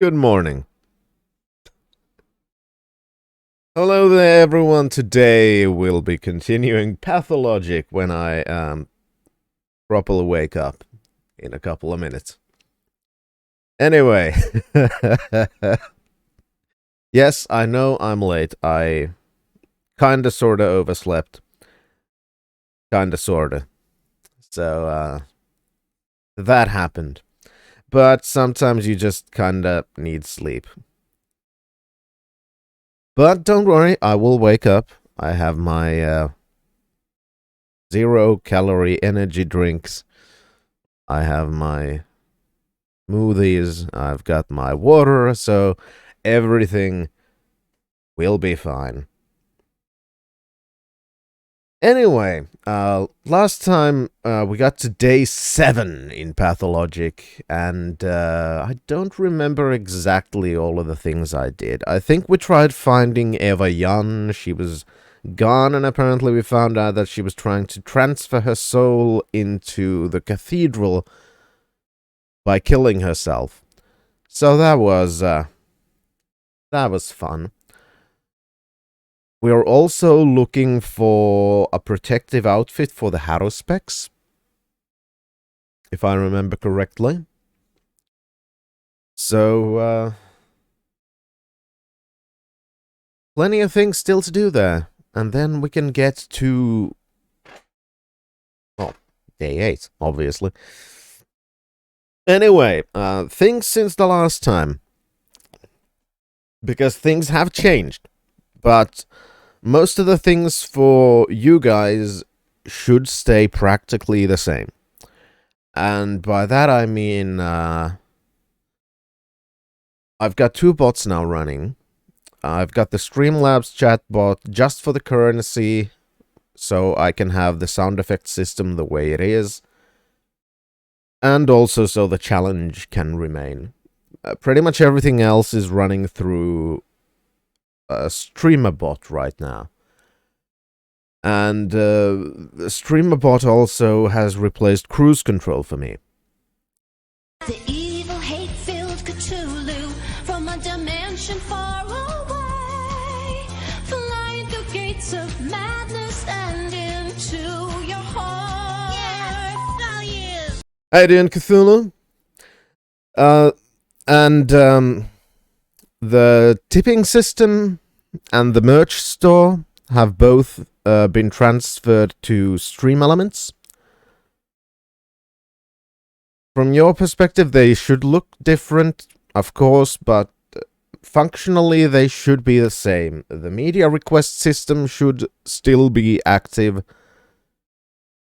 Good morning. Hello there, everyone. Today we'll be continuing Pathologic when I properly wake up in a couple of minutes. Anyway, yes, I know I'm late. I kinda sorta overslept. Kinda sorta. So, that happened. But sometimes you just kinda need sleep. But don't worry, I will wake up. I have my 0 calorie energy drinks. I have my smoothies. I've got my water, so everything will be fine. Anyway, last time we got to day 7 in Pathologic, and I don't remember exactly all of the things I did. I think we tried finding Eva Jan. She was gone, and apparently we found out that she was trying to transfer her soul into the cathedral by killing herself. So that was fun. We're also looking for a protective outfit for the Haruspecs, if I remember correctly. So, plenty of things still to do there. And then we can get to, well, day 8, obviously. Anyway, things since the last time. Because things have changed. But most of the things for you guys should stay practically the same. And by that I mean, I've got 2 bots now running. I've got the Streamlabs chat bot just for the currency, so I can have the sound effect system the way it is. And also so the challenge can remain. Pretty much everything else is running through a streamer bot right now. And the streamer bot also has replaced cruise control for me. The evil, hate-filled Cthulhu from a dimension far away, flying through gates of madness and into your heart. Yes, oh yes. How you doing, Cthulhu? And the tipping system and the merch store have both been transferred to Stream Elements. From your perspective, they should look different, of course, but functionally they should be the same. The media request system should still be active.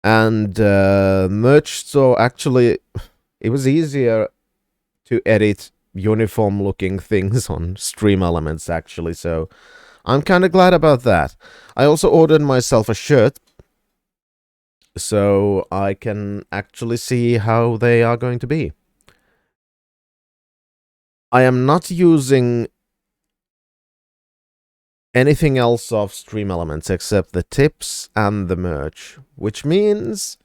And merch store, actually, it was easier to edit uniform looking things on Stream Elements, actually, so I'm kind of glad about that. I also ordered myself a shirt, so I can actually see how they are going to be. I am not using anything else off Stream Elements except the tips and the merch, which means...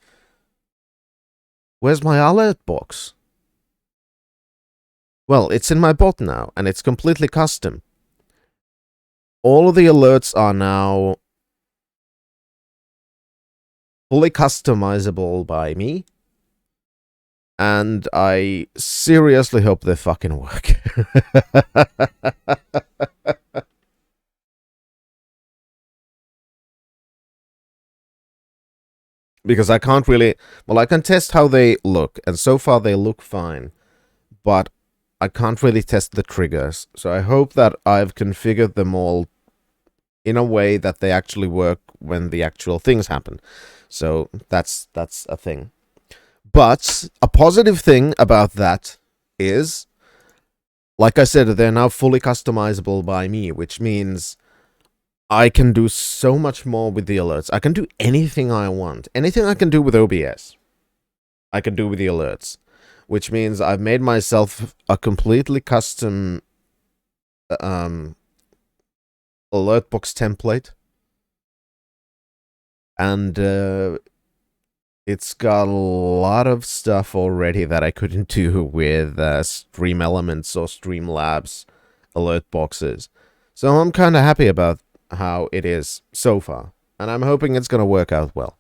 Where's my alert box? Well, it's in my bot now, and it's completely custom. All of the alerts are now fully customizable by me, and I seriously hope they fucking work. Because I can't really... Well, I can test how they look, and so far they look fine, but I can't really test the triggers, so I hope that I've configured them all in a way that they actually work when the actual things happen. So that's a thing. But a positive thing about that is, like I said, they're now fully customizable by me, which means I can do so much more with the alerts. I can do anything I want. Anything I can do with OBS, I can do with the alerts. Which means I've made myself a completely custom alert box template. And It's got a lot of stuff already that I couldn't do with Stream Elements or Streamlabs alert boxes. So I'm kind of happy about how it is so far. And I'm hoping it's going to work out well.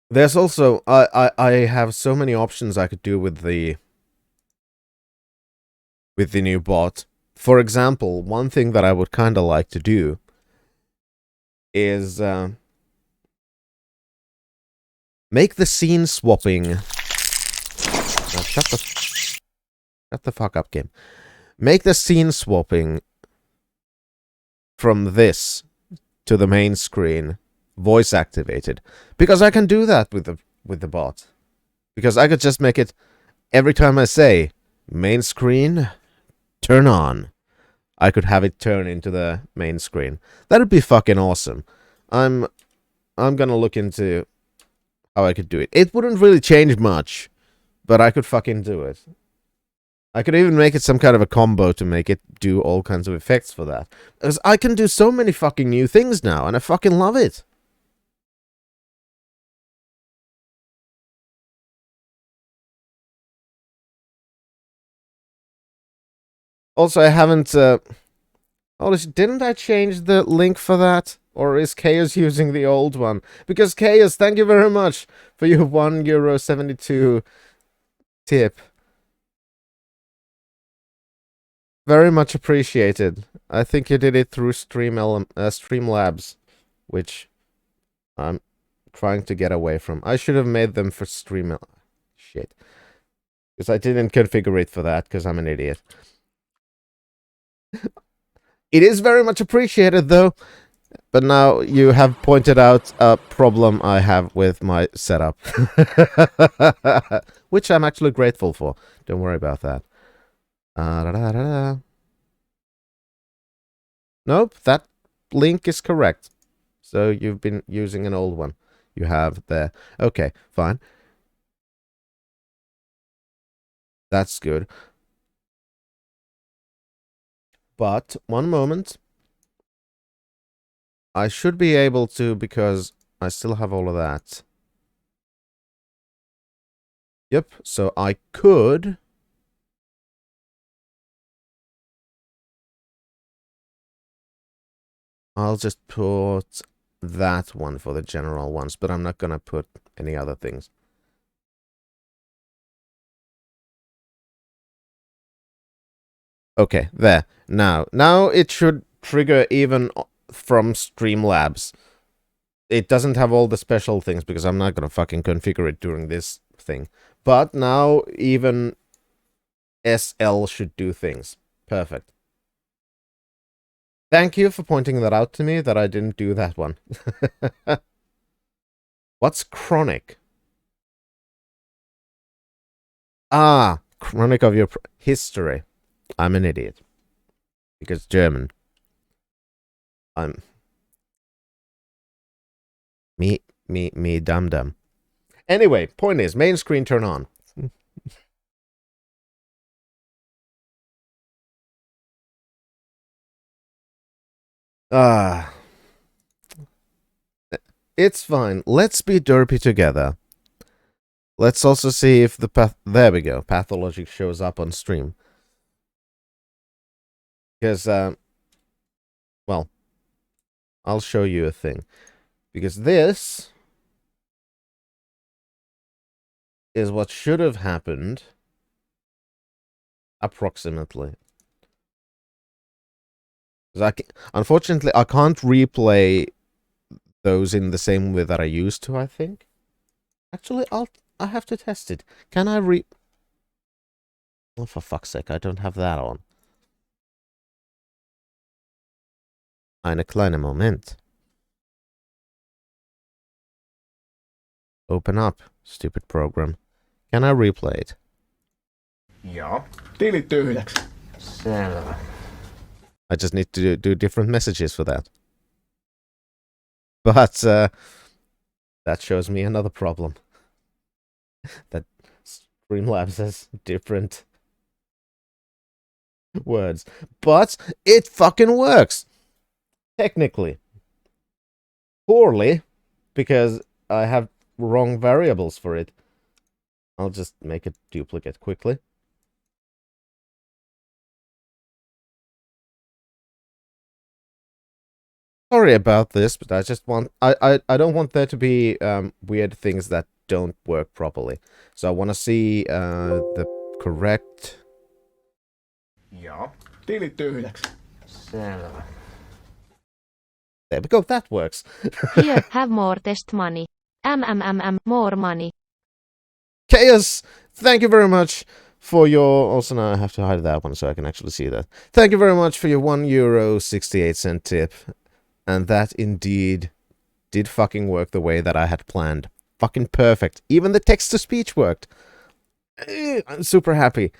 There's also... I have so many options I could do with the new bot. For example, one thing that I would kind of like to do is... make the scene swapping... Oh, shut the fuck up, game. Make the scene swapping from this to the main screen voice activated. Because I can do that with the bot. Because I could just make it every time I say main screen, turn on. I could have it turn into the main screen. That'd be fucking awesome. I'm gonna look into how I could do it. It wouldn't really change much, but I could fucking do it. I could even make it some kind of a combo to make it do all kinds of effects for that. Because I can do so many fucking new things now, and I fucking love it. Also, I haven't... Oh, didn't I change the link for that? Or is Chaos using the old one? Because Chaos, thank you very much for your €1.72 tip. Very much appreciated. I think you did it through Streamlabs, which I'm trying to get away from. I should have made them for Shit. Because I didn't configure it for that, because I'm an idiot. It is very much appreciated, though. But now you have pointed out a problem I have with my setup. Which I'm actually grateful for. Don't worry about that. Nope, that link is correct. So you've been using an old one. You have there. Okay, fine. That's good. But, one moment. I should be able to, because I still have all of that. Yep, so I could... I'll just put that one for the general ones, but I'm not gonna put any other things. Okay, there. Now it should trigger even from Streamlabs. It doesn't have all the special things because I'm not gonna fucking configure it during this thing. But now even SL should do things. Perfect. Thank you for pointing that out to me, that I didn't do that one. What's chronic? Ah, chronic of your history. I'm an idiot. Because German. I'm... Me, dum-dum. Anyway, point is, main screen turn on. It's fine. Let's be derpy together. Let's also see if the there we go. Pathologic shows up on stream. Because, well, I'll show you a thing. Because this is what should have happened. Approximately. Unfortunately, I can't replay those in the same way that I used to, I think. Actually, I have to test it. Can I Oh, for fuck's sake, I don't have that on. Eine kleine Moment. Open up, stupid program. Can I replay it? Joo. Tilit tyhjäksi. Selvä. I just need to do different messages for that. But that shows me another problem. That Streamlabs has different words. But it fucking works! Technically. Poorly, because I have wrong variables for it. I'll just make a duplicate quickly. Sorry about this, but I just want I don't want there to be weird things that don't work properly. So I want to see the correct. Joo. Tilit tyhjäksi. Selvä. There we go. That works. Here, have more test money. More money. Chaos, thank you very much for your. Also, now I have to hide that one so I can actually see that. Thank you very much for your €1.68 tip. And that indeed did fucking work the way that I had planned. Fucking perfect. Even the text-to-speech worked. I'm super happy.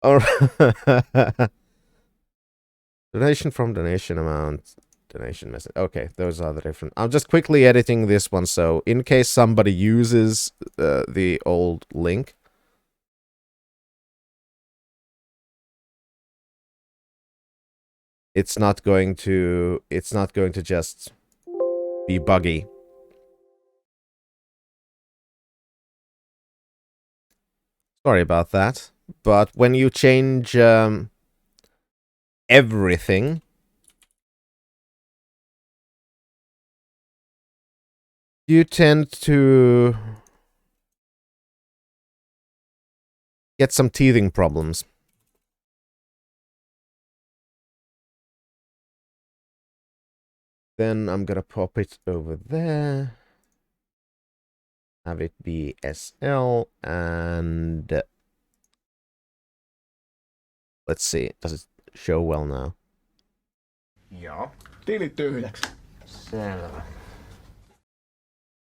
Alright. Donation from donation amount. Donation message. Okay, those are the different. I'm just quickly editing this one, so in case somebody uses the old link. It's not going to just be buggy. Sorry about that. But when you change everything, you tend to get some teething problems. Then I'm gonna pop it over there. Have it be SL, and let's see. Does it show well now? Joo. Tilit tyhjäksi. Selvä.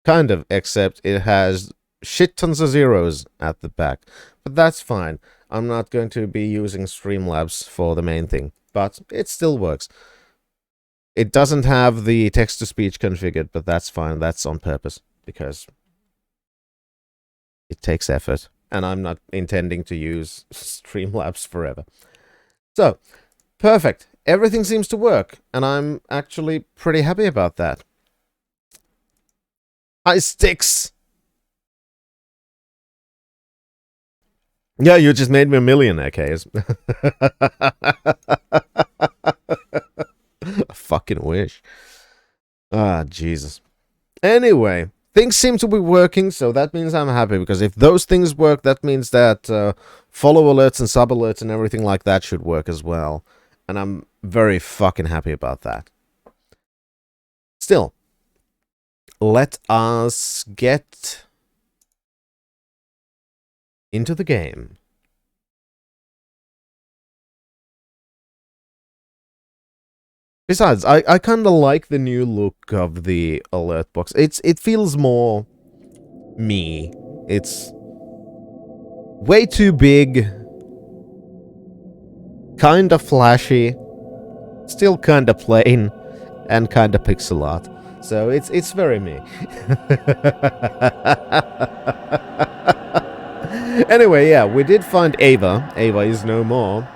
Kind of, except it has shit tons of zeros at the back. But that's fine. I'm not going to be using Streamlabs for the main thing, but it still works. It doesn't have the text-to-speech configured, but that's fine. That's on purpose, because it takes effort, and I'm not intending to use Streamlabs forever. So, perfect. Everything seems to work, and I'm actually pretty happy about that. Hi, Sticks! Yeah, you just made me a millionaire, Case. I fucking wish. Ah, Jesus. Anyway, things seem to be working, so that means I'm happy, because if those things work, that means that follow alerts and sub alerts and everything like that should work as well. And I'm very fucking happy about that. Still, let us get into the game. Besides, I kind of like the new look of the alert box. It feels more me. It's way too big, kind of flashy, still kind of plain, and kind of pixel art. So it's very me. Anyway, yeah, we did find Ava. Ava is no more.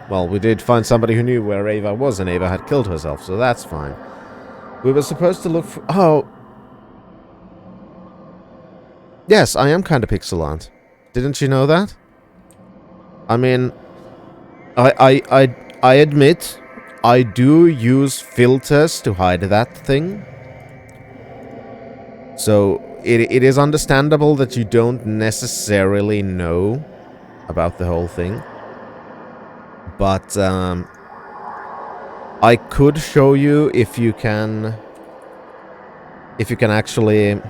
Well, we did find somebody who knew where Ava was, and Ava had killed herself, so that's fine. We were supposed to look for... Oh. Yes, I am kind of pixel art. Didn't you know that? I mean, I admit, I do use filters to hide that thing. So, it is understandable that you don't necessarily know about the whole thing. But, I could show you if you can actually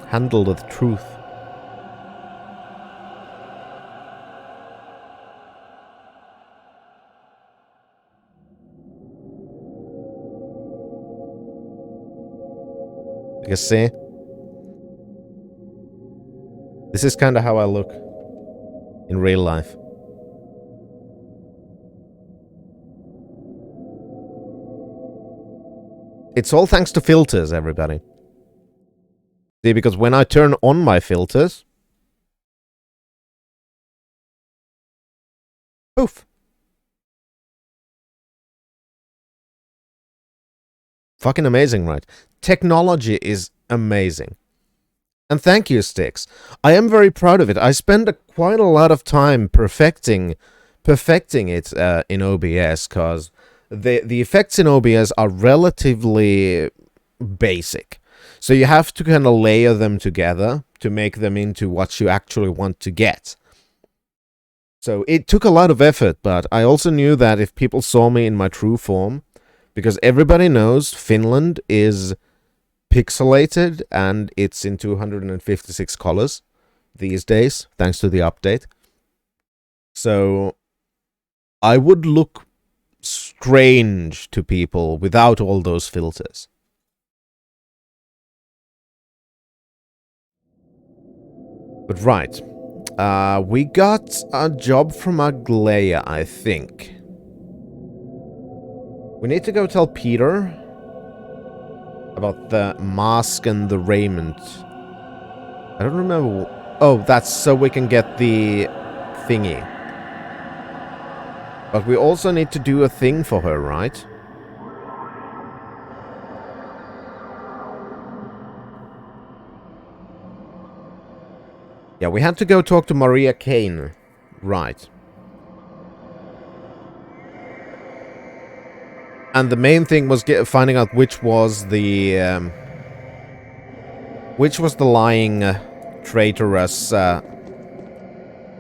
handle the truth. You see? This is kind of how I look in real life. It's all thanks to filters, everybody. See, because when I turn on my filters... Poof. Fucking amazing, right? Technology is amazing. And thank you, Styx. I am very proud of it. I spent quite a lot of time perfecting it in OBS, because the effects in OBS are relatively basic. So you have to kind of layer them together to make them into what you actually want to get. So it took a lot of effort, but I also knew that if people saw me in my true form, because everybody knows Finland is pixelated and it's in 256 colors these days, thanks to the update. So I would look strange to people without all those filters. But right, we got a job from Aglaia, I think. We need to go tell Peter about the mask and the raiment. I don't remember. Oh, that's so we can get the thingy. But we also need to do a thing for her, right? Yeah, we had to go talk to Maria Kane. Right. And the main thing was finding out which was the lying traitorous. I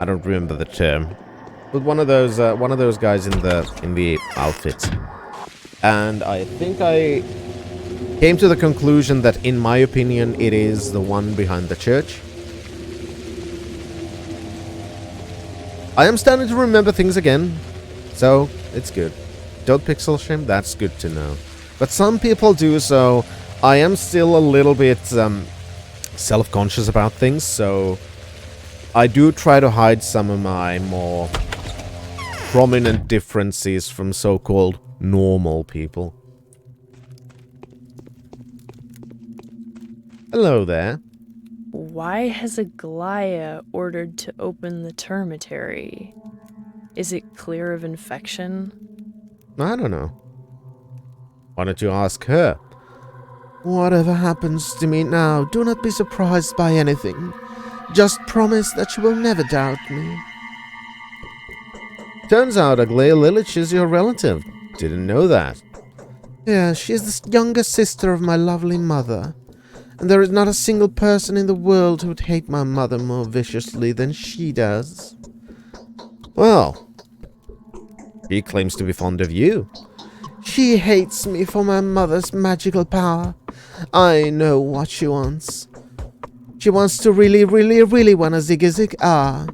don't remember the term, but one of those guys in the outfits. And I think I came to the conclusion that, in my opinion, it is the one behind the church. I am starting to remember things again, so it's good. Don't pixel shame, that's good to know. But some people do, so I am still a little bit self-conscious about things, so I do try to hide some of my more prominent differences from so-called normal people. Hello there. Why has Aglaia ordered to open the termitary? Is it clear of infection? I don't know. Why don't you ask her? Whatever happens to me now, do not be surprised by anything. Just promise that you will never doubt me. Turns out Aglaia Lilich is your relative. Didn't know that. Yeah, she is the younger sister of my lovely mother. And there is not a single person in the world who would hate my mother more viciously than she does. Well, she claims to be fond of you. She hates me for my mother's magical power. I know what she wants. She wants to really wanna zig ah.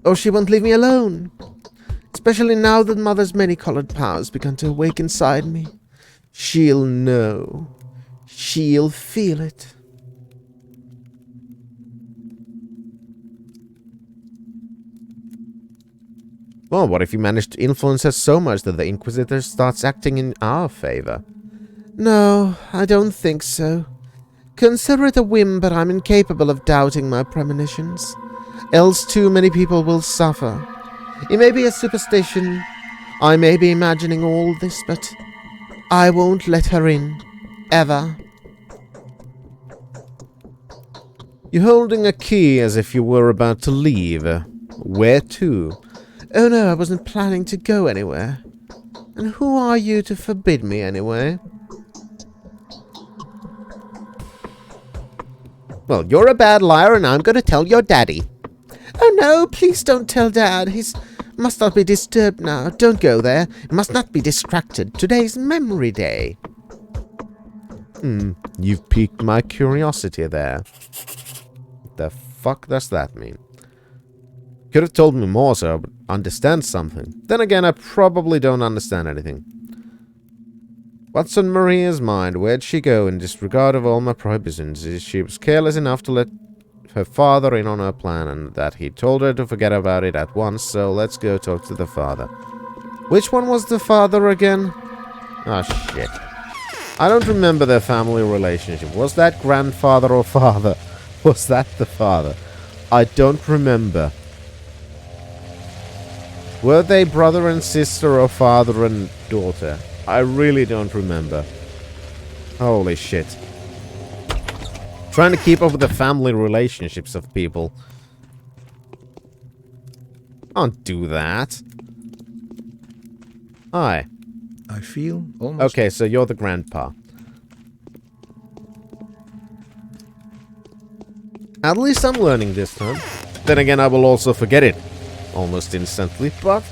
Or she won't leave me alone. Especially now that mother's many-colored powers begun to awake inside me. She'll know. She'll feel it. Well, what if you manage to influence her so much that the Inquisitor starts acting in our favor? No, I don't think so. Consider it a whim, but I'm incapable of doubting my premonitions. Else too many people will suffer. It may be a superstition. I may be imagining all this, but I won't let her in. Ever. You're holding a key as if you were about to leave. Where to? Oh no, I wasn't planning to go anywhere. And who are you to forbid me anyway? Well, you're a bad liar and I'm going to tell your daddy. Oh no, please don't tell Dad. He must not be disturbed now. Don't go there. Must not be distracted. Today's memory day. You've piqued my curiosity there. What the fuck does that mean? Could have told me more so I would understand something. Then again, I probably don't understand anything. What's on Maria's mind? Where'd she go in disregard of all my prohibitions? She was careless enough to let her father in on her plan, and that he told her to forget about it at once, so let's go talk to the father. Which one was the father again? Ah, shit. I don't remember their family relationship. Was that grandfather or father? Was that the father? I don't remember. Were they brother and sister or father and daughter? I really don't remember. Holy shit. Trying to keep up with the family relationships of people. Can't do that. Hi. I feel almost... Okay, so you're the grandpa. At least I'm learning this time. Then again, I will also forget it almost instantly, but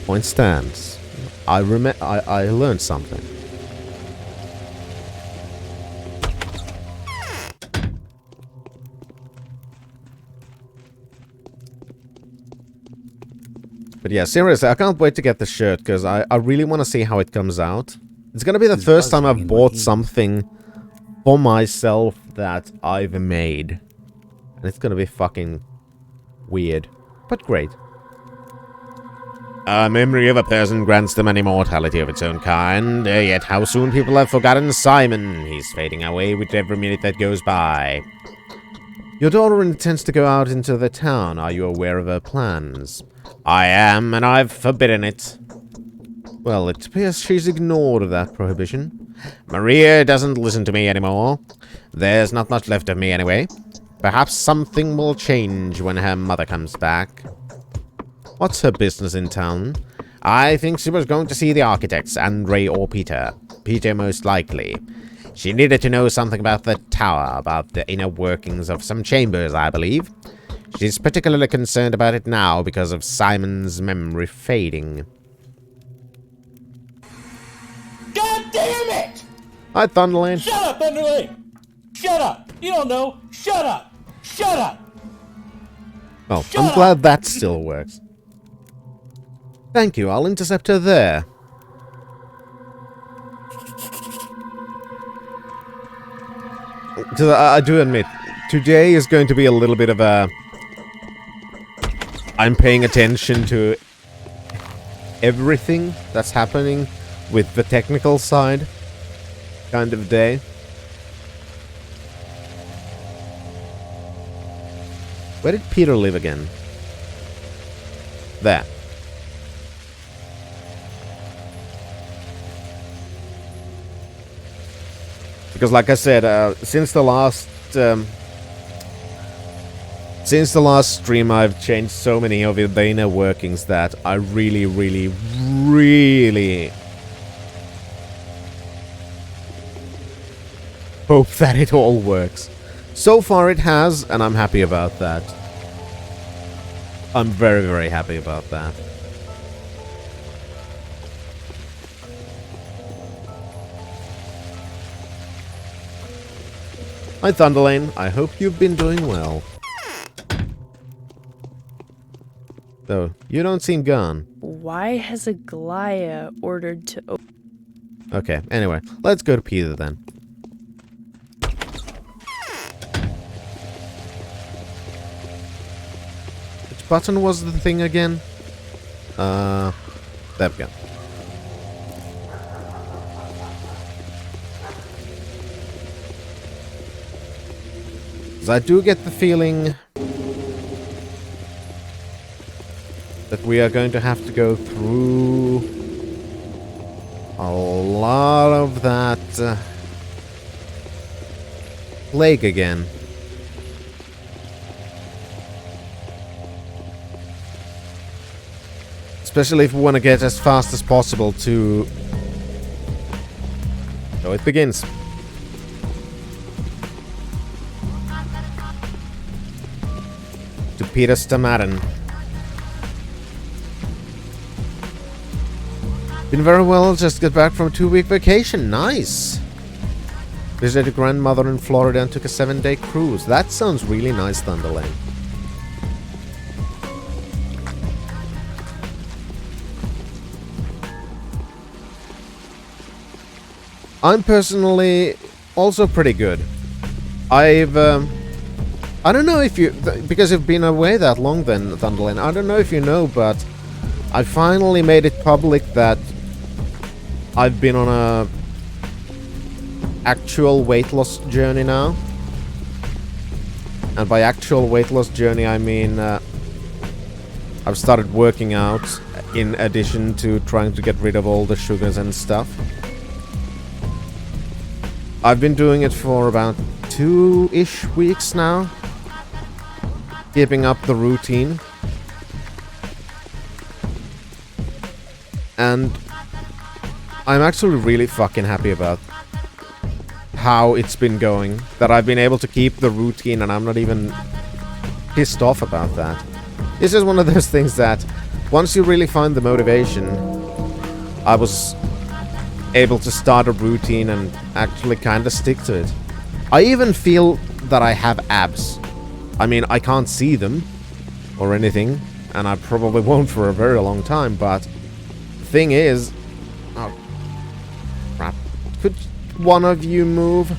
point stands. I learned something. But yeah, seriously, I can't wait to get the shirt, because I really want to see how it comes out. It's gonna be the first time I've bought something for myself that I've made. And it's gonna be fucking weird, but great. A memory of a person grants them an immortality of its own kind, yet how soon people have forgotten Simon. He's fading away with every minute that goes by. Your daughter intends to go out into the town. Are you aware of her plans? I am, and I've forbidden it. Well, it appears she's ignored that prohibition. Maria doesn't listen to me anymore. There's not much left of me anyway. Perhaps something will change when her mother comes back. What's her business in town? I think she was going to see the architects, Andre or Peter. Peter most likely. She needed to know something about the tower, about the inner workings of some chambers, I believe. She's particularly concerned about it now because of Simon's memory fading. God damn it! Hi, Thunderlane. Shut up, Thunderlane! Shut up! You don't know! Shut up! Shut up! Oh, Shut I'm up. glad that still works. Thank you, I'll intercept her there. Because I do admit, today is going to be a little bit of a... I'm paying attention to everything that's happening with the technical side kind of day. Where did Peter live again? There. Because like I said, since the last stream, I've changed so many of the inner workings that I really, really, really hope that it all works. So far it has, and I'm happy about that. I'm very, very happy about that. Hi, Thunderlane. I hope you've been doing well. Though, you don't seem gone. Why has Aglaia ordered to open... Okay, anyway, let's go to Peter then. Which button was the thing again? There we go. 'Cause I do get the feeling that we are going to have to go through a lot of that plague again. Especially if we want to get as fast as possible to... So it begins. To Peter Stamarin. Been very well, just got back from a 2-week vacation. Nice! Visited a grandmother in Florida and took a 7-day cruise. That sounds really nice, Thunderlane. I'm personally also pretty good. I don't know if you... because you've been away that long then, Thunderlane. I don't know if you know, but I finally made it public that I've been on a actual weight loss journey now. And by actual weight loss journey, I mean... I've started working out in addition to trying to get rid of all the sugars and stuff. I've been doing it for about 2-ish weeks now. Keeping up the routine. And I'm actually really fucking happy about how it's been going. That I've been able to keep the routine and I'm not even pissed off about that. This is one of those things that once you really find the motivation, I was able to start a routine and actually kind of stick to it. I even feel that I have abs. I mean, I can't see them or anything, and I probably won't for a very long time, but the thing is... Oh, crap. Could one of you move?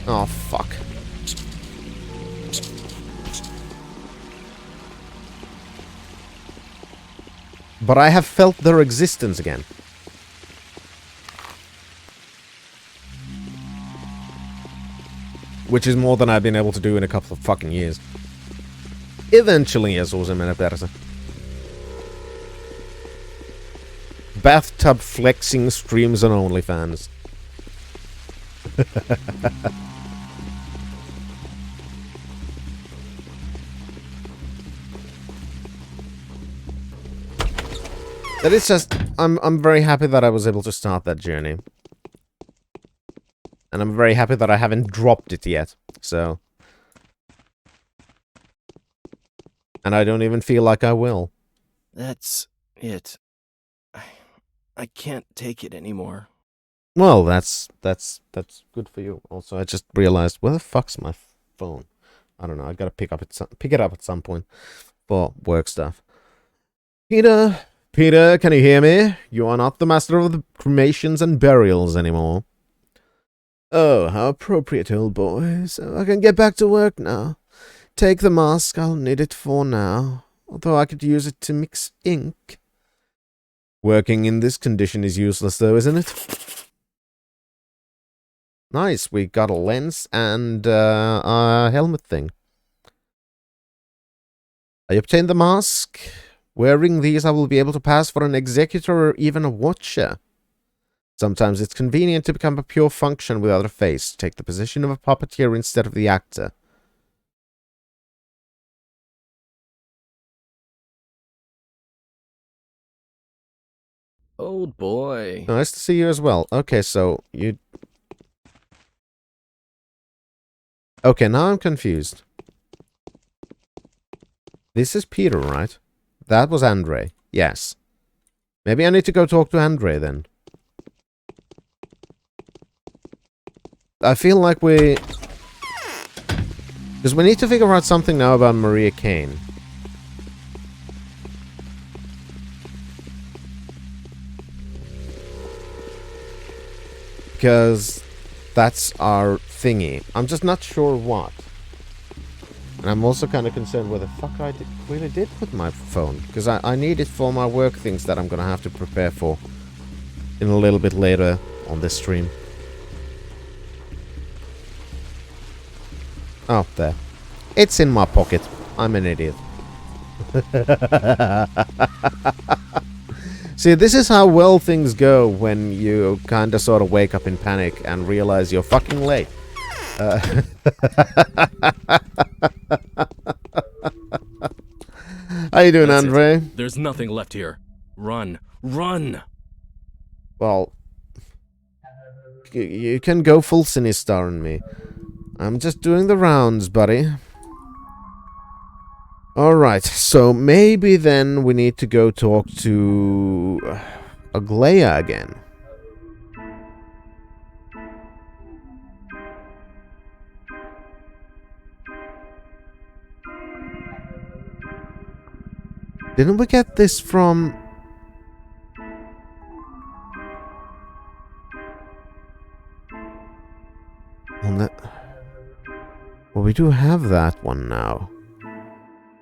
Oh, fuck. But I have felt their existence again. Which is more than I've been able to do in a couple of fucking years. Eventually, jag såg som en perse. Bathtub flexing streams on OnlyFans. That is just... I'm very happy that I was able to start that journey. And I'm very happy that I haven't dropped it yet, so... And I don't even feel like I will. That's it. I can't take it anymore. Well, that's good for you. Also, I just realized, where the fuck's my phone? I don't know, I gotta pick it up at some point for work stuff. Peter, can you hear me? You are not the master of the cremations and burials anymore. Oh, how appropriate, old boy. So I can get back to work now. Take the mask, I'll need it for now. Although I could use it to mix ink. Working in this condition is useless though, isn't it? Nice, we got a lens and a helmet thing. I obtained the mask. Wearing these I will be able to pass for an executor or even a watcher. Sometimes it's convenient to become a pure function without a face, take the position of a puppeteer instead of the actor. Old boy. Nice to see you as well. Okay, so you... Okay, now I'm confused. This is Peter, right? That was Andre. Yes. Maybe I need to go talk to Andre then. I feel like we... Because we need to figure out something now about Maria Kane. Because that's our thingy. I'm just not sure what. And I'm also kind of concerned where the fuck I really did put my phone. Because I need it for my work things that I'm going to have to prepare for in a little bit later on this stream. Oh, there. It's in my pocket. I'm an idiot. See, this is how well things go when you kind of sort of wake up in panic and realize you're fucking late. How you doing, That's Andre? it. There's nothing left here. Run. Run! Well, you can go full Sinistar on me. I'm just doing the rounds, buddy. Alright, so maybe then we need to go talk to Aglaya again. Didn't we get this from... Well, we do have that one now.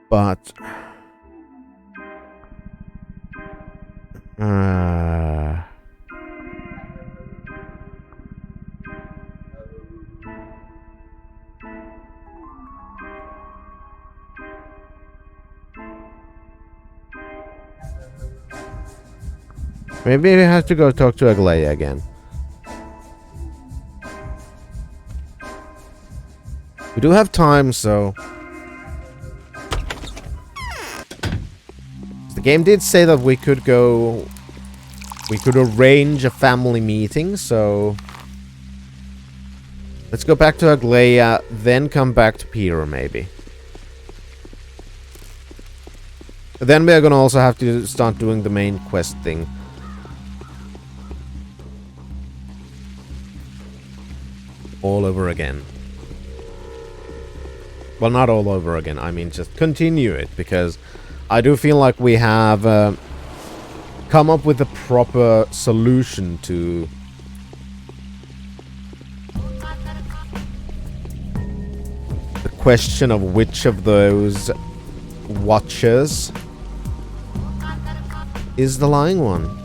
But... Maybe we have to go talk to Aglaia again. We do have time, so... The game did say that we could go... We could arrange a family meeting, so... Let's go back to Aglaia, then come back to Peter, maybe. Then we're gonna also have to start doing the main quest thing. All over again. Well, not all over again. I mean, just continue it, because I do feel like we have come up with a proper solution to the question of which of those watchers is the lying one.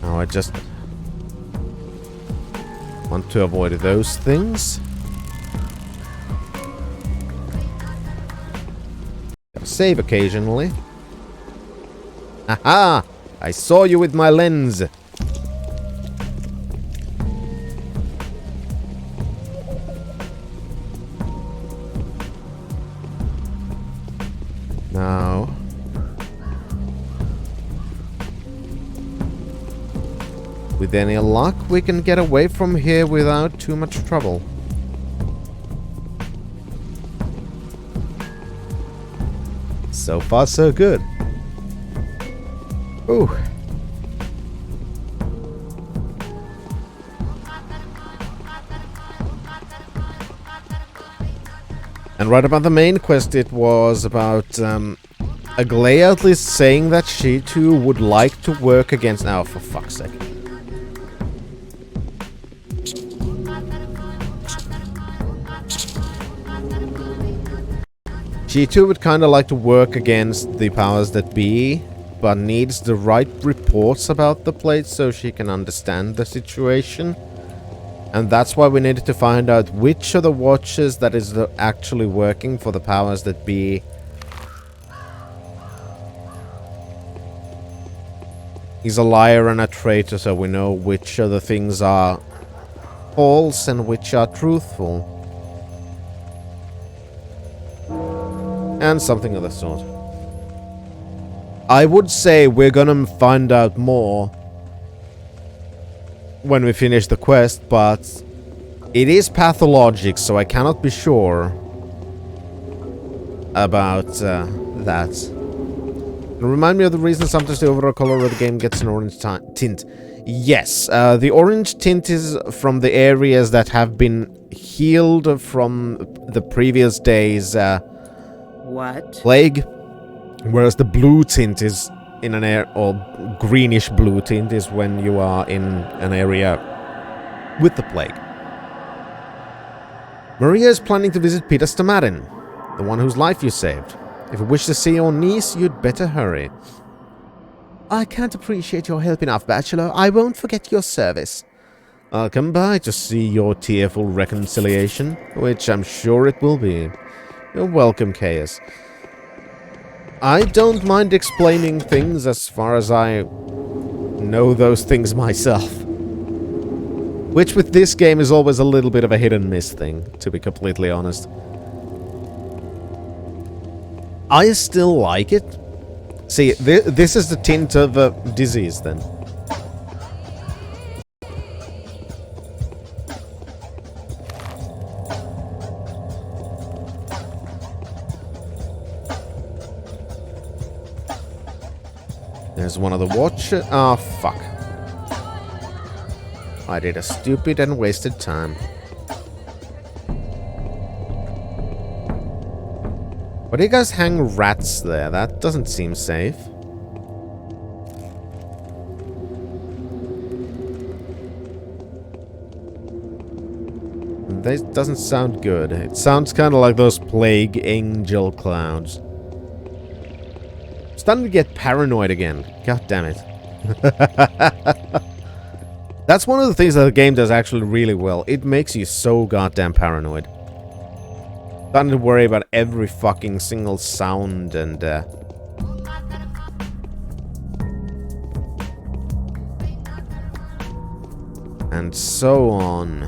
I just want to avoid those things. Gotta save occasionally. Aha! I saw you with my lens. Now... with any luck, we can get away from here without too much trouble. So far, so good. Ooh. And right about the main quest, it was about Aglaia at least saying that she too would like to work against... Oh, for fuck's sake. She too would kind of like to work against the powers that be, but needs the right reports about the place so she can understand the situation. And that's why we needed to find out which of the watchers that is actually working for the powers that be. He's a liar and a traitor, so we know which of the things are false and which are truthful. And something of the sort. I would say we're gonna find out more when we finish the quest, but it is pathologic, so I cannot be sure about that. Remind me of the reason sometimes the overall color of the game gets an orange tint. Yes, the orange tint is from the areas that have been healed from the previous days' plague, whereas the blue tint is in an area, or greenish blue tint is when you are in an area with the plague. Maria is planning to visit Peter Stamarin, the one whose life you saved. If you wish to see your niece, you'd better hurry. I can't appreciate your help enough, Bachelor. I won't forget your service. I'll come by to see your tearful reconciliation, which I'm sure it will be. You're welcome, Chaos. I don't mind explaining things as far as I know those things myself. Which with this game is always a little bit of a hit and miss thing, to be completely honest. I still like it. See, this is the tint of disease, then. There's one of the watchers. Ah, fuck. I did a stupid and wasted time. Why do you guys hang rats there? That doesn't seem safe. This doesn't sound good. It sounds kind of like those plague angel clouds. I'm starting to get paranoid again. God damn it. That's one of the things that the game does actually really well. It makes you so goddamn paranoid. Don't need to worry about every fucking single sound and so on.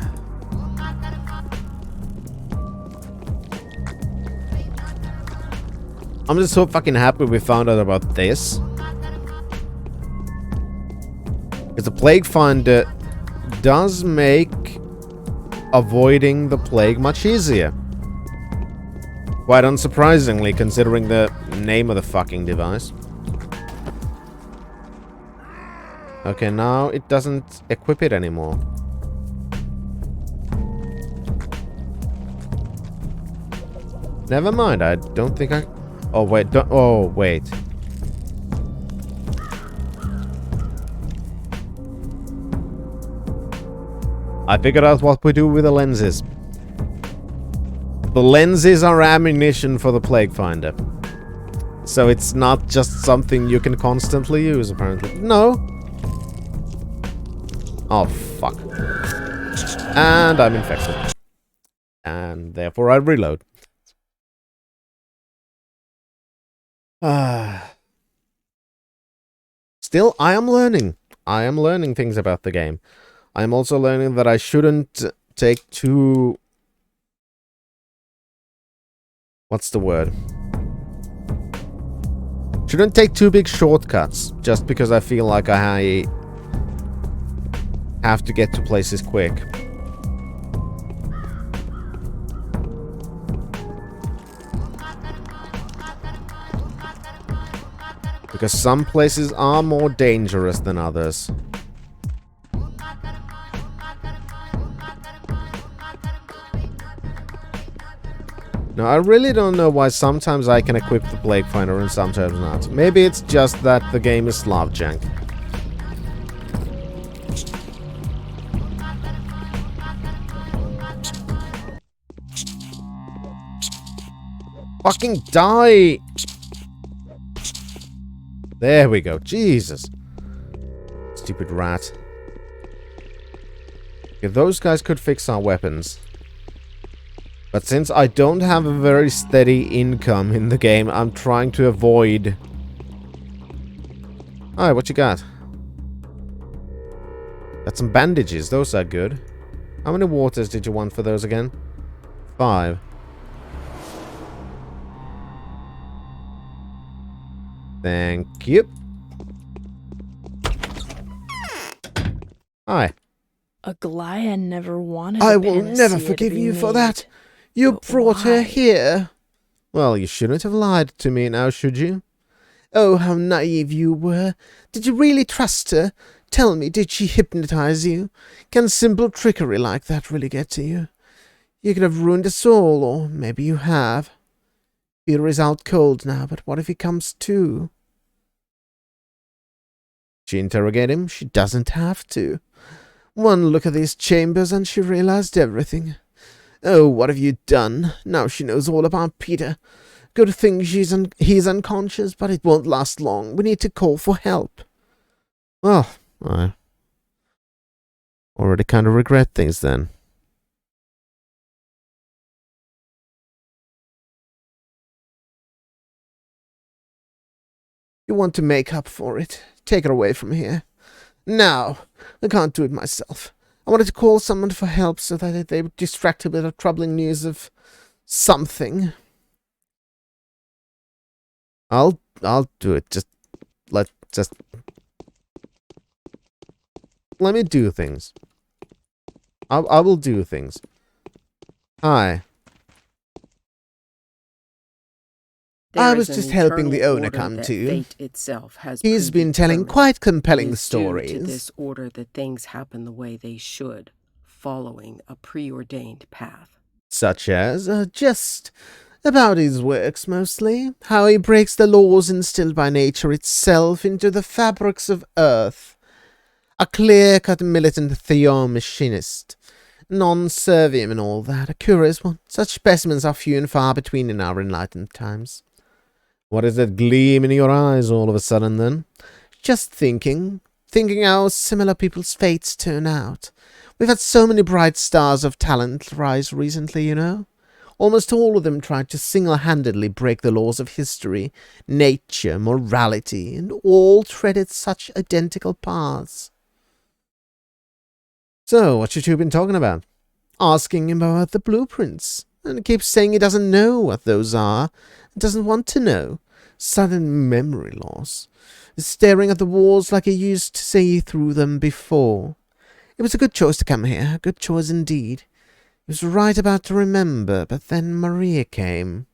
I'm just so fucking happy we found out about this. Because the Plague Finder does make avoiding the plague much easier. Quite unsurprisingly, considering the name of the fucking device. Okay, now it doesn't equip it anymore. Never mind, I don't think I... Oh, wait, oh, wait. I figured out what we do with the lenses. The lenses are ammunition for the Plague Finder. So it's not just something you can constantly use, apparently. No. Oh, fuck. And I'm infected. And therefore I reload. Still, I am learning. I am learning things about the game. I am also learning that I shouldn't take too... What's the word? Shouldn't take too big shortcuts, just because I feel like I have to get to places quick. Because some places are more dangerous than others. Now, I really don't know why sometimes I can equip the Plague Finder and sometimes not. Maybe it's just that the game is Slav jank. Fucking die! There we go. Jesus. Stupid rat. Okay, those guys could fix our weapons. But since I don't have a very steady income in the game, I'm trying to avoid... Alright, what you got? Got some bandages. Those are good. How many waters did you want for those again? 5. Thank you. Hi. Aglaya never wanted I a will panacea never to forgive be you for made. that. You But brought her why? here. Well, you shouldn't have lied to me now, should you? Oh, how naive you were. Did you really trust her? Tell me, did she hypnotize you? Can simple trickery like that really get to you? You could have ruined us all, or maybe you have. Peter is out cold now, but what if he comes to? She interrogate him? She doesn't have to. One look at these chambers and she realized everything. Oh, what have you done? Now she knows all about Peter. Good thing he's unconscious, but it won't last long. We need to call for help. Well, I already kind of regret things then. You want to make up for it. Take her away from here. Now, I can't do it myself. I wanted to call someone for help so that they would distract her with the troubling news of something. I'll do it. Just let me do things. I will do things. Hi. I was just helping the owner come to. Fate itself has He's been telling predetermined. quite It compelling is due to stories. this order that things happen the way they should, following a preordained path. Such as, just about his works mostly. How he breaks the laws instilled by nature itself into the fabrics of Earth. A clear-cut militant theomachinist. Non-servium and all that. A curious one. Such specimens are few and far between in our enlightened times. What is that gleam in your eyes all of a sudden, then? Just thinking. thinking how similar people's fates turn out. We've had so many bright stars of talent rise recently, you know. Almost all of them tried to single-handedly break the laws of history, nature, morality, and all treaded such identical paths. So, what you two been talking about? Asking him about the blueprints, and he keeps saying he doesn't know what those are, and doesn't want to know. Sudden memory loss. Staring at the walls like he used to see through them before. It was a good choice to come here, a good choice indeed. He was right about to remember, but then Maria came.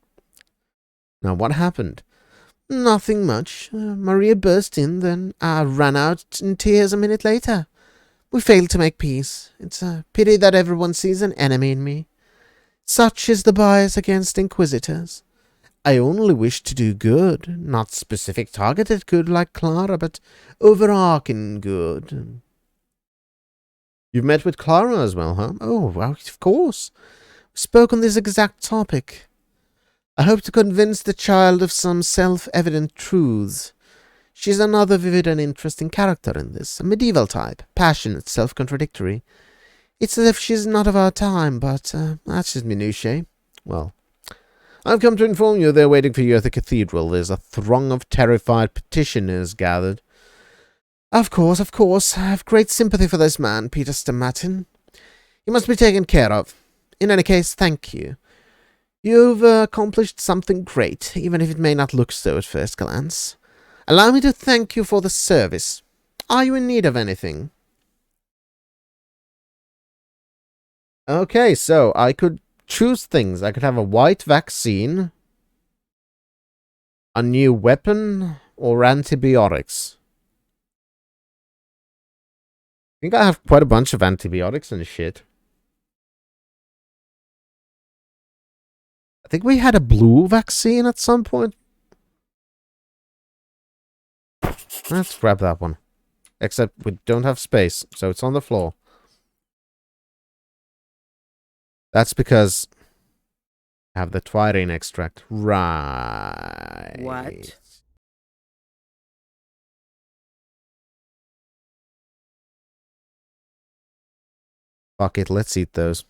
Now, what happened? Nothing much. Maria burst in, then I ran out in tears a minute later. We failed to make peace. It's a pity that everyone sees an enemy in me. Such is the bias against inquisitors. I only wish to do good, not specific targeted good like Clara, but overarching good. You've met with Clara as well, huh? Oh, well, of course. We spoke on this exact topic. I hope to convince the child of some self-evident truths. She's another vivid and interesting character in this, a medieval type, passionate, self-contradictory. It's as if she's not of our time, but that's just minutiae. Well, I've come to inform you they're waiting for you at the cathedral. There's a throng of terrified petitioners gathered. Of course. I have great sympathy for this man, Peter Stomatin. He must be taken care of. In any case, thank you. You've accomplished something great, even if it may not look so at first glance. Allow me to thank you for the service. Are you in need of anything? Okay, so I could choose things. I could have a white vaccine, a new weapon, or antibiotics. I think I have quite a bunch of antibiotics and shit. I think we had a blue vaccine at some point. Let's grab that one. Except we don't have space, so it's on the floor. That's because I have the twirine extract. Right. What? Fuck it, let's eat those.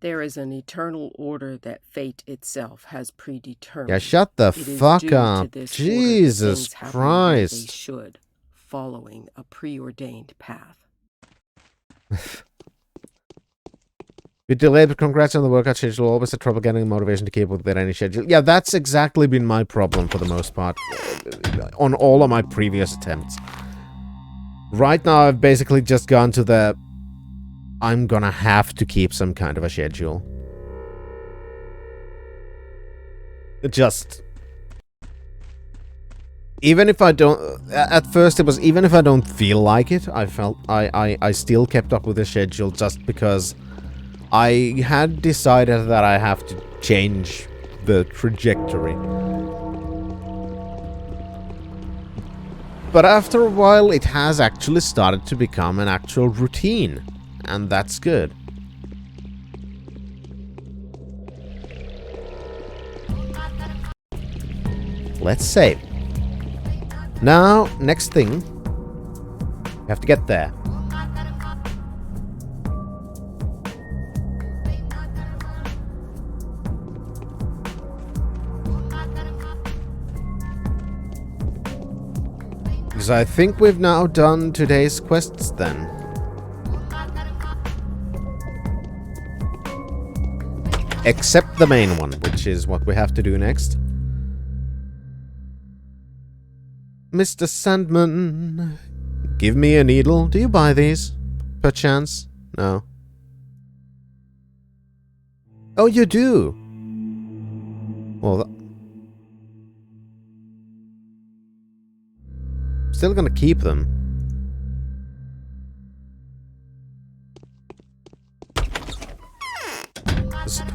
There is an eternal order that fate itself has predetermined. Yeah, shut the It is fuck due to up. this order that Jesus things happen the way They Christ. should, following a preordained path. You're delayed, but congrats on the workout schedule. Always had trouble getting motivation to keep up with any schedule. Yeah, that's exactly been my problem for the most part. On all of my previous attempts. Right now, I've basically just gone to the... I'm gonna have to keep some kind of a schedule. Just... Even if I don't... At first it was even if I don't feel like it, I felt... I still kept up with the schedule just because I had decided that I have to change the trajectory. But after a while, it has actually started to become an actual routine. And that's good. Let's save. Now, next thing. We have to get there. Because I think we've now done today's quests then. Except the main one, which is what we have to do next. Mr. Sandman, give me a needle. Do you buy these? Perchance? No. Oh, you do? Well, still gonna keep them.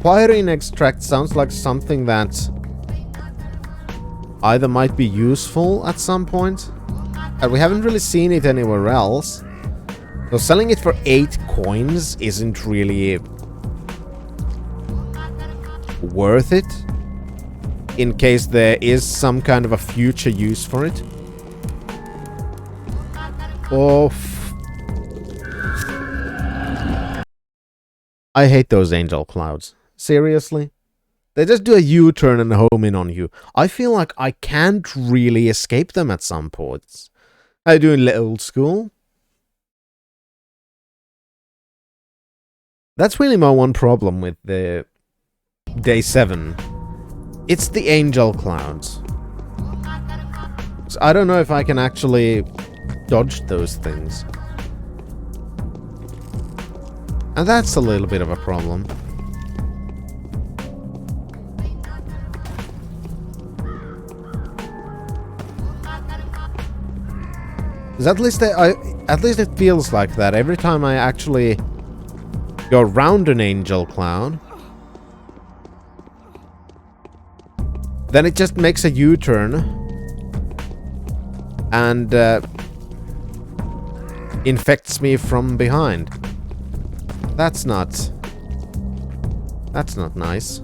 Twirine extract sounds like something that either might be useful at some point, and we haven't really seen it anywhere else. So selling it for 8 coins isn't really worth it, in case there is some kind of a future use for it. Oh, I hate those angel clouds. Seriously? They just do a U-turn and home in on you. I feel like I can't really escape them at some points. I do in old school. That's really my one problem with the Day 7. It's the angel clouds. So I don't know if I can actually dodge those things. And that's a little bit of a problem. 'Cause at least it feels like that every time I actually go around an angel cloud. Then it just makes a U-turn and infects me from behind. That's not nice.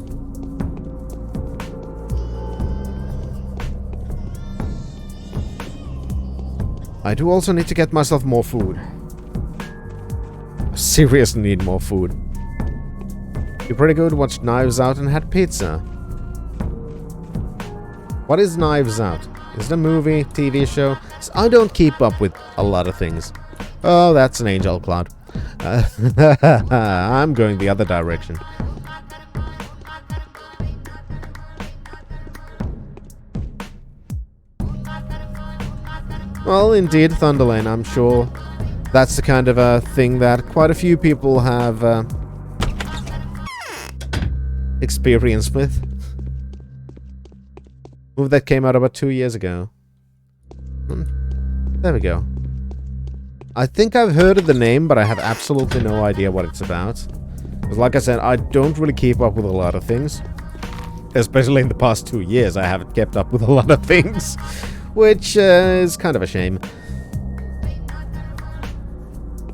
I do also need to get myself more food. I seriously need more food. You're pretty good. Watched Knives Out and had pizza. What is Knives Out? Is it a movie, TV show? I don't keep up with a lot of things. Oh, that's an angel cloud. I'm going the other direction. Well, indeed, Thunderlane, I'm sure that's the kind of a thing that quite a few people have experience with. Move that came out about 2 years ago. There we go. I think I've heard of the name, but I have absolutely no idea what it's about. Because like I said, I don't really keep up with a lot of things. Especially in the past 2 years, I haven't kept up with a lot of things. Which is kind of a shame.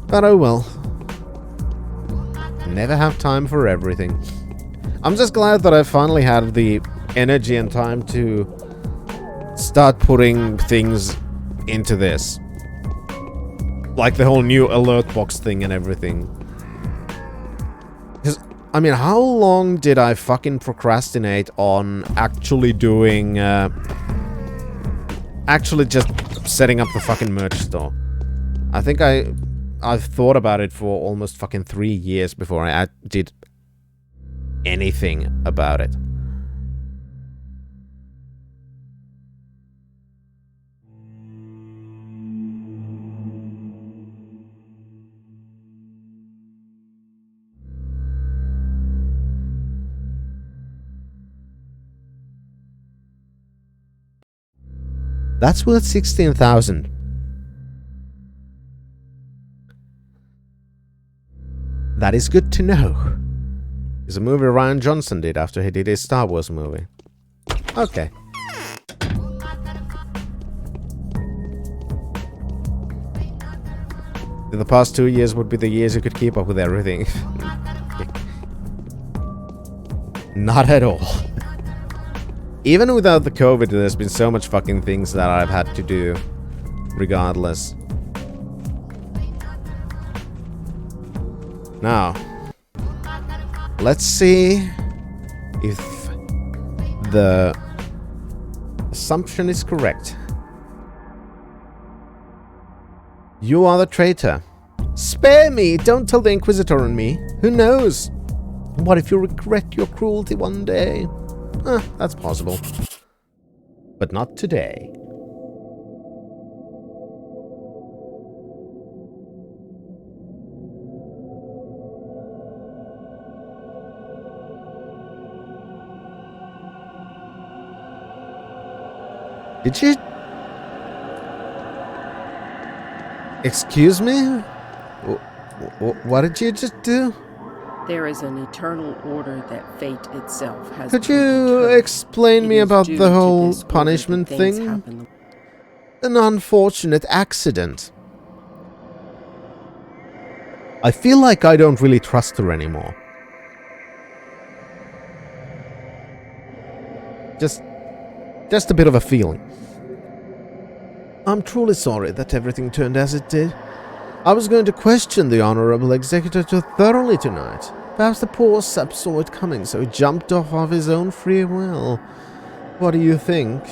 But oh well. Never have time for everything. I'm just glad that I finally had the energy and time to start putting things into this. Like the whole new alert box thing and everything. Because, I mean, how long did I fucking procrastinate on actually doing... actually just setting up the fucking merch store? I think I've thought about it for almost fucking 3 years before I did anything about it. That's worth 16,000. That is good to know. It's a movie Ryan Johnson did after he did his Star Wars movie. Okay. The past 2 years would be the years you could keep up with everything. Not at all. Even without the COVID, there's been so much fucking things that I've had to do. Regardless. Now, let's see if the assumption is correct. You are the traitor. Spare me! Don't tell the Inquisitor and me. Who knows? What if you regret your cruelty one day? That's possible. But not today. Did you... Excuse me? What did you just do? There is an eternal order that fate itself has. Could you explain me about the whole punishment thing? An unfortunate accident. I feel like I don't really trust her anymore. Just a bit of a feeling. I'm truly sorry that everything turned as it did. I was going to question the Honorable Executor thoroughly tonight. Perhaps the poor sap saw it coming, so he jumped off of his own free will. What do you think?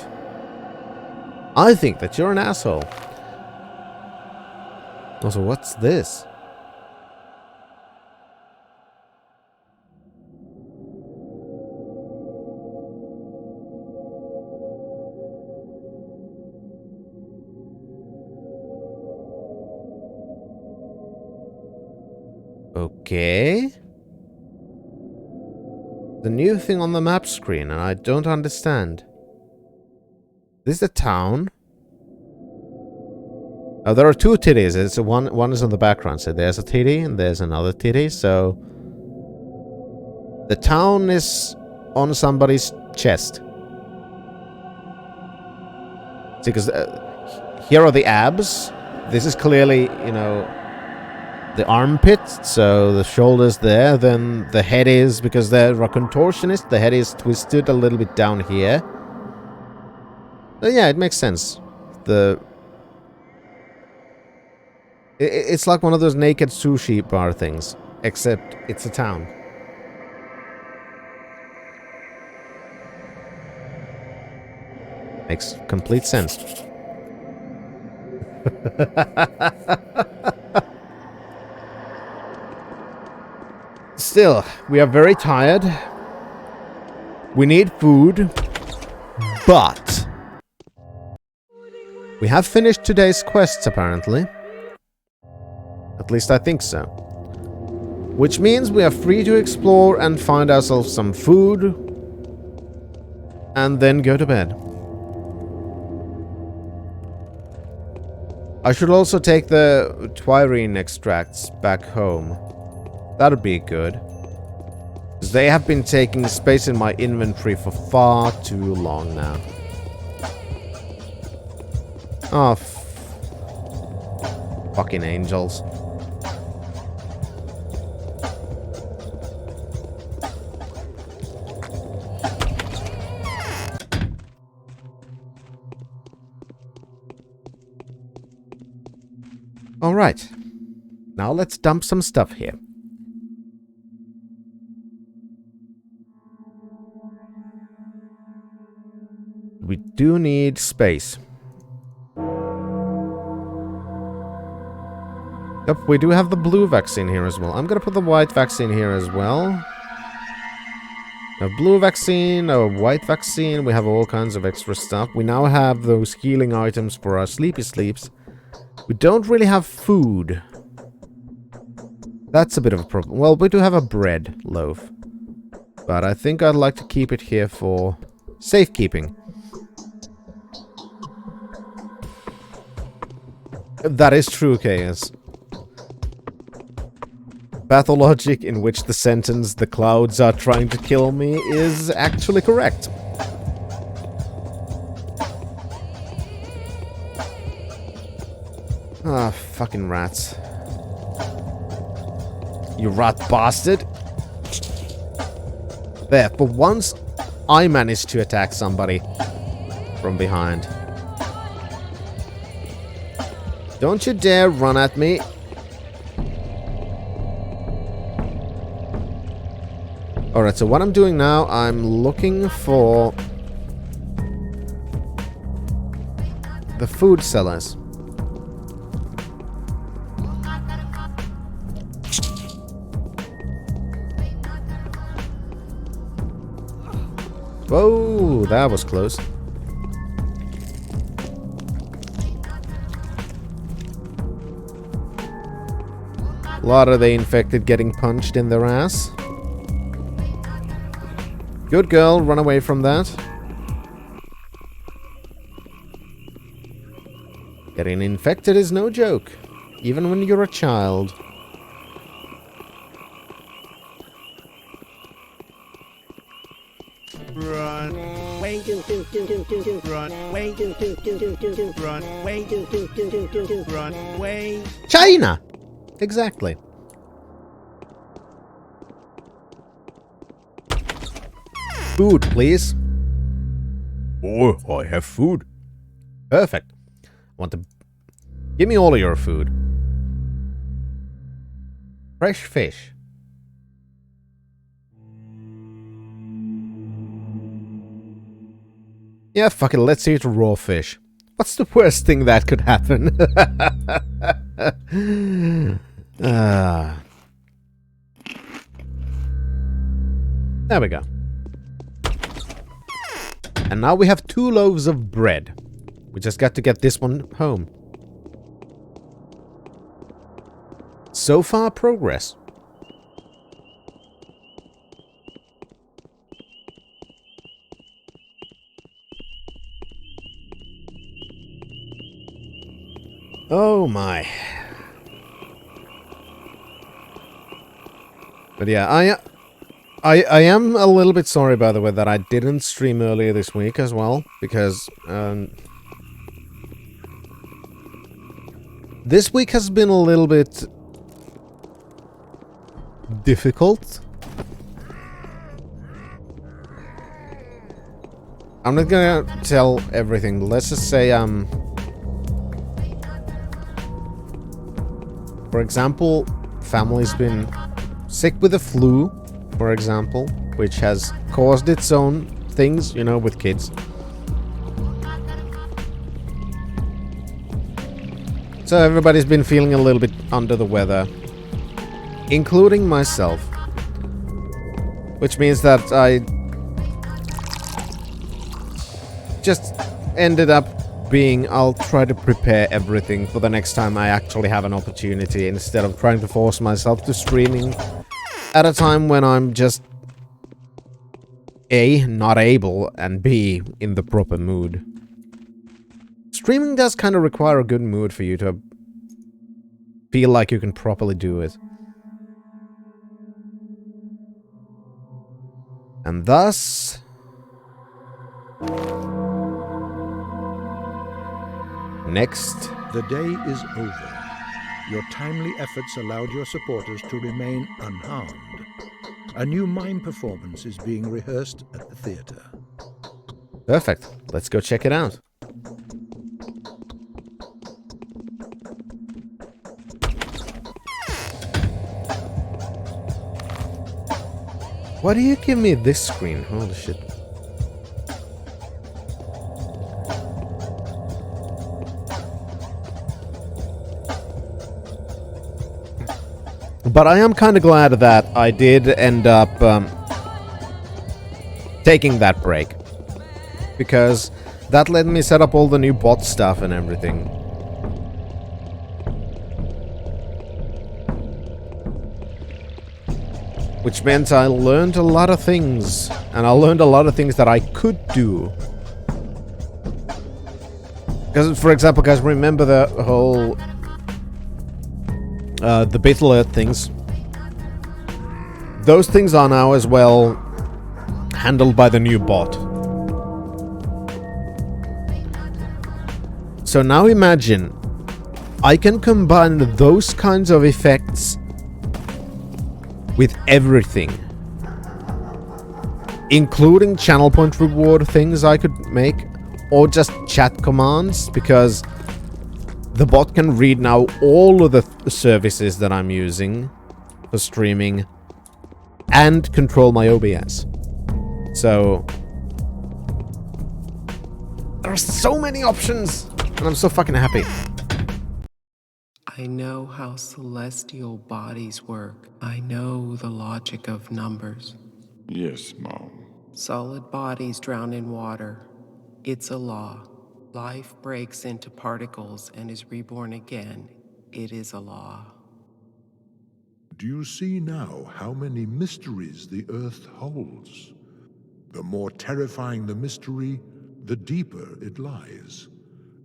I think that you're an asshole. Also, what's this? Okay. The new thing on the map screen, and I don't understand. This is the town. Oh, there are two titties. It's one is on the background. So there's a titty and there's another titty. So the town is on somebody's chest. See, because here are the abs. This is clearly, you know, the armpit. So the shoulder's there. Then the head is, because they're a contortionist, the head is twisted a little bit down here. But yeah, it makes sense. It's like one of those naked sushi bar things, except it's a town. Makes complete sense. Still, we are very tired. We need food, but we have finished today's quests, apparently. At least I think so. Which means we are free to explore and find ourselves some food. And then go to bed. I should also take the Twirine extracts back home. That'd be good. Because they have been taking space in my inventory for far too long now. Oh, fucking angels. Alright. Now let's dump some stuff here. We do need space. Yep, we do have the blue vaccine here as well. I'm gonna put the white vaccine here as well. A blue vaccine, a white vaccine, we have all kinds of extra stuff. We now have those healing items for our sleepy sleeps. We don't really have food. That's a bit of a problem. Well, we do have a bread loaf. But I think I'd like to keep it here for safekeeping. That is true, Chaos. Pathologic, in which the sentence, "the clouds are trying to kill me," is actually correct. Ah, fucking rats. You rat bastard. There, for once, I managed to attack somebody from behind. Don't you dare run at me. Alright, so what I'm doing now, I'm looking for the food sellers. Whoa, that was close. A lot of the infected getting punched in their ass. Good girl, run away from that. Getting infected is no joke, even when you're a child. Run away, run away, run away, run away. China! Exactly. Food, please. Oh, I have food. Perfect. Want to... Give me all of your food. Fresh fish. Yeah, fuck it, let's eat raw fish. What's the worst thing that could happen? There we go. And now we have 2 loaves of bread. We just got to get this one home. So far, progress. Oh my. But yeah, I am a little bit sorry, by the way, that I didn't stream earlier this week as well, because this week has been a little bit difficult. I'm not gonna tell everything. Let's just say, for example, family's been sick with the flu, for example, which has caused its own things, you know, with kids. So everybody's been feeling a little bit under the weather, including myself. Which means that I just ended up being, I'll try to prepare everything for the next time I actually have an opportunity, instead of trying to force myself to streaming at a time when I'm just A, not able, and B, in the proper mood. Streaming does kind of require a good mood for you to feel like you can properly do it. And thus... Next. The day is over. Your timely efforts allowed your supporters to remain unharmed. A new mime performance is being rehearsed at the theater. Perfect. Let's go check it out. Why do you give me this screen? Holy shit. But I am kind of glad that I did end up taking that break. Because that let me set up all the new bot stuff and everything. Which meant I learned a lot of things. And I learned a lot of things that I could do. Because, for example, guys, remember the whole... the bit alert things. Those things are now as well handled by the new bot. So now imagine, I can combine those kinds of effects with everything. Including channel point reward things I could make, or just chat commands, because the bot can read now all of the services that I'm using for streaming and control my OBS. So there are so many options, and I'm so fucking happy. I know how celestial bodies work. I know the logic of numbers. Yes, Mom. Solid bodies drown in water. It's a law. Life breaks into particles and is reborn again. It is a law. Do you see now how many mysteries the Earth holds? The more terrifying the mystery, the deeper it lies,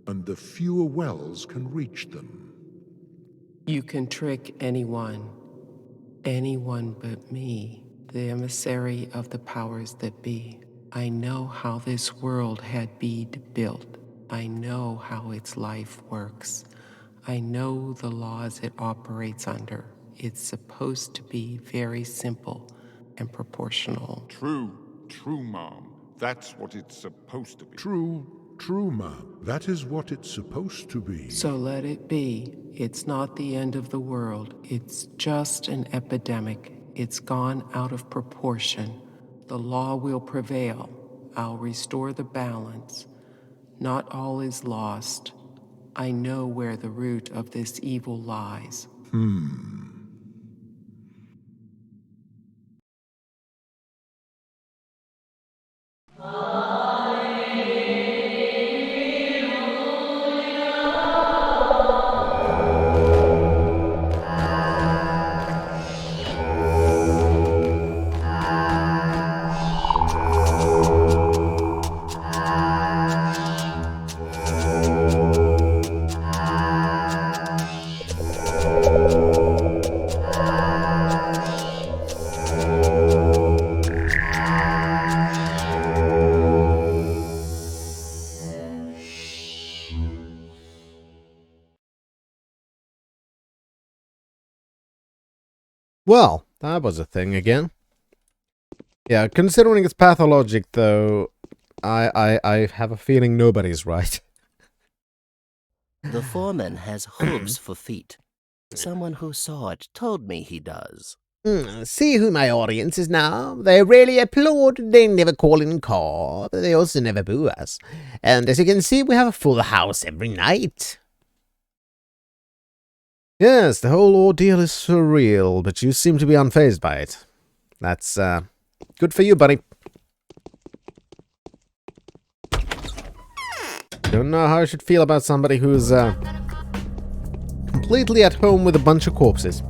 and the fewer wells can reach them. You can trick anyone but me, the emissary of the powers that be. I know how this world had been built. I know how its life works. I know the laws it operates under. It's supposed to be very simple and proportional. True, Mom. That's what it's supposed to be. True, True, ma'am. That is what it's supposed to be. So let it be. It's not the end of the world. It's just an epidemic. It's gone out of proportion. The law will prevail. I'll restore the balance. Not all is lost. I know where the root of this evil lies. Well, that was a thing again. Yeah, considering it's pathologic, though, I have a feeling nobody's right. The foreman has hooves for feet. Someone who saw it told me he does. See who my audience is now. They really applaud. They never call in call, but they also never boo us. And as you can see, we have a full house every night. Yes, the whole ordeal is surreal, but you seem to be unfazed by it. That's, good for you, buddy. Don't know how I should feel about somebody who's, completely at home with a bunch of corpses.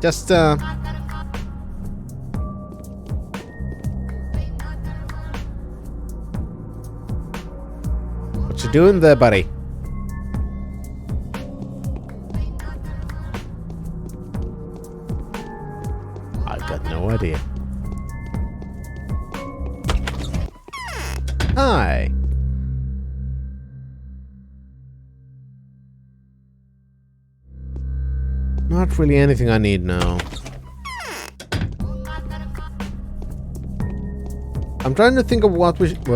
Just, what you doing there, buddy? I've got no idea. Hi. Not really anything I need now. I'm trying to think of what we should...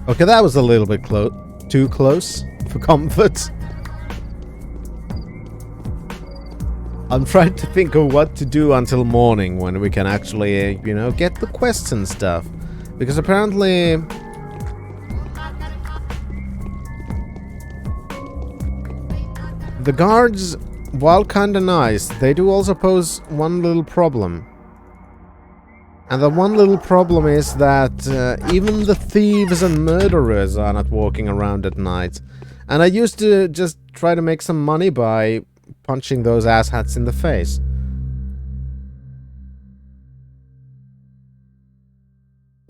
Okay, that was a little bit too close for comfort. I'm trying to think of what to do until morning when we can actually, you know, get the quests and stuff. Because apparently... the guards, while kinda nice, they do also pose one little problem. And the one little problem is that even the thieves and murderers are not walking around at night. And I used to just try to make some money by punching those asshats in the face.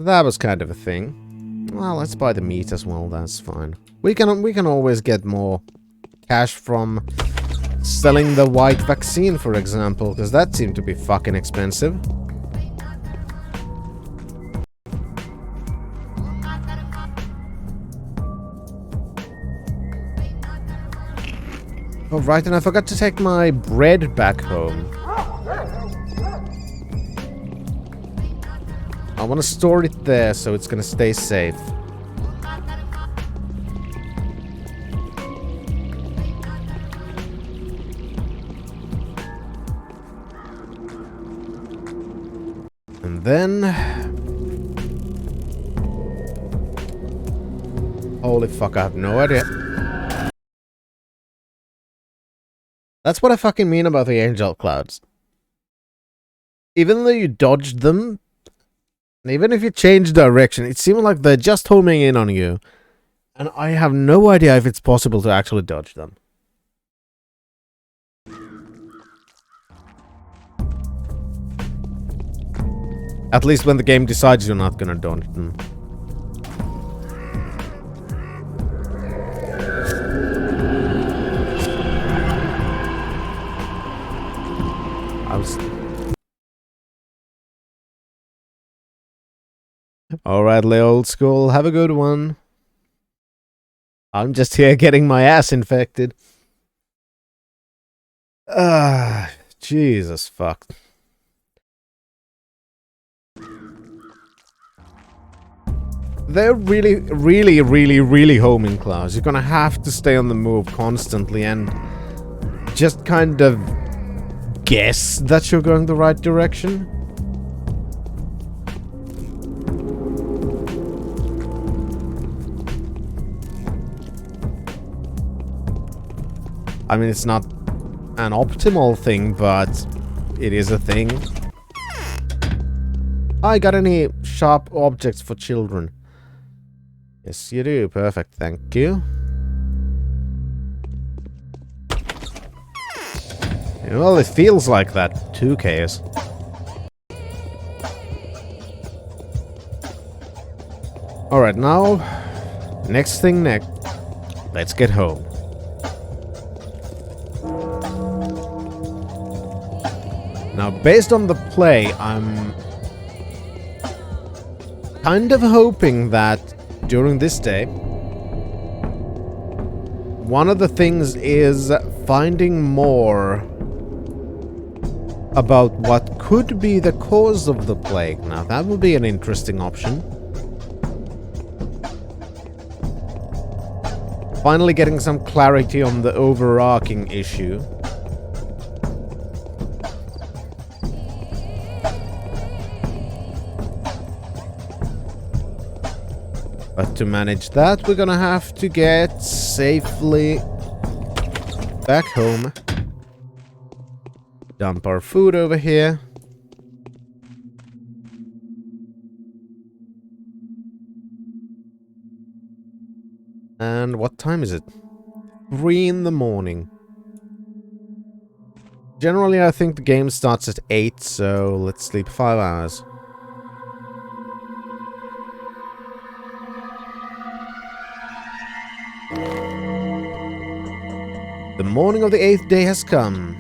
That was kind of a thing. Well, let's buy the meat as well, that's fine. We can always get more cash from selling the white vaccine, for example, because that seemed to be fucking expensive. Oh, right, and I forgot to take my bread back home. I want to store it there so it's gonna stay safe. And then... holy fuck, I have no idea. That's what I fucking mean about the angel clouds. Even though you dodged them, even if you change direction, it seems like they're just homing in on you. And I have no idea if it's possible to actually dodge them. At least when the game decides you're not gonna dodge them. Alright, old school, have a good one. I'm just here getting my ass infected. Jesus fuck. They're really, really, really, really homing class. You're gonna have to stay on the move constantly and just kind of guess that you're going the right direction. I mean, it's not an optimal thing, but it is a thing. I got any sharp objects for children? Yes, you do. Perfect. Thank you. Well, it feels like that. 2Ks. Alright, now... Next thing next. Let's get home. Now, based on the play, I'm... kind of hoping that during this day, one of the things is finding more about what could be the cause of the plague. Now, that would be an interesting option. Finally getting some clarity on the overarching issue. But to manage that, we're gonna have to get safely back home. Dump our food over here. And what time is it? 3 in the morning. Generally, I think the game starts at 8, so let's sleep 5 hours. The morning of the 8th day has come.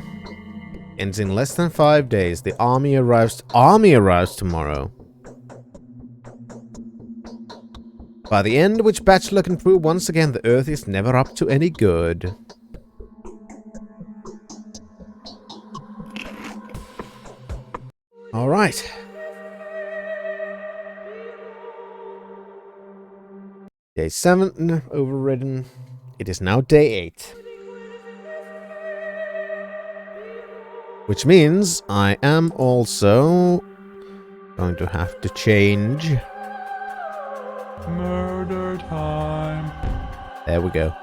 Ends in less than 5 days. The army arrives tomorrow. By the end, which Bachelor can prove once again the Earth is never up to any good. Alright. Day 7 overridden. It is now day 8. Which means I am also going to have to change. Murder time. There we go.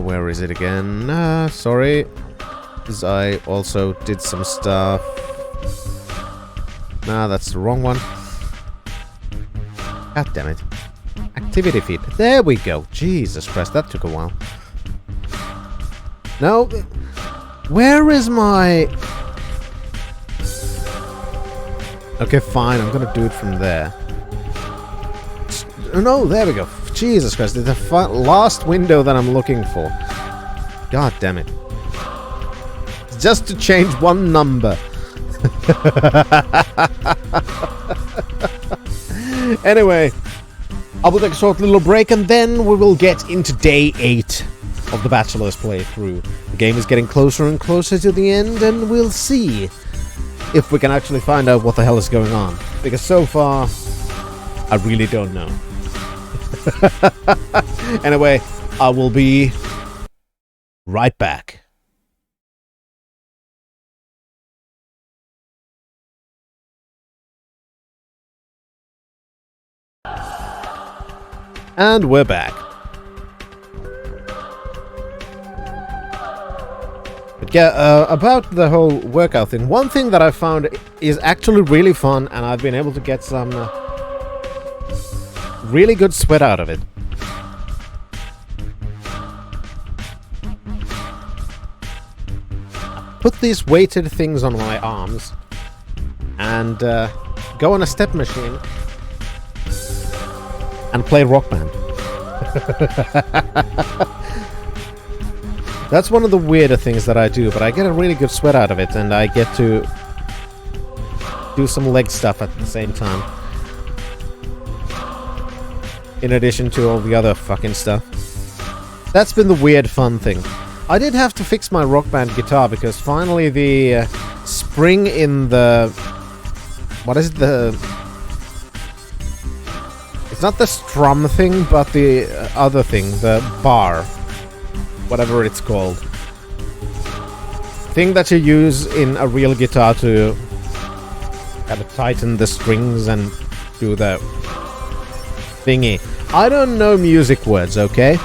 Where is it again? Sorry. Because I also did some stuff. Nah, that's the wrong one. God damn it. Activity feed. There we go. Jesus Christ, that took a while. No. Where is my... Okay, fine. I'm gonna do it from there. No, there we go. Jesus Christ, it's the last window that I'm looking for. God damn it. Just to change one number. Anyway, I will take a short little break and then we will get into day 8 of the Bachelor's playthrough. The game is getting closer and closer to the end and we'll see if we can actually find out what the hell is going on. Because so far, I really don't know. Anyway, I will be right back. And we're back. But yeah, about the whole workout thing, one thing that I found is actually really fun, and I've been able to get some really good sweat out of it. Put these weighted things on my arms and go on a step machine and play Rock Band. That's one of the weirder things that I do, but I get a really good sweat out of it, and I get to do some leg stuff at the same time. in addition to all the other fucking stuff. That's been the weird fun thing. I did have to fix my Rock Band guitar because finally the spring in the... What is the... It's not the strum thing, but the other thing, the bar. Whatever it's called. Thing that you use in a real guitar to kind of tighten the strings and do the thingy. I don't know music words, okay?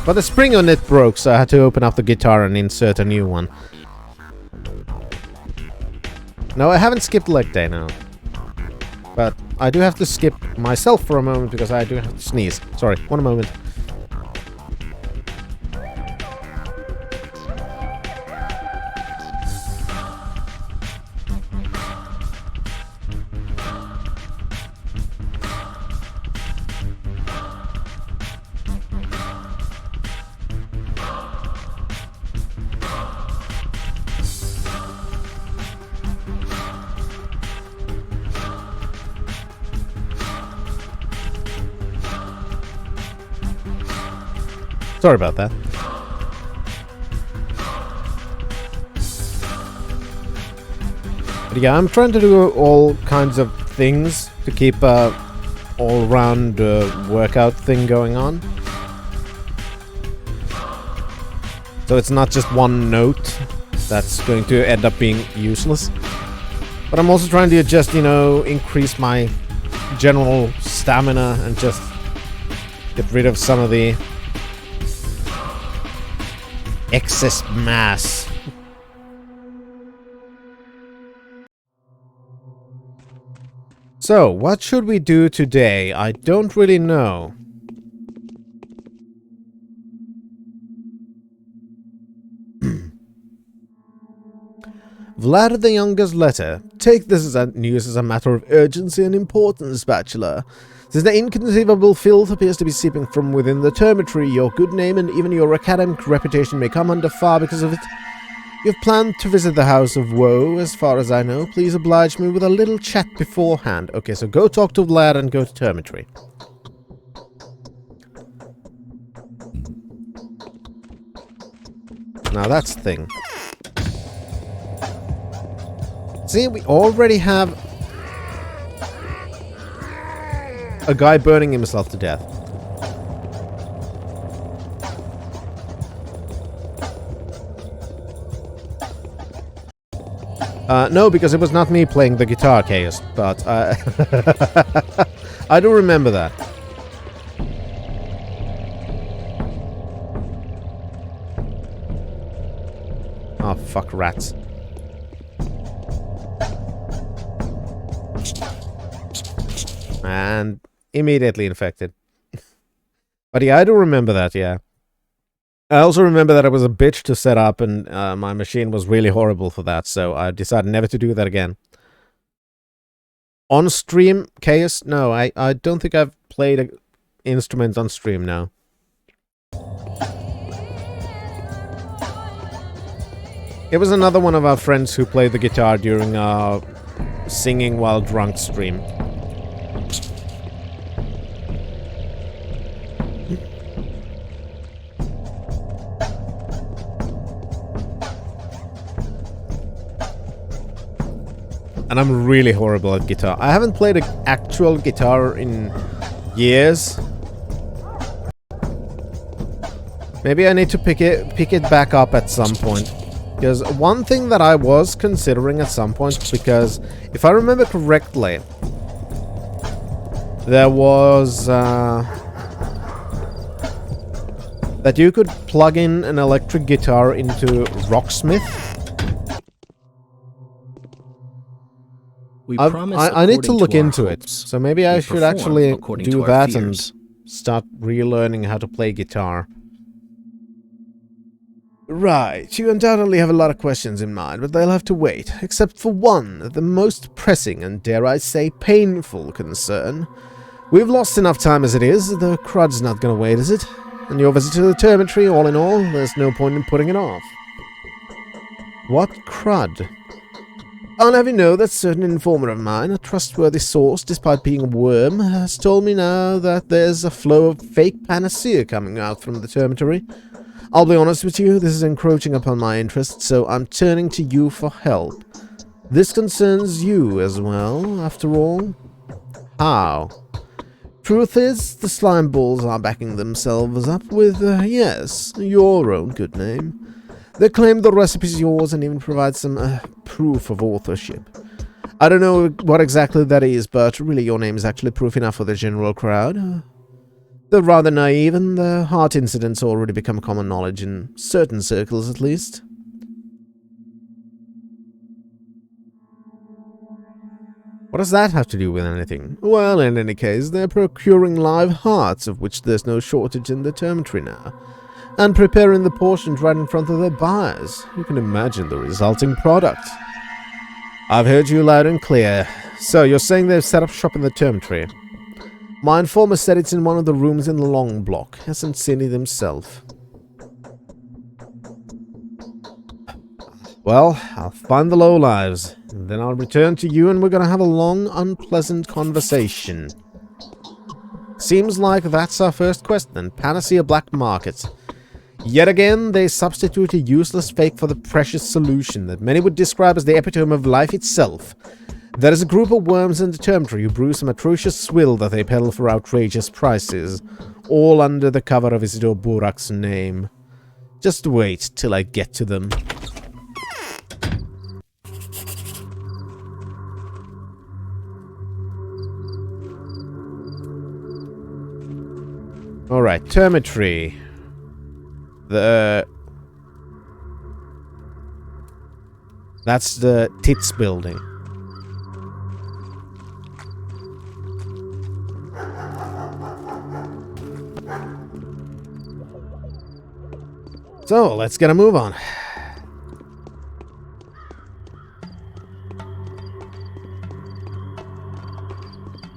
But the spring on it broke, so I had to open up the guitar and insert a new one. No, I haven't skipped leg day now. But I do have to skip myself for a moment because I do have to sneeze. Sorry, one moment. Sorry about that. But yeah, I'm trying to do all kinds of things to keep a all-round workout thing going on. So it's not just one note that's going to end up being useless. But I'm also trying to just, you know, increase my general stamina and just get rid of some of the excess mass. So, what should we do today? I don't really know. Vlad the Younger's letter. Take this as news as a matter of urgency and importance, Bachelor. Since the inconceivable filth appears to be seeping from within the termitory, your good name and even your academic reputation may come under fire because of it. You've planned to visit the House of Woe, as far as I know. Please oblige me with a little chat beforehand. Okay, so go talk to Vlad and go to termitory. Now that's the thing. See, we already have a guy burning himself to death. No, because it was not me playing the guitar, Chaos, but I do remember that. Oh, fuck rats. And immediately infected. But yeah, I do remember that, yeah. I also remember that it was a bitch to set up, and my machine was really horrible for that, so I decided never to do that again. On stream, Chaos? No, I don't think I've played an instrument on stream now. It was another one of our friends who played the guitar during our singing while drunk stream. And I'm really horrible at guitar. I haven't played an actual guitar in years. Maybe I need to pick it back up at some point. Because one thing that I was considering at some point, because if I remember correctly, there was that you could plug in an electric guitar into Rocksmith. I need to look into it, so maybe I should actually do that and start relearning how to play guitar. Right, you undoubtedly have a lot of questions in mind, but they'll have to wait, except for one, the most pressing and, dare I say, painful concern. We've lost enough time as it is, the crud's not gonna wait, is it? And your visit to the termitory, all in all, there's no point in putting it off. What crud? I'll have you know that certain informant of mine, a trustworthy source despite being a worm, has told me now that there's a flow of fake panacea coming out from the termitory. I'll be honest with you, this is encroaching upon my interests, so I'm turning to you for help. This concerns you as well, after all. How? Truth is, the slime balls are backing themselves up with, yes, your own good name. They claim the recipe's yours and even provide some proof of authorship. I don't know what exactly that is, but really your name is actually proof enough for the general crowd. They're rather naive, and the heart incident's already become common knowledge in certain circles, at least. What does that have to do with anything? Well, in any case, they're procuring live hearts, of which there's no shortage in the termitory now, and preparing the portions right in front of their buyers. You can imagine the resulting product. I've heard you loud and clear. So, you're saying they've set up shop in the termitory? My informer said it's in one of the rooms in the long block. Hasn't seen it himself. Well, I'll find the lowlives, and then I'll return to you and we're gonna have a long, unpleasant conversation. Seems like that's our first quest then. Panacea Black Market. Yet again, they substitute a useless fake for the precious solution that many would describe as the epitome of life itself. There is a group of worms in the termitory who brew some atrocious swill that they peddle for outrageous prices, all under the cover of Isidore Burak's name. Just wait till I get to them. Alright, termitory. That's the Tits building. So, let's get a move on.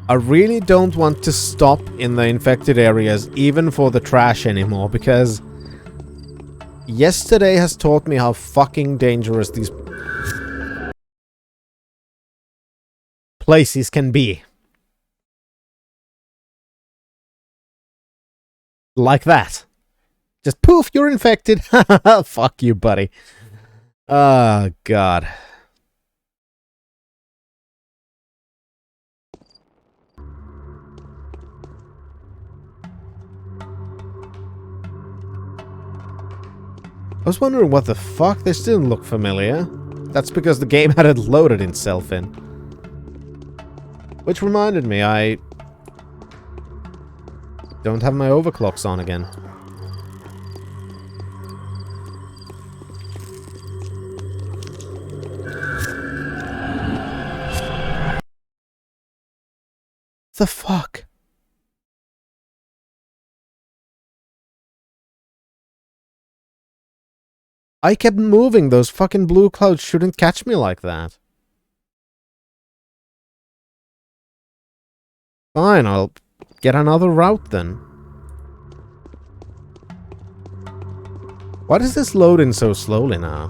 I really don't want to stop in the infected areas, even for the trash anymore, because yesterday has taught me how fucking dangerous these places can be. Like that. Just poof, you're infected. Fuck you, buddy. Oh, God. I was wondering what the fuck, this didn't look familiar. That's because the game hadn't loaded itself in. Which reminded me, I don't have my overclocks on again. The fuck? I kept moving. Those fucking blue clouds shouldn't catch me like that. Fine, I'll get another route then. Why does this load in so slowly now?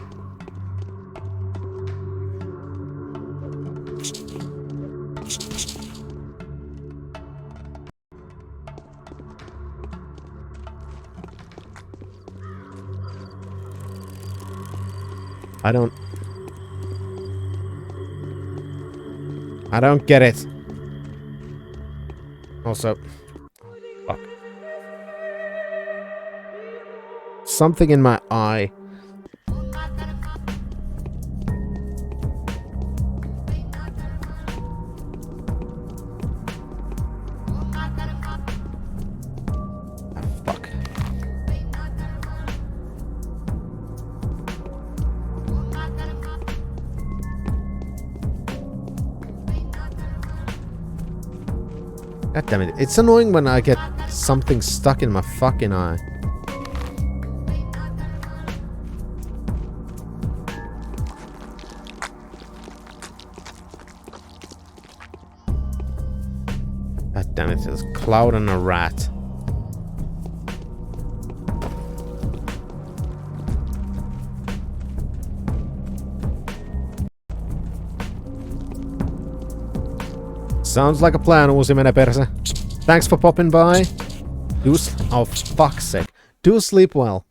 I don't get it. Also, fuck. Something in my eye. Fuck. God damn it. It's annoying when I get something stuck in my fucking eye. God damn it. There's a cloud and a rat. Sounds like a plan, uusi meneperse. Thanks for popping by. Oh, fuck's sake. Do sleep well.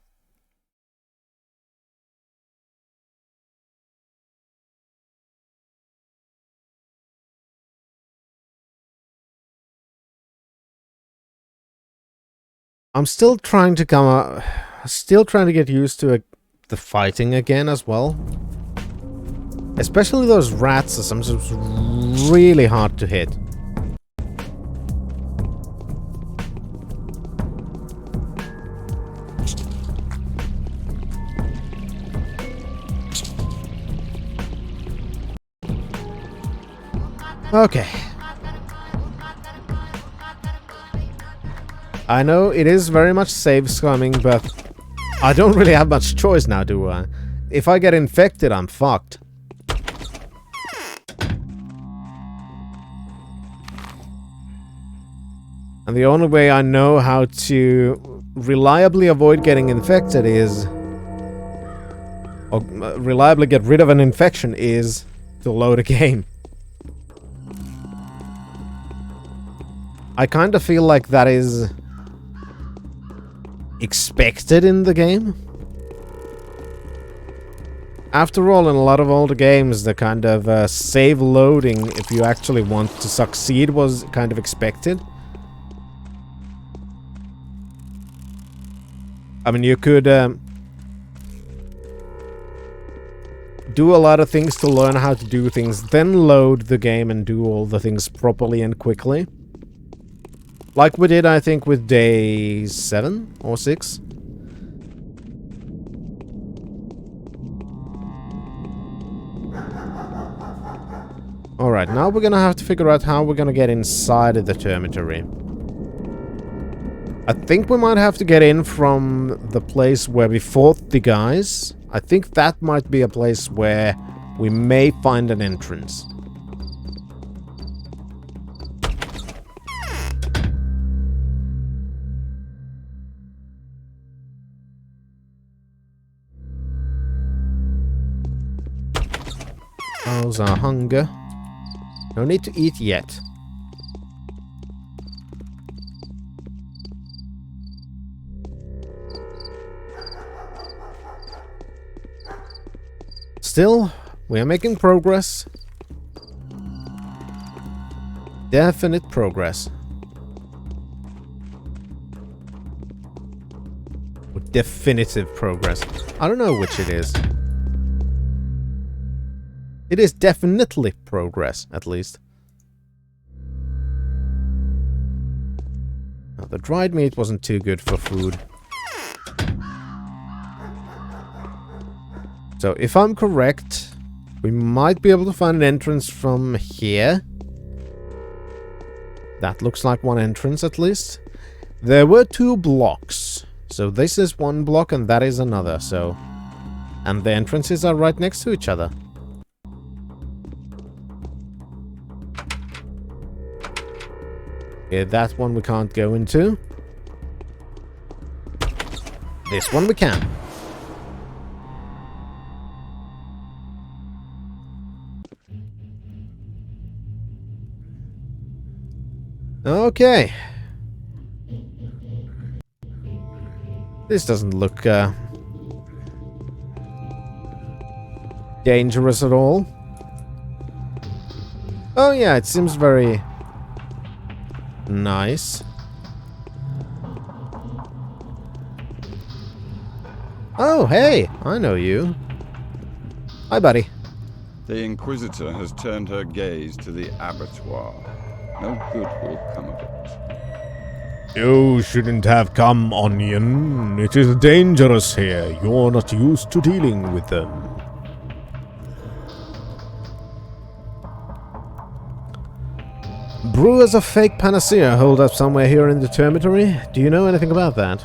I'm still trying to get used to the fighting again as well. Especially those rats are sometimes really hard to hit. Okay. I know it is very much save scumming, but I don't really have much choice now, do I? If I get infected, I'm fucked. And the only way I know how to reliably avoid getting infected is... or reliably get rid of an infection is to load a game. I kind of feel like that is expected in the game. After all, in a lot of older games, the kind of save loading, if you actually want to succeed, was kind of expected. I mean, you could do a lot of things to learn how to do things, then load the game and do all the things properly and quickly. Like we did, I think, with day 7 or 6. Alright, now we're gonna have to figure out how we're gonna get inside of the termitory. I think we might have to get in from the place where we fought the guys. I think that might be a place where we may find an entrance. How's our hunger? No need to eat yet. Still, we are making progress. Definite progress. Or definitive progress. I don't know which it is. It is definitely progress, at least. Now, the dried meat wasn't too good for food. So, if I'm correct, we might be able to find an entrance from here. That looks like one entrance, at least. There were 2 blocks. So, this is one block and that is another, so... And the entrances are right next to each other. Okay, that one we can't go into. This one we can. Okay. This doesn't look dangerous at all. Oh yeah, it seems very nice. Oh, hey! I know you. Hi, buddy. The Inquisitor has turned her gaze to the abattoir. No good will come of it. You shouldn't have come, Onion. It is dangerous here. You're not used to dealing with them. Brewers of fake panacea hold up somewhere here in the termitory. Do you know anything about that?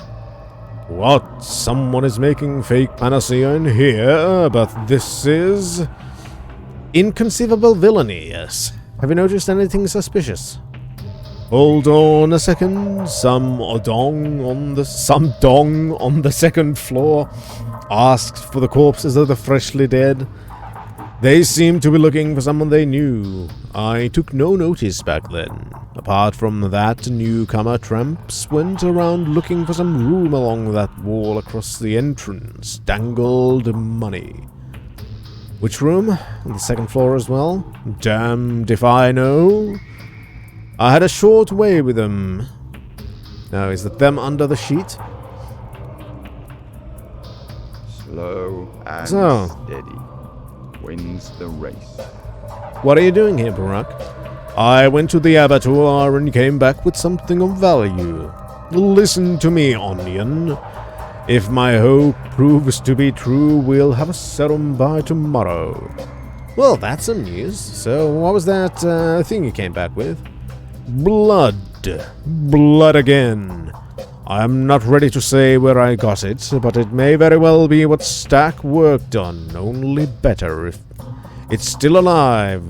What? Someone is making fake panacea in here, but this is... inconceivable villainy, yes. Have you noticed anything suspicious? Hold on a second. Some dong on the second floor asked for the corpses of the freshly dead. They seemed to be looking for someone they knew. I took no notice back then. Apart from that, newcomer tramps went around looking for some room along that wall across the entrance. Dangled money. Which room? On the second floor as well? Damned if I know. I had a short way with them. Now, is that them under the sheet? Slow and steady wins the race. What are you doing here, Barack? I went to the abattoir and came back with something of value. Listen to me, Onion. If my hope proves to be true, we'll have a serum by tomorrow. Well, that's some news. So, what was that thing you came back with? Blood. Blood again. I'm not ready to say where I got it, but it may very well be what Stack worked on, only better if it's still alive.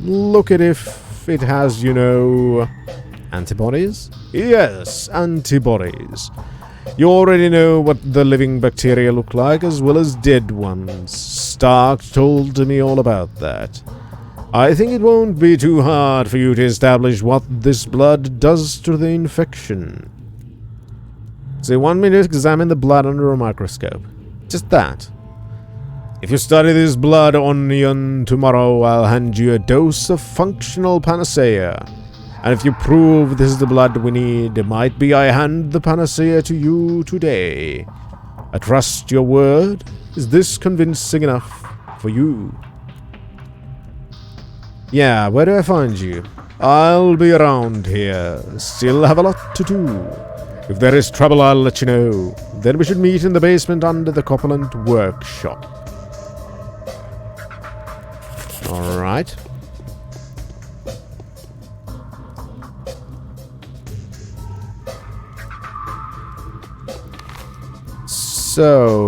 Look at if it has, you know... Antibodies? Yes, antibodies. You already know what the living bacteria look like, as well as dead ones. Stark told me all about that. I think it won't be too hard for you to establish what this blood does to the infection. So you want me to examine the blood under a microscope? Just that. If you study this blood, Onion, tomorrow I'll hand you a dose of functional panacea. And if you prove this is the blood we need, it might be I hand the panacea to you today. I trust your word. Is this convincing enough for you? Yeah, where do I find you? I'll be around here. Still have a lot to do. If there is trouble, I'll let you know. Then we should meet in the basement under the Copperland workshop. Alright. So...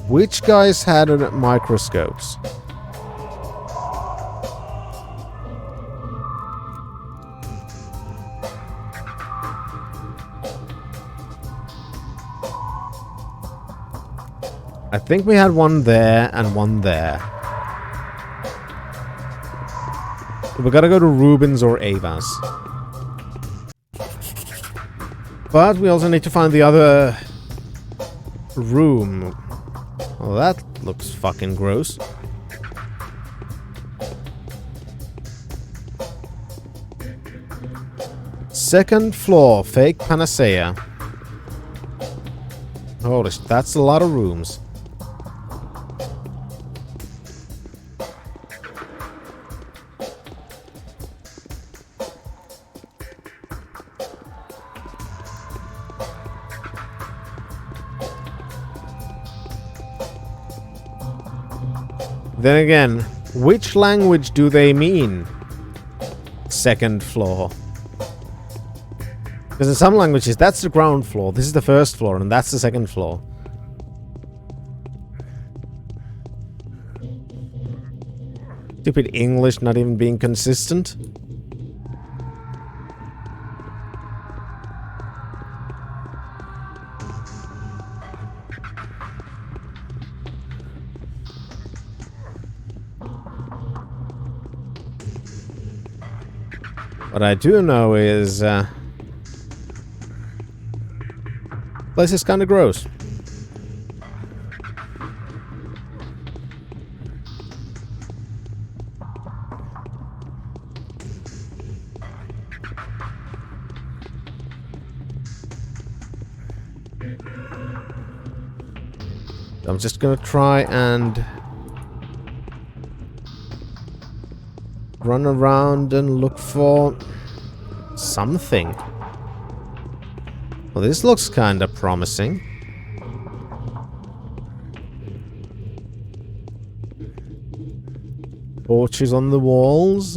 which guys had microscopes? I think we had one there and one there. We gotta go to Rubens or Ava's. But we also need to find the other room. Well, that looks fucking gross. Second floor, fake panacea. Holy shit, that's a lot of rooms. Then again, which language do they mean? Second floor. Because in some languages, that's the ground floor, this is the first floor, and that's the second floor. Stupid English not even being consistent. What I do know is, place is kind of gross. I'm just gonna try and run around and look for something. Well, this looks kind of promising. Torches on the walls.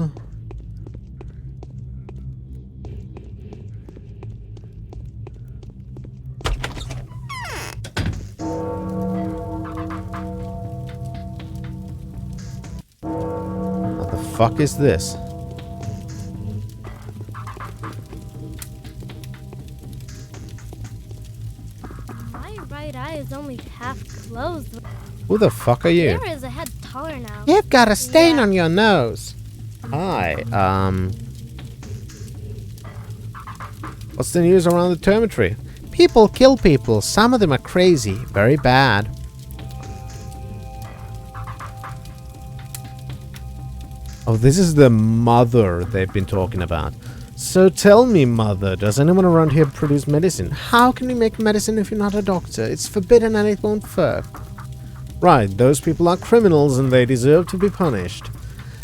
What the fuck is this? My right eye is only half closed. Who the fuck are you? There is a head taller now. You've got a stain on your nose. Hi, what's the news around the dormitory? People kill people. Some of them are crazy. Very bad. Oh, this is the mother they've been talking about. So tell me, mother, does anyone around here produce medicine? How can you make medicine if you're not a doctor? It's forbidden and it won't work. Right, those people are criminals and they deserve to be punished.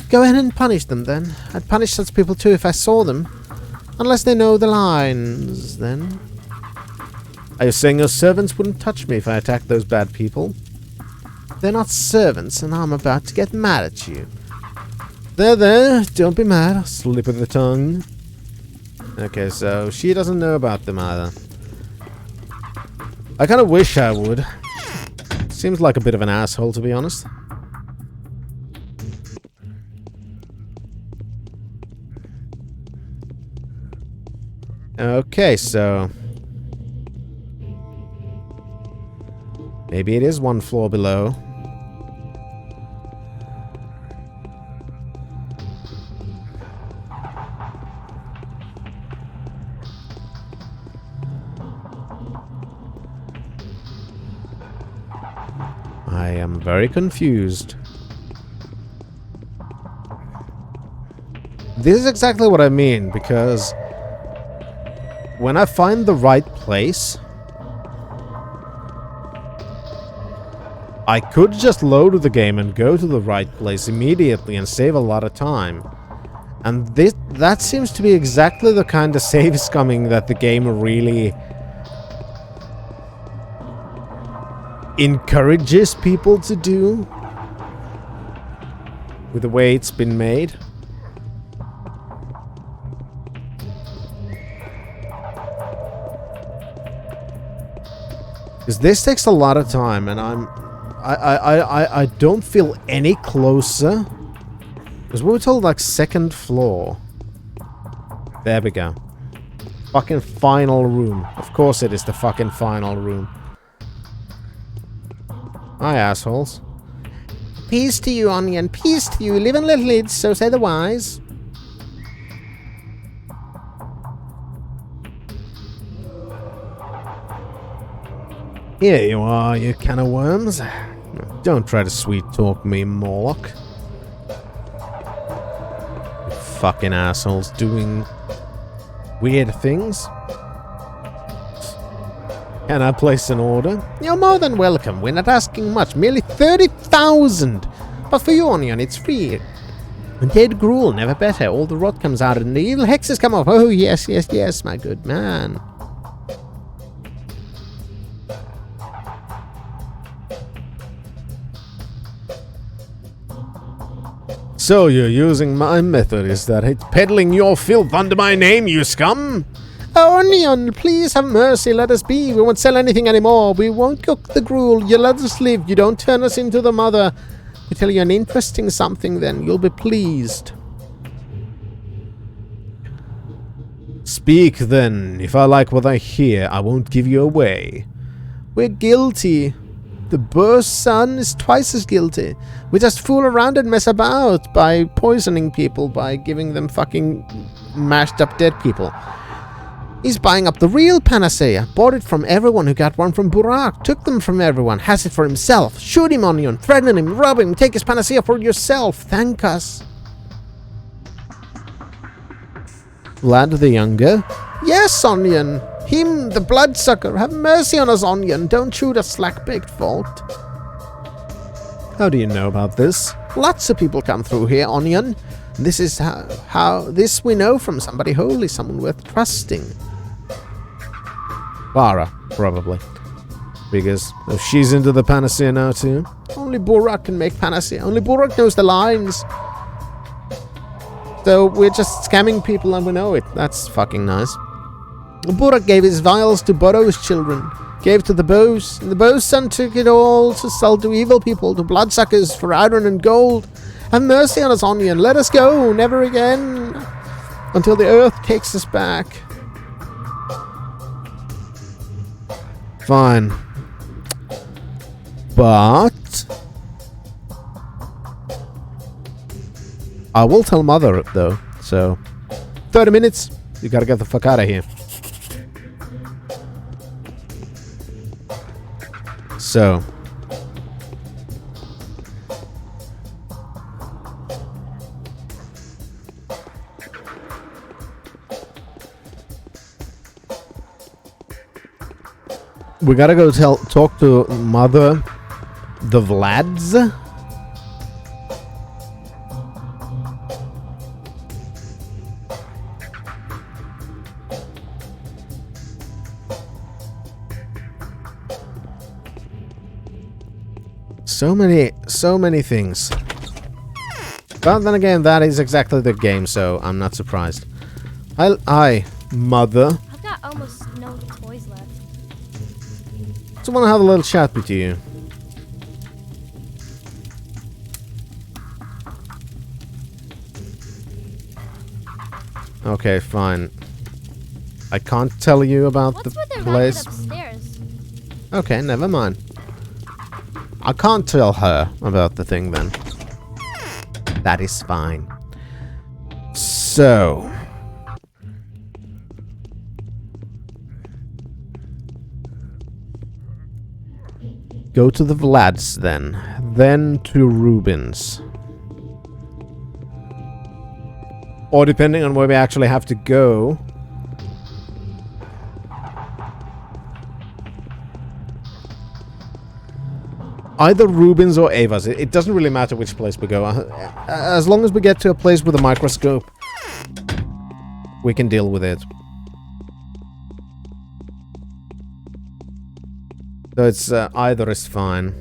Go ahead and punish them then. I'd punish such people too if I saw them. Unless they know the lines, then. Are you saying your servants wouldn't touch me if I attacked those bad people? They're not servants and I'm about to get mad at you. There, don't be mad. Slip of the tongue. Okay, so she doesn't know about them either. I kind of wish I would. Seems like a bit of an asshole, to be honest. Okay, so... maybe it is one floor below. I am very confused. This is exactly what I mean, because when I find the right place, I could just load the game and go to the right place immediately and save a lot of time. And that seems to be exactly the kind of save scumming that the game really encourages people to do with the way it's been made. Because this takes a lot of time and I don't feel any closer. Because we were told like second floor. There we go. Fucking final room. Of course it is the fucking final room. Hi, assholes. Peace to you, Onion. Peace to you. Live and let live, so say the wise. Here you are, you can of worms. Don't try to sweet-talk me, Morlock. You fucking assholes doing weird things. Can I place an order? You're more than welcome. We're not asking much. Merely 30,000. But for you, Onion, it's free. Dead gruel, never better. All the rot comes out and the evil hexes come off. Oh, yes, yes, yes, my good man. So you're using my method, is that it? Peddling your filth under my name, you scum? Oh, Onion, please have mercy, let us be. We won't sell anything anymore. We won't cook the gruel. You let us live. You don't turn us into the mother. We tell you an interesting something, then you'll be pleased. Speak, then. If I like what I hear, I won't give you away. We're guilty. The Burr's son is twice as guilty. We just fool around and mess about by poisoning people, by giving them fucking mashed up dead people. He's buying up the real panacea. Bought it from everyone who got one from Burak. Took them from everyone. Has it for himself. Shoot him, Onion. Threaten him. Rob him. Take his panacea for yourself. Thank us. Vlad the Younger. Yes, Onion. Him, the bloodsucker. Have mercy on us, Onion. Don't shoot a slack-baked fault. How do you know about this? Lots of people come through here, Onion. This is how this we know from somebody holy, someone worth trusting. Bara, probably. Because if she's into the panacea now too. Only Burak can make panacea. Only Burak knows the lines. So we're just scamming people and we know it. That's fucking nice. Burak gave his vials to Bodo's children. Gave to the Bows. And the Bows' son took it all to sell to evil people, to bloodsuckers for iron and gold. Have mercy on us, Onion. Let us go. Never again. Until the earth takes us back. Fine. But I will tell Mother, though. So, 30 minutes. You gotta get the fuck out of here. So, we gotta go talk to Mother, the Vlads. So many things. But then again, that is exactly the game, so I'm not surprised. Hi, Mother. I've got almost no toys left. Just want to have a little chat with you. Okay, fine. I can't tell you about What's the with the place. racket upstairs? Okay, never mind. I can't tell her about the thing then. That is fine. So, go to the Vlads then to Rubens. Or depending on where we actually have to go. Either Rubens or Ava's. It doesn't really matter which place we go. As long as we get to a place with a microscope, we can deal with it. So it's either is fine.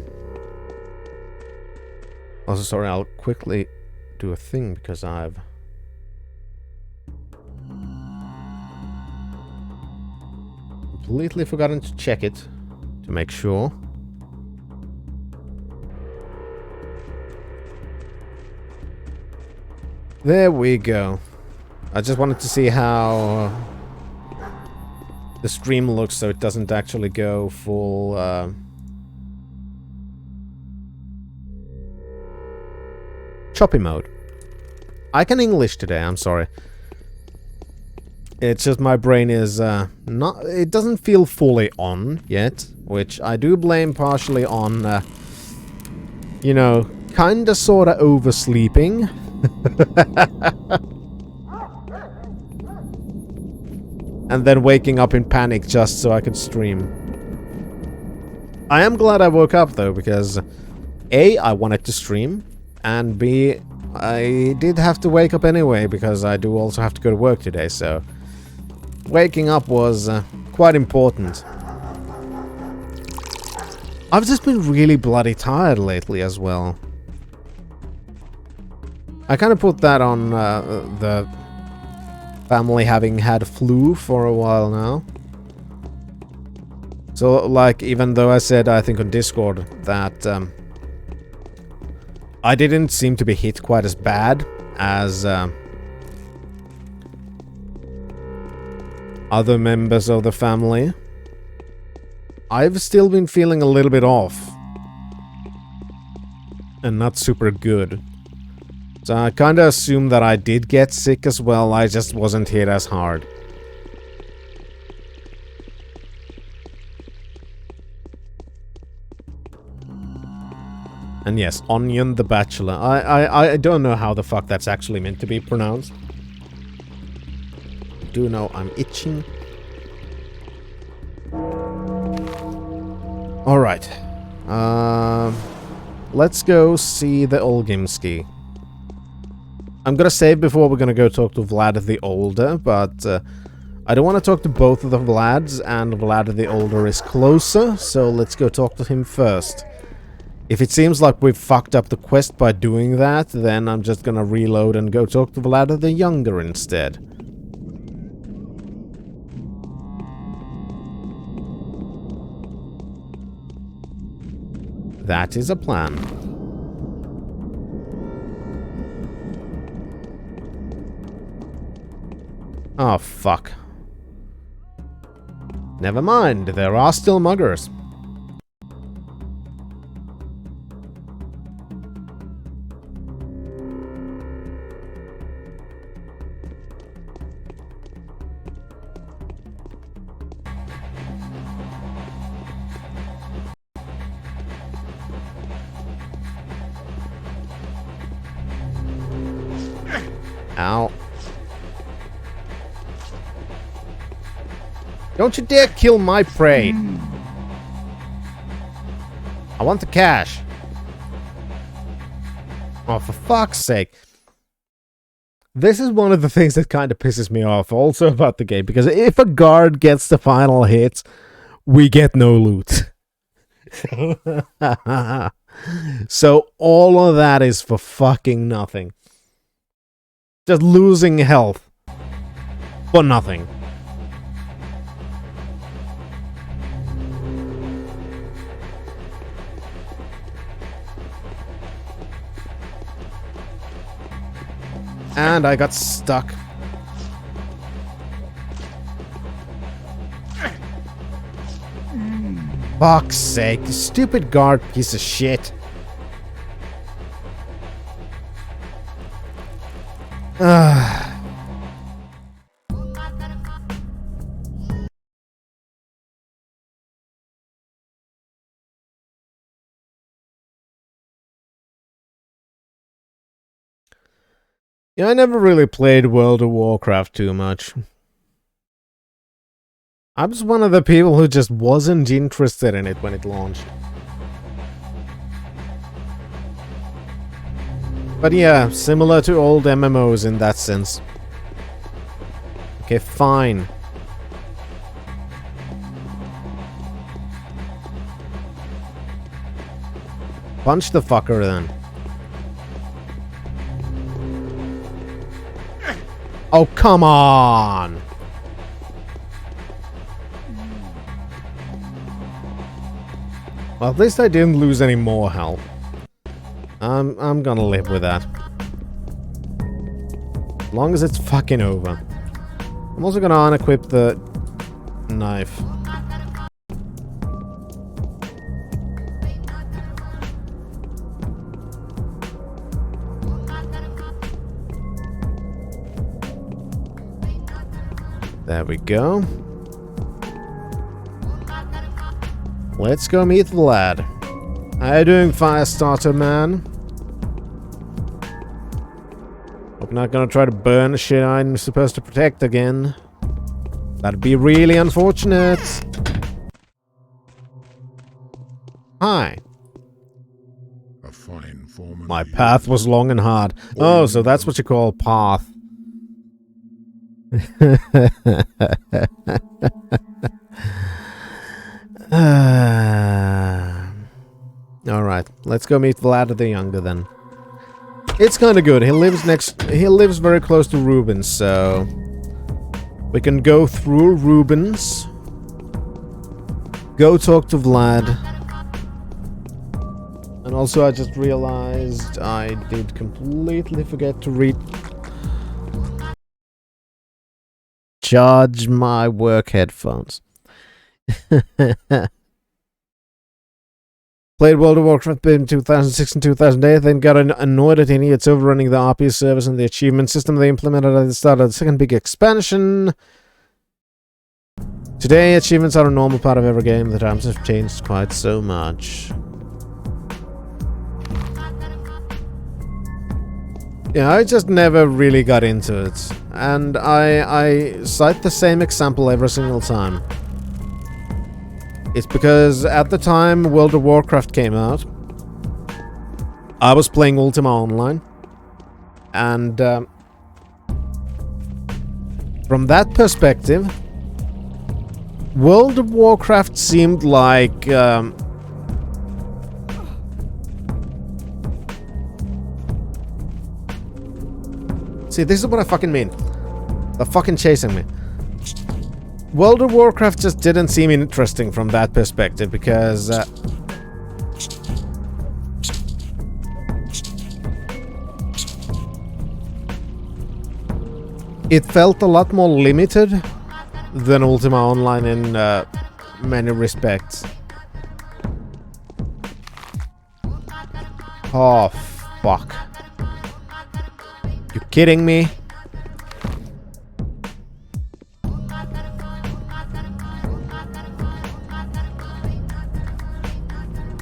Also, sorry, I'll quickly do a thing because I've completely forgotten to check it to make sure. There we go. I just wanted to see how the stream looks so it doesn't actually go full choppy mode. I can English today, I'm sorry. It's just my brain is not... It doesn't feel fully on yet, which I do blame partially on, you know, kinda sorta oversleeping. And then waking up in panic just so I could stream. I am glad I woke up though, because A, I wanted to stream, and B, I did have to wake up anyway, because I do also have to go to work today, so waking up was quite important. I've just been really bloody tired lately as well. I kind of put that on the family having had flu for a while now. So, like, even though I said, I think on Discord, that I didn't seem to be hit quite as bad as other members of the family, I've still been feeling a little bit off. And not super good. So I kinda assumed that I did get sick as well, I just wasn't hit as hard. And yes, Onion the Bachelor. I don't know how the fuck that's actually meant to be pronounced. I do know I'm itching. Alright. Let's go see the Olgimski. I'm gonna save before we're gonna go talk to Vlad the Older, but I don't want to talk to both of the Vlads, and Vlad the Older is closer, so let's go talk to him first. If it seems like we've fucked up the quest by doing that, then I'm just gonna reload and go talk to Vlad the Younger instead. That is a plan. Oh, fuck. Never mind, there are still muggers. Ow. Don't you dare kill my prey. I want the cash. Oh, for fuck's sake. This is one of the things that kind of pisses me off also about the game, because if a guard gets the final hit, we get no loot. So all of that is for fucking nothing. Just losing health for nothing. And I got stuck. Fuck's sake, you stupid guard piece of shit. Yeah, I never really played World of Warcraft too much. I was one of the people who just wasn't interested in it when it launched. But yeah, similar to old MMOs in that sense. Okay, fine. Punch the fucker then. Oh, come on! Well, at least I didn't lose any more health. I'm gonna live with that. As long as it's fucking over. I'm also gonna unequip the knife. There we go. Let's go meet the lad. How you doing, Firestarter man? Hope you're not gonna try to burn the shit I'm supposed to protect again. That'd be really unfortunate. Hi. A fine foreman. My path was long and hard. Oh, so that's what you call path. Alright, let's go meet Vlad the Younger then. It's kind of good. He lives very close to Rubens, so we can go through Rubens, go talk to Vlad, and also I just realized I did completely forget to recharge my work headphones. Played World of Warcraft in 2006 and 2008, then got annoyed at idiots overrunning the RP service and the achievement system they implemented at the start of the second big expansion. Today, achievements are a normal part of every game. The times have changed quite so much. Yeah, I just never really got into it. And I cite the same example every single time. It's because at the time World of Warcraft came out, I was playing Ultima Online, and from that perspective, World of Warcraft seemed like see, this is what I fucking mean. They're fucking chasing me. World of Warcraft just didn't seem interesting from that perspective because it felt a lot more limited than Ultima Online in many respects. Oh, fuck. You kidding me?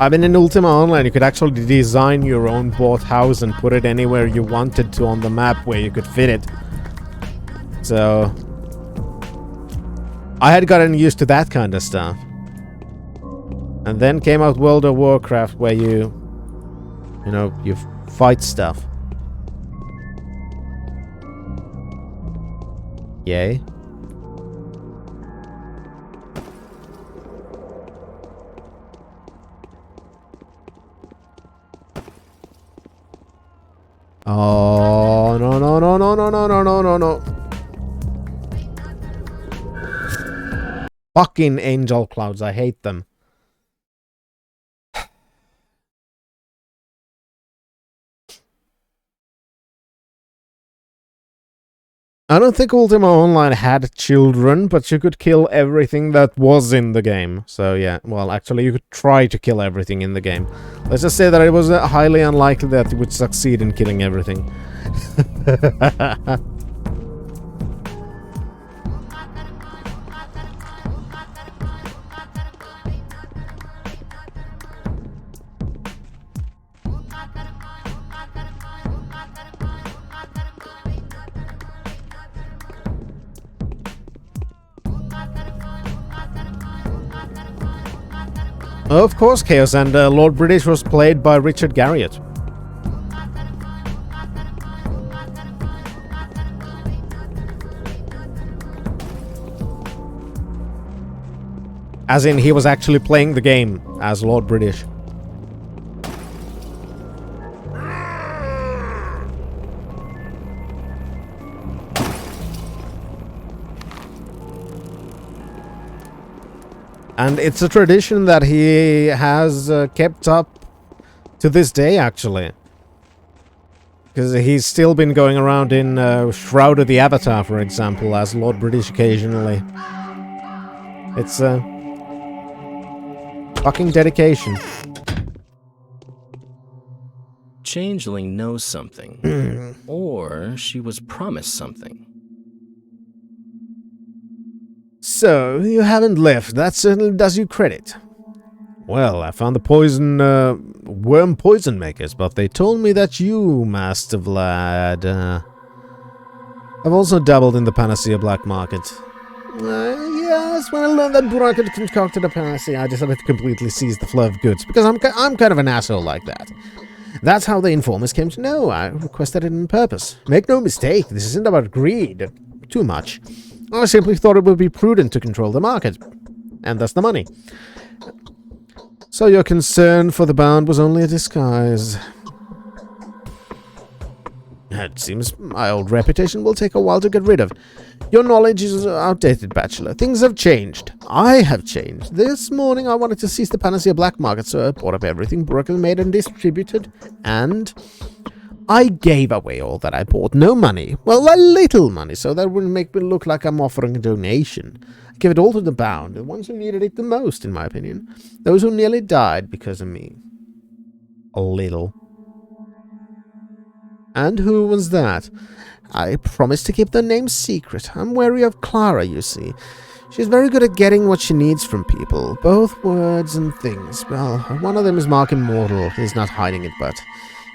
I mean, in Ultima Online, you could actually design your own bought house and put it anywhere you wanted to on the map where you could fit it. So I had gotten used to that kind of stuff. And then came out World of Warcraft, where you fight stuff. Yay. Oh, no, no, no, no, no, no, no, no, no, no. Fucking angel clouds, I hate them. I don't think Ultima Online had children, but you could kill everything that was in the game. So yeah, well, actually you could try to kill everything in the game. Let's just say that it was highly unlikely that you would succeed in killing everything. Of course, Chaos, and Lord British was played by Richard Garriott. As in, he was actually playing the game as Lord British. And it's a tradition that he has kept up to this day, actually. Because he's still been going around in Shroud of the Avatar, for example, as Lord British occasionally. It's fucking dedication. Changeling knows something. Or she was promised something. So, you haven't left. That certainly does you credit. Well, I found the worm poison makers, but they told me that you, Master Vlad, have also dabbled in the Panacea black market. Yes, when I learned that Burak had concocted a Panacea, I decided to completely seize the flow of goods, because I'm kind of an asshole like that. That's how the informers came to know. I requested it on purpose. Make no mistake, this isn't about greed. Too much. I simply thought it would be prudent to control the market. And thus the money. So your concern for the bound was only a disguise. It seems my old reputation will take a while to get rid of. Your knowledge is outdated, Bachelor. Things have changed. I have changed. This morning I wanted to seize the Panacea black market, so I bought up everything Brooklyn made and distributed, and I gave away all that I bought. No money. Well, a little money, so that wouldn't make me look like I'm offering a donation. I gave it all to the bound, the ones who needed it the most, in my opinion. Those who nearly died because of me. A little. And who was that? I promised to keep their names secret. I'm wary of Clara, you see. She's very good at getting what she needs from people, both words and things. Well, one of them is Mark Immortal. He's not hiding it, but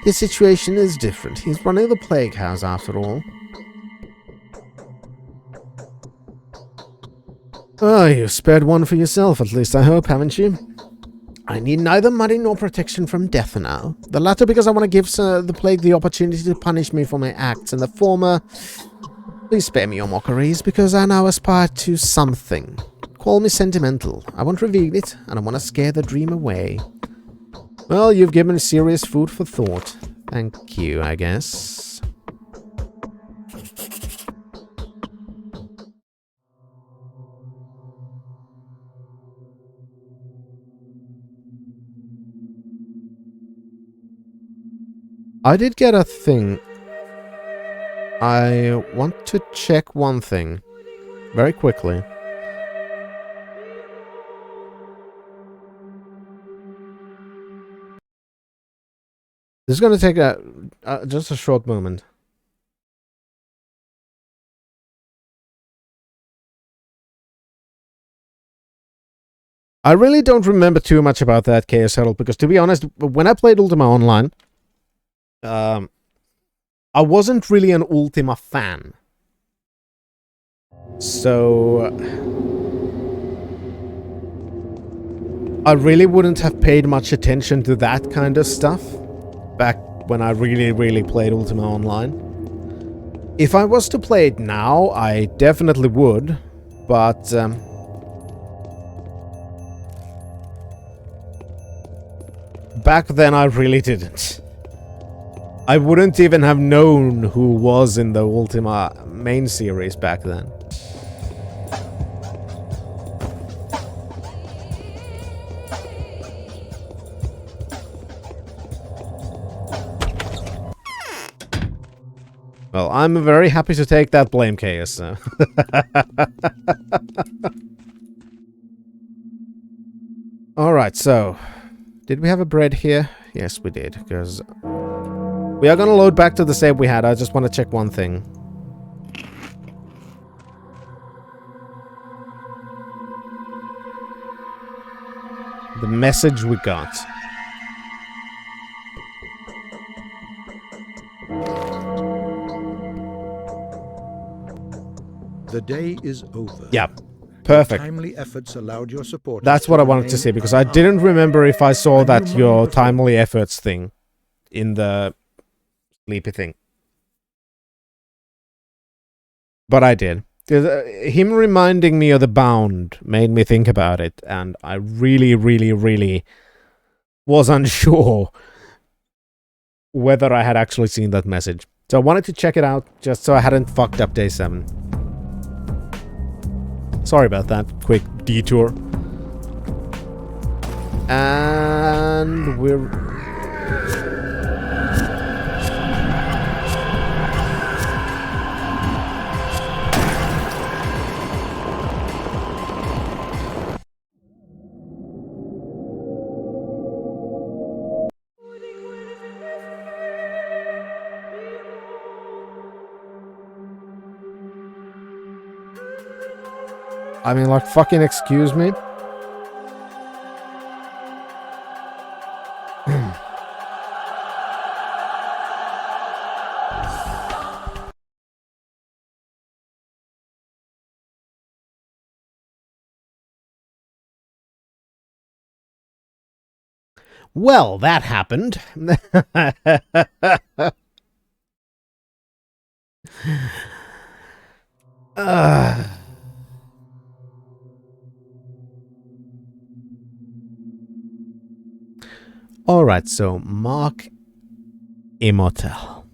his situation is different. He's running the plague house, after all. Oh, you've spared one for yourself, at least I hope, haven't you? I need neither money nor protection from death now. The latter because I want to give the plague the opportunity to punish me for my acts, and the former, please spare me your mockeries, because I now aspire to something. Call me sentimental. I won't reveal it, and I want to scare the dream away. Well, you've given serious food for thought. Thank you, I guess. I did get a thing. I want to check one thing. Very quickly. This is going to take just a short moment. I really don't remember too much about that, Chaos Herald, because to be honest, when I played Ultima Online, I wasn't really an Ultima fan. So I really wouldn't have paid much attention to that kind of stuff back when I really played Ultima Online. If I was to play it now, I definitely would, but back then I really didn't. I wouldn't even have known who was in the Ultima main series back then. Well, I'm very happy to take that blame, Chaos. So. Alright, so... Did we have a bread here? Yes, we did, because... We are gonna load back to the save we had. I just want to check one thing. The message we got. The day is over. Yeah, perfect. Timely efforts allowed your supporters. That's what I wanted to see, because I didn't remember if I saw that your timely efforts thing in the sleepy thing. But I did. Him reminding me of the bound made me think about it, and I really was unsure whether I had actually seen that message. So I wanted to check it out, just so I hadn't fucked up day 7. Sorry about that quick detour. And we're... I mean, like, fucking excuse me? Well, that happened. Alright, so Mark Immortal.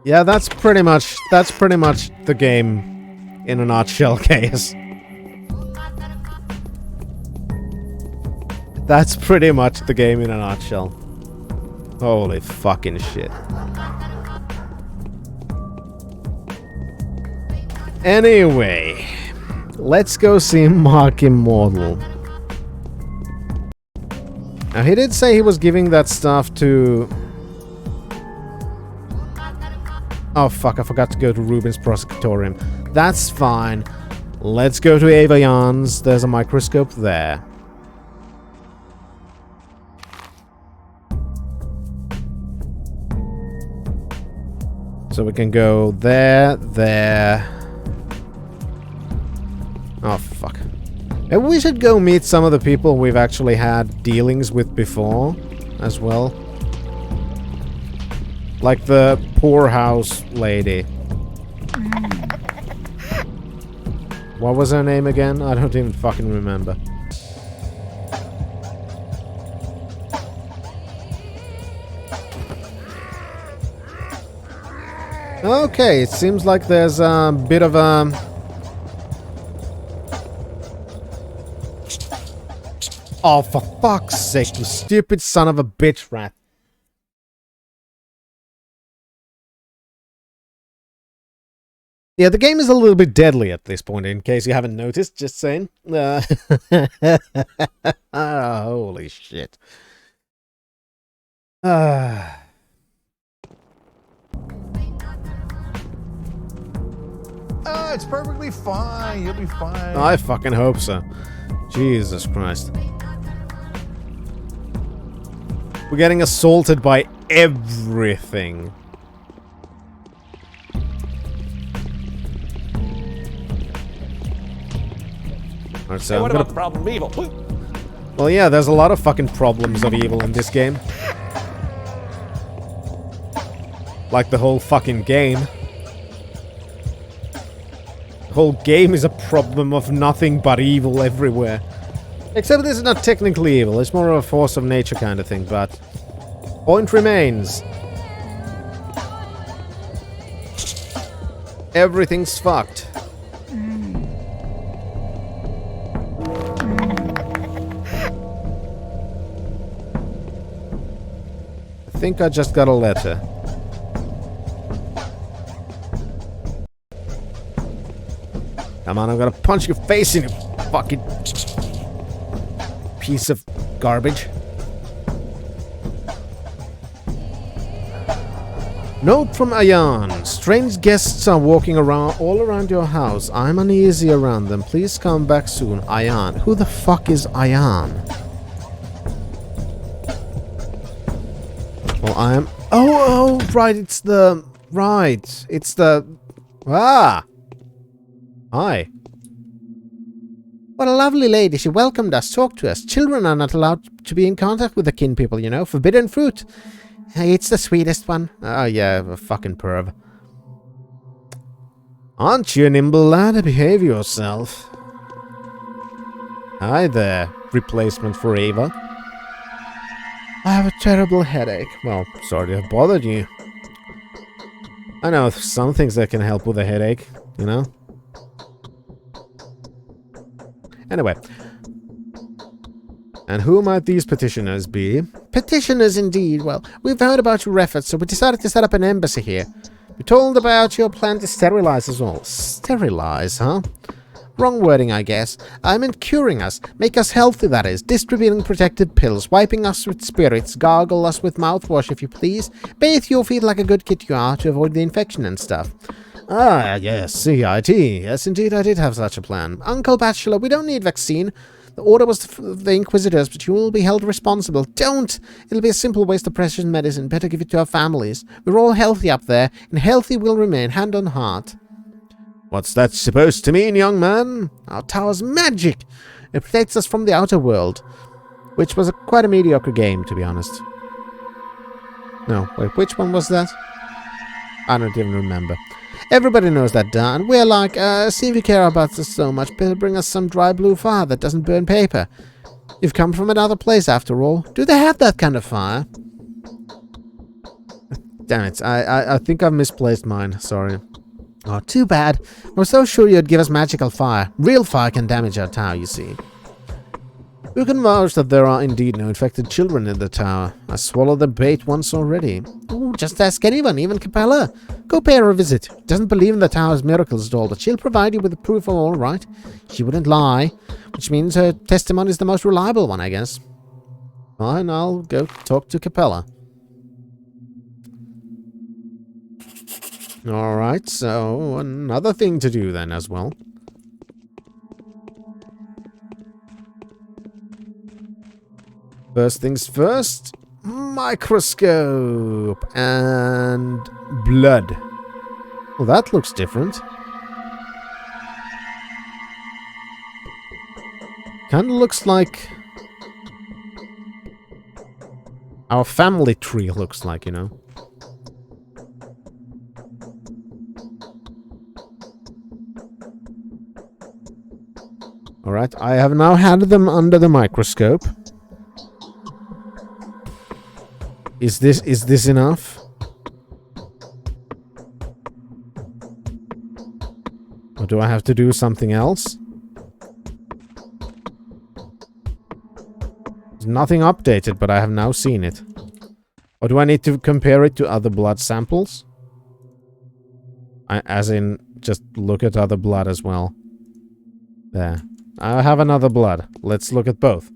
Yeah, that's pretty much the game in a nutshell, Case. That's pretty much the game in a nutshell. Holy fucking shit. Anyway, let's go see Mark Immortal. Now, he did say he was giving that stuff to... Oh, fuck, I forgot to go to Rubin's Prosecutorium. That's fine. Let's go to Ava Jan's. There's a microscope there. So we can go there, there... Oh, fuck. Maybe we should go meet some of the people we've actually had dealings with before, as well. Like the poorhouse lady. What was her name again? I don't even fucking remember. Okay, it seems like there's a bit of a... Oh, for fuck's sake, you stupid son of a bitch rat. Yeah, the game is a little bit deadly at this point, in case you haven't noticed, just saying. Holy shit. It's perfectly fine. You'll be fine. I fucking hope so. Jesus Christ. We're getting assaulted by everything. Alright, so Hey, what I'm about gonna... the problem of evil? Well, yeah, there's a lot of fucking problems of evil in this game. Like the whole fucking game. The whole game is a problem of nothing but evil everywhere. Except this is not technically evil, it's more of a force of nature kind of thing, but... Point remains. Everything's fucked. I think I just got a letter. Come on, I'm gonna punch your face in, you fucking piece of garbage. Note from Ayan. Strange guests are walking around all around your house. I'm uneasy around them. Please come back soon. Ayan. Who the fuck is Ayan? Well, I am... Oh, right, it's the... Right, it's the... Ah! Hi. What a lovely lady. She welcomed us, talked to us. Children are not allowed to be in contact with the kin people, you know. Forbidden fruit. Hey, it's the sweetest one. Oh, yeah, a fucking perv. Aren't you a nimble lad? Behave yourself. Hi there, replacement for Ava. I have a terrible headache. Well, sorry to have bothered you. I know some things that can help with a headache, you know? Anyway. And who might these petitioners be? Petitioners indeed. Well, we've heard about your efforts, so we decided to set up an embassy here. We told about your plan to sterilize us all. Sterilize, huh? Wrong wording, I guess. I meant curing us. Make us healthy, that is. Distributing protected pills. Wiping us with spirits. Gargle us with mouthwash, if you please. Bathe your feet like a good kid you are to avoid the infection and stuff. Ah, yes, CIT. Yes, indeed, I did have such a plan. Uncle Bachelor, we don't need vaccine. The order was for the Inquisitors, but you will be held responsible. Don't! It'll be a simple waste of precious medicine. Better give it to our families. We're all healthy up there, and healthy will remain, hand on heart. What's that supposed to mean, young man? Our tower's magic! It protects us from the outer world. Which was quite a mediocre game, to be honest. No, wait, which one was that? I don't even remember. Everybody knows that, Dan. We're like, see if you care about us so much, better bring us some dry blue fire that doesn't burn paper. You've come from another place, after all. Do they have that kind of fire? Damn it, I think I've misplaced mine, sorry. Oh, too bad. I was so sure you'd give us magical fire. Real fire can damage our tower, you see. Who can vouch that there are indeed no infected children in the tower? I swallowed the bait once already. Oh, just ask anyone, even Capella. Go pay her a visit. Doesn't believe in the tower's miracles at all, but she'll provide you with the proof of all right. She wouldn't lie, which means her testimony is the most reliable one, I guess. Fine, I'll go talk to Capella. Alright, so another thing to do then as well. First things first, microscope and blood. Well, that looks different. Kind of looks like our family tree looks like, you know. Alright, I have now had them under the microscope. Is this enough? Or do I have to do something else? There's nothing updated, but I have now seen it. Or do I need to compare it to other blood samples? As in, just look at other blood as well. There. I have another blood. Let's look at both.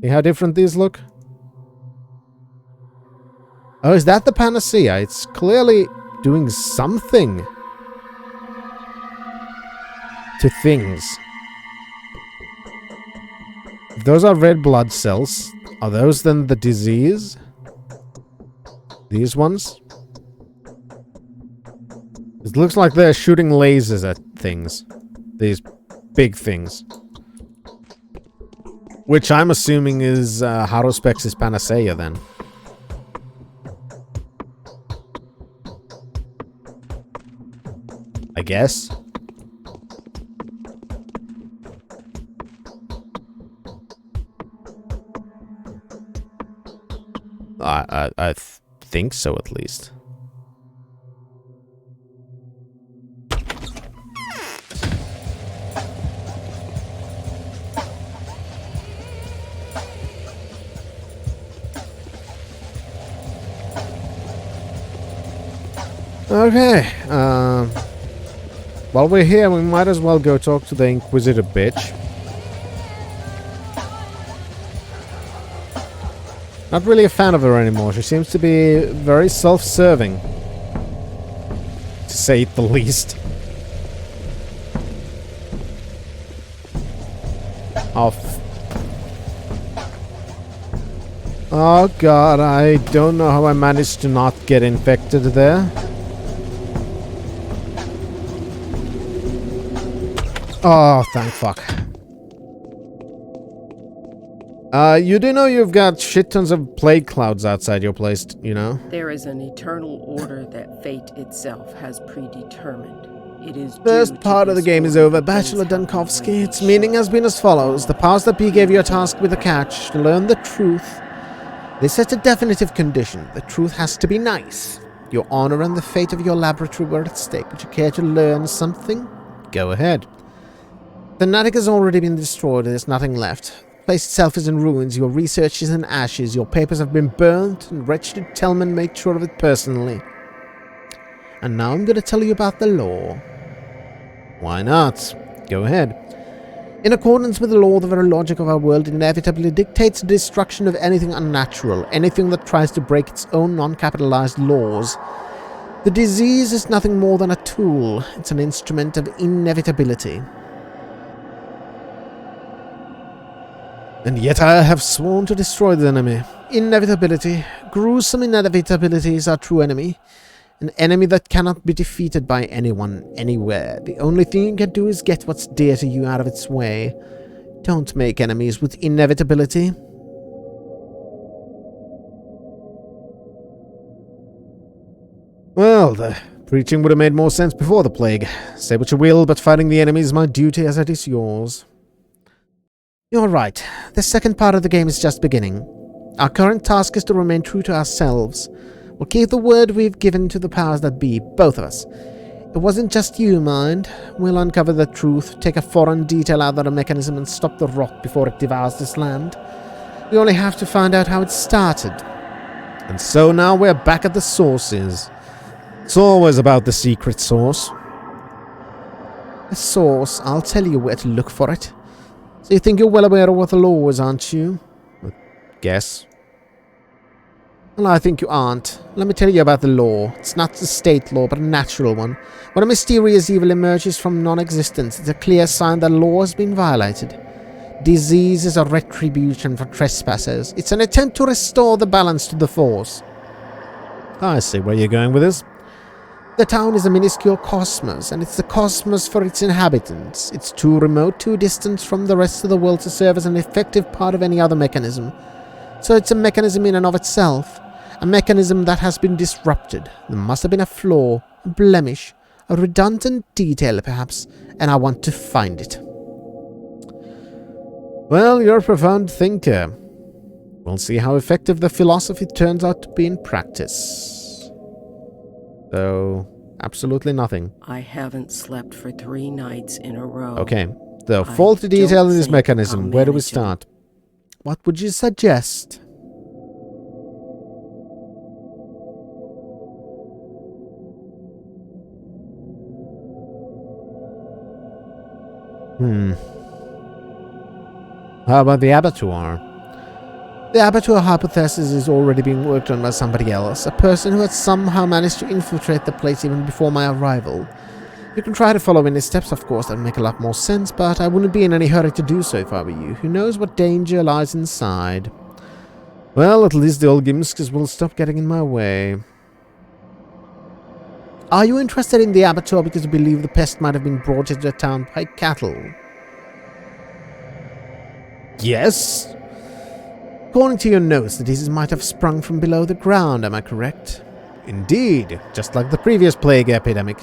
See how different these look? Oh, is that the panacea? It's clearly doing something to things. If those are red blood cells, are those then the disease? These ones? It looks like they're shooting lasers at things. These big things. Which I'm assuming is Haruspex's panacea then. I guess. I think so, at least. Okay, while we're here, we might as well go talk to the Inquisitor bitch. Not really a fan of her anymore. She seems to be very self-serving, to say it the least. Oh god, I don't know how I managed to not get infected there. Oh, thank fuck. You do know you've got shit tons of plague clouds outside your place, you know? There is an eternal order that fate itself has predetermined. It is First part of the game is over. Bachelor Dunkovsky, its meaning has been as follows. The powers that be gave you a task with a catch, to learn the truth. They set a definitive condition. The truth has to be nice. Your honor and the fate of your laboratory were at stake. Would you care to learn something? Go ahead. The Natic has already been destroyed. There's nothing left. The place itself is in ruins. Your research is in ashes. Your papers have been burnt, and wretched Tellman made sure of it personally. And now I'm going to tell you about the law. Why not? Go ahead. In accordance with the law, the very logic of our world inevitably dictates the destruction of anything unnatural, anything that tries to break its own non-capitalized laws. The disease is nothing more than a tool. It's an instrument of inevitability. And yet I have sworn to destroy the enemy. Inevitability. Gruesome inevitability is our true enemy. An enemy that cannot be defeated by anyone, anywhere. The only thing you can do is get what's dear to you out of its way. Don't make enemies with inevitability. Well, the preaching would have made more sense before the plague. Say what you will, but fighting the enemy is my duty as it is yours. You're right. The second part of the game is just beginning. Our current task is to remain true to ourselves. We'll keep the word we've given to the powers that be, both of us. It wasn't just you, mind. We'll uncover the truth, take a foreign detail out of the mechanism, and stop the rot before it devours this land. We only have to find out how it started. And so now we're back at the sources. It's always about the secret source. The source, I'll tell you where to look for it. So you think you're well aware of what the law is, aren't you? I guess. Well, I think you aren't. Let me tell you about the law. It's not a state law, but a natural one. When a mysterious evil emerges from non-existence, it's a clear sign that law has been violated. Disease is a retribution for trespassers. It's an attempt to restore the balance to the force. I see where you're going with this. The town is a minuscule cosmos, and it's the cosmos for its inhabitants. It's too remote, too distant from the rest of the world to serve as an effective part of any other mechanism. So it's a mechanism in and of itself. A mechanism that has been disrupted. There must have been a flaw, a blemish, a redundant detail perhaps, and I want to find it. Well, you're a profound thinker. We'll see how effective the philosophy turns out to be in practice. So, absolutely nothing. I haven't slept for 3 nights in a row. Okay, the faulty detail in this mechanism. Where do we start? What would you suggest? How about the abattoir? The abattoir hypothesis is already being worked on by somebody else, a person who had somehow managed to infiltrate the place even before my arrival. You can try to follow in his steps, of course, that would make a lot more sense, but I wouldn't be in any hurry to do so if I were you. Who knows what danger lies inside? Well, at least the old Gimskis will stop getting in my way. Are you interested in the abattoir because you believe the pest might have been brought into the town by cattle? Yes. According to your notes, the disease might have sprung from below the ground, am I correct? Indeed, just like the previous plague epidemic.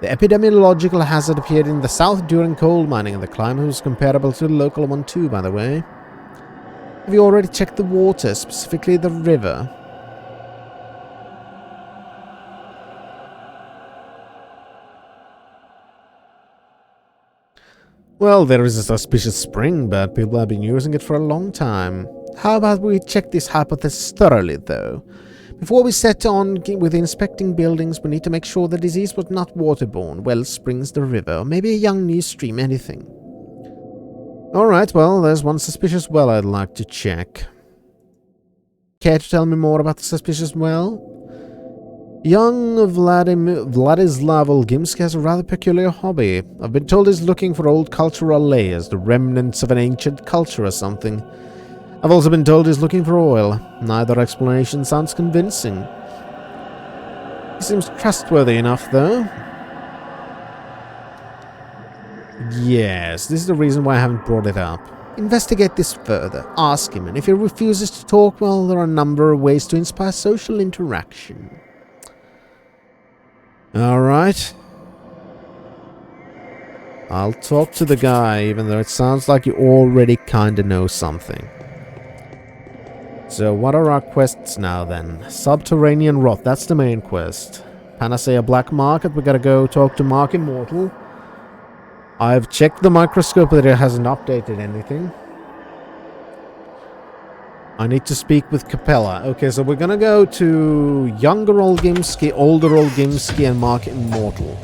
The epidemiological hazard appeared in the south during coal mining, and the climate was comparable to the local one too, by the way. Have you already checked the water, specifically the river? Well, there is a suspicious spring, but people have been using it for a long time. How about we check this hypothesis thoroughly, though? Before we set on with inspecting buildings, we need to make sure the disease was not waterborne, wells, springs, the river, or maybe a young new stream, anything. Alright, well, there's one suspicious well I'd like to check. Care to tell me more about the suspicious well? Young Vladislav Olgimsky has a rather peculiar hobby. I've been told he's looking for old cultural layers, the remnants of an ancient culture or something. I've also been told he's looking for oil. Neither explanation sounds convincing. He seems trustworthy enough, though. Yes, this is the reason why I haven't brought it up. Investigate this further. Ask him, and if he refuses to talk, well, there are a number of ways to inspire social interaction. Alright. I'll talk to the guy, even though it sounds like you already kinda know something. So what are our quests now then? Subterranean Rot, that's the main quest. Panacea Black Market, we gotta go talk to Mark Immortal. I've checked the microscope, but it hasn't updated anything. I need to speak with Capella. Okay, so we're gonna go to younger Olgimsky, older Olgimsky, and Mark Immortal.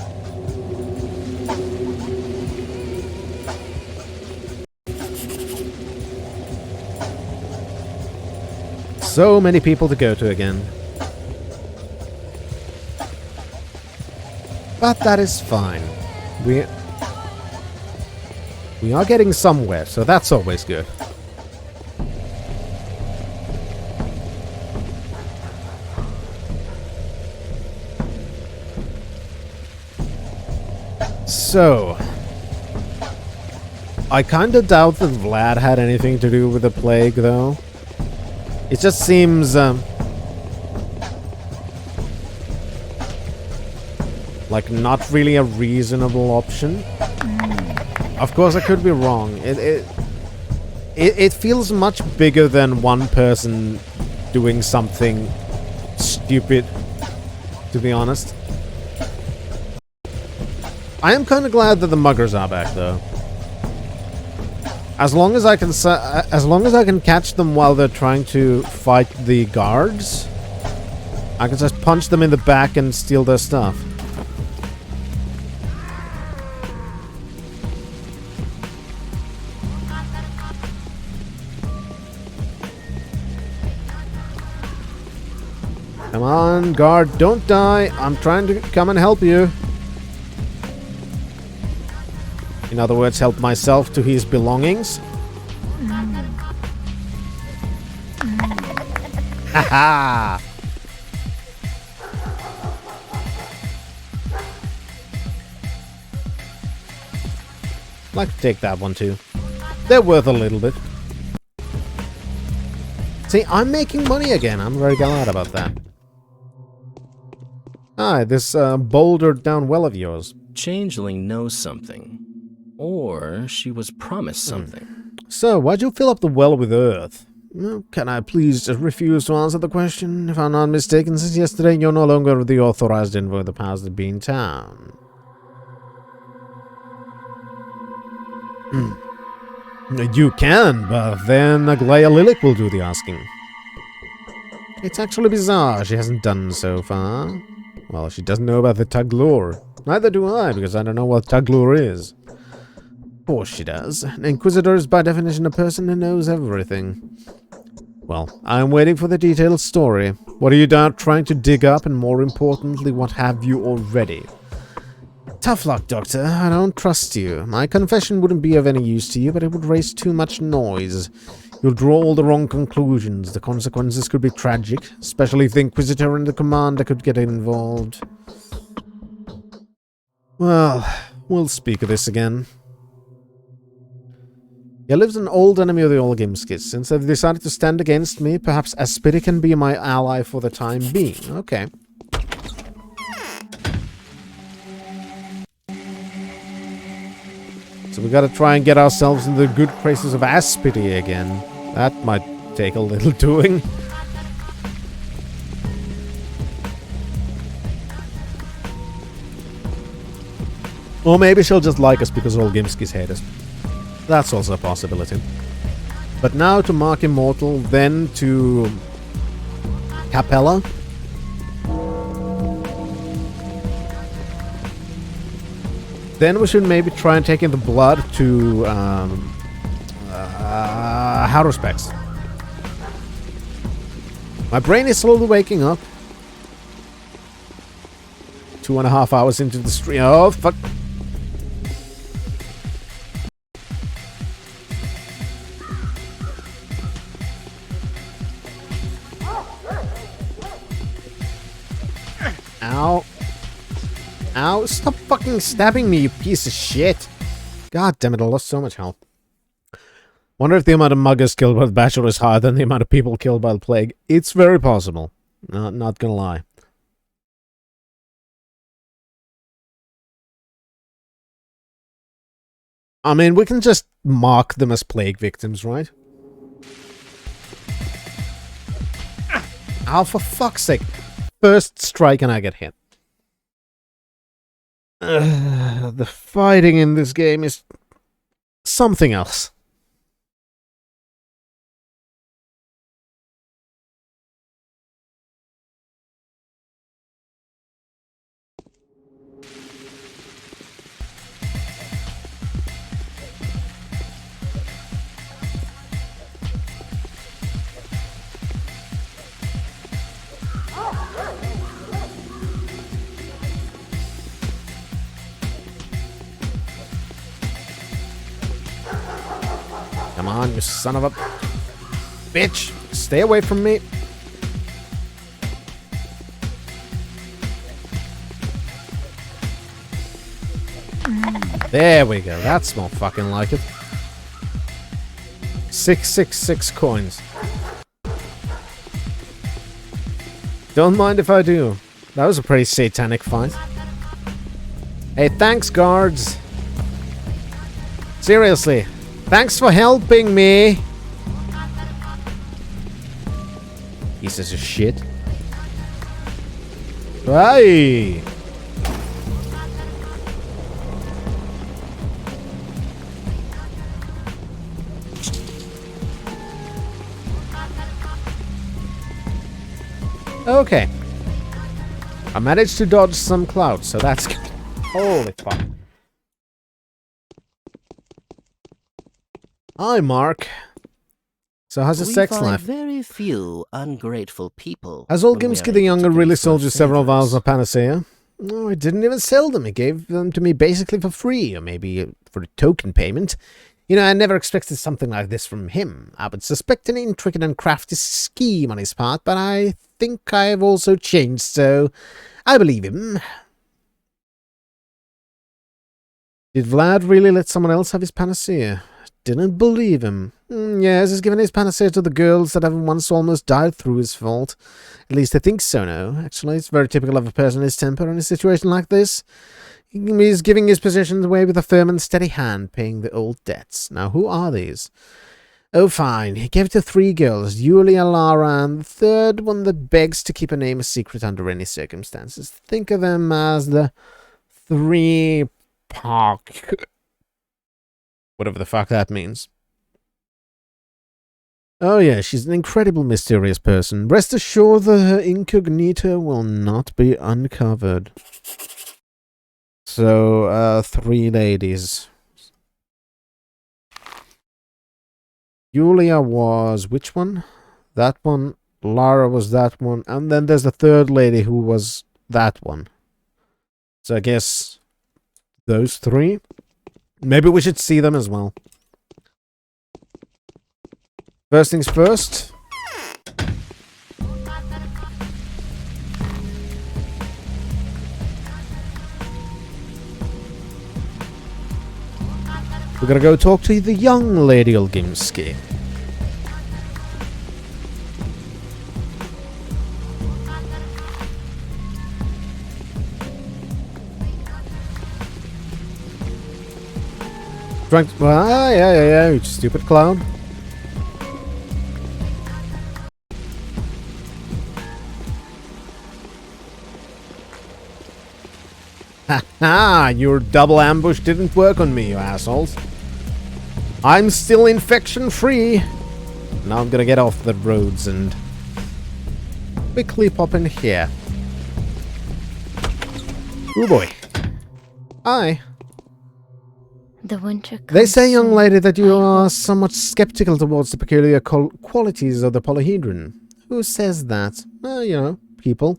So many people to go to again. But that is fine. We are getting somewhere, so that's always good. So, I kinda doubt that Vlad had anything to do with the plague, though. It just seems, like not really a reasonable option. Of course, I could be wrong. It feels much bigger than one person doing something stupid, to be honest. I am kind of glad that the muggers are back, though. As long as I can catch them while they're trying to fight the guards, I can just punch them in the back and steal their stuff. Come on, guard, don't die. I'm trying to come and help you. In other words, help myself to his belongings. Haha! I'd like to take that one too. They're worth a little bit. See, I'm making money again. I'm very glad about that. Hi, this bouldered down well of yours. Changeling knows something. Or she was promised something. So, why'd you fill up the well with earth? Well, can I please just refuse to answer the question? If I'm not mistaken, since yesterday you're no longer the authorized envoy of the powers that be in town. You can, but then Aglaya Lilik will do the asking. It's actually bizarre she hasn't done so far. Well, she doesn't know about the Taglur. Neither do I, because I don't know what Taglur is. Of course she does. An Inquisitor is by definition a person who knows everything. Well, I'm waiting for the detailed story. What are you trying to dig up, and more importantly, what have you already? Tough luck, Doctor. I don't trust you. My confession wouldn't be of any use to you, but it would raise too much noise. You'll draw all the wrong conclusions. The consequences could be tragic, especially if the Inquisitor and the Commander could get involved. Well, we'll speak of this again. Here lives an old enemy of the Olgimskis. Since they've decided to stand against me, perhaps Aspity can be my ally for the time being. Okay. So we gotta try and get ourselves in the good graces of Aspity again. That might take a little doing. Or maybe she'll just like us because Olgimskis hate us. That's also a possibility. But now to Mark Immortal, then to Capella. Then we should maybe try and take in the blood to Haruspex. My brain is slowly waking up. 2.5 hours into the stream. Oh, fuck. Ow. Ow, stop fucking stabbing me, you piece of shit. God damn it, I lost so much health. Wonder if the amount of muggers killed by the Bachelor is higher than the amount of people killed by the plague. It's very possible. Not gonna lie. I mean, we can just mark them as plague victims, right? Ow, for fuck's sake. First strike and I get hit. The fighting in this game is something else. Come on, you son of a bitch. Stay away from me. There we go. That's more fucking like it. 666 coins. Don't mind if I do. That was a pretty satanic fight. Hey, thanks, guards. Seriously. Thanks for helping me. Pieces of shit. Hey. Okay. I managed to dodge some clouds, so that's good. Holy fuck. Hi, Mark. So how's the sex life? Very few ungrateful people. Has Olgimski the Younger really sold you several vials of Panacea? No, I didn't even sell them. He gave them to me basically for free, or maybe for a token payment. You know, I never expected something like this from him. I would suspect an intricate and crafty scheme on his part, but I think I've also changed, so I believe him. Did Vlad really let someone else have his Panacea? Didn't believe him. Yes, he's given his Panacea to the girls that have once almost died through his fault. At least I think so now. Actually, it's very typical of a person in his temper in a situation like this. He's giving his possessions away with a firm and steady hand, paying the old debts. Now, who are these? Oh, fine. He gave it to 3 girls, Yulia, Lara, and the third one that begs to keep her name a secret under any circumstances. Think of them as the 3 Park. Whatever the fuck that means. Oh yeah, she's an incredible mysterious person. Rest assured that her incognito will not be uncovered. So, 3 ladies. Yulia was which one? That one. Lara was that one. And then there's the third lady who was that one. So I guess those three. Maybe we should see them as well. First things first. We're gonna go talk to the young Lady Olgimsky. Yeah, you stupid clown. Ha! Your double ambush didn't work on me, you assholes. I'm still infection-free. Now I'm gonna get off the roads and quickly pop in here. Oh boy. Hi. The winter comes They say, young soon. lady, that you are somewhat skeptical towards the peculiar qualities of the polyhedron. Who says that? Well, you know, people.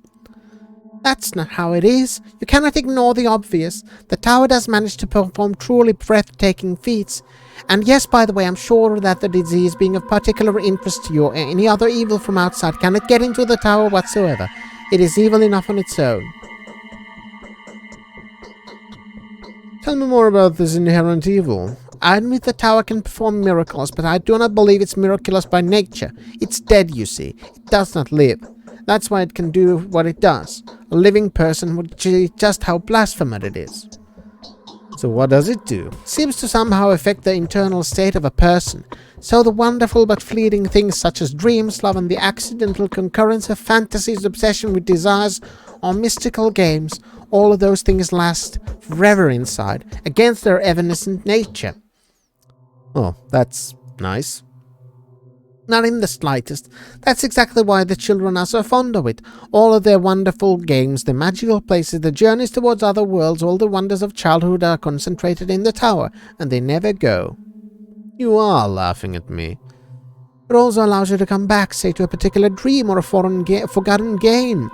That's not how it is. You cannot ignore the obvious. The tower does manage to perform truly breathtaking feats. And yes, by the way, I'm sure that the disease being of particular interest to you or any other evil from outside cannot get into the tower whatsoever. It is evil enough on its own. Tell me more about this inherent evil. I admit the tower can perform miracles, but I do not believe it's miraculous by nature. It's dead, you see. It does not live. That's why it can do what it does. A living person would see just how blasphemous it is. So what does it do? It seems to somehow affect the internal state of a person. So the wonderful but fleeting things such as dreams, love, and the accidental concurrence of fantasies, obsession with desires, or mystical games, all of those things last forever inside, against their evanescent nature. Oh, that's nice. Not in the slightest. That's exactly why the children are so fond of it. All of their wonderful games, the magical places, the journeys towards other worlds, all the wonders of childhood are concentrated in the tower, and they never go. You are laughing at me. It also allows you to come back, say, to a particular dream or a forgotten game.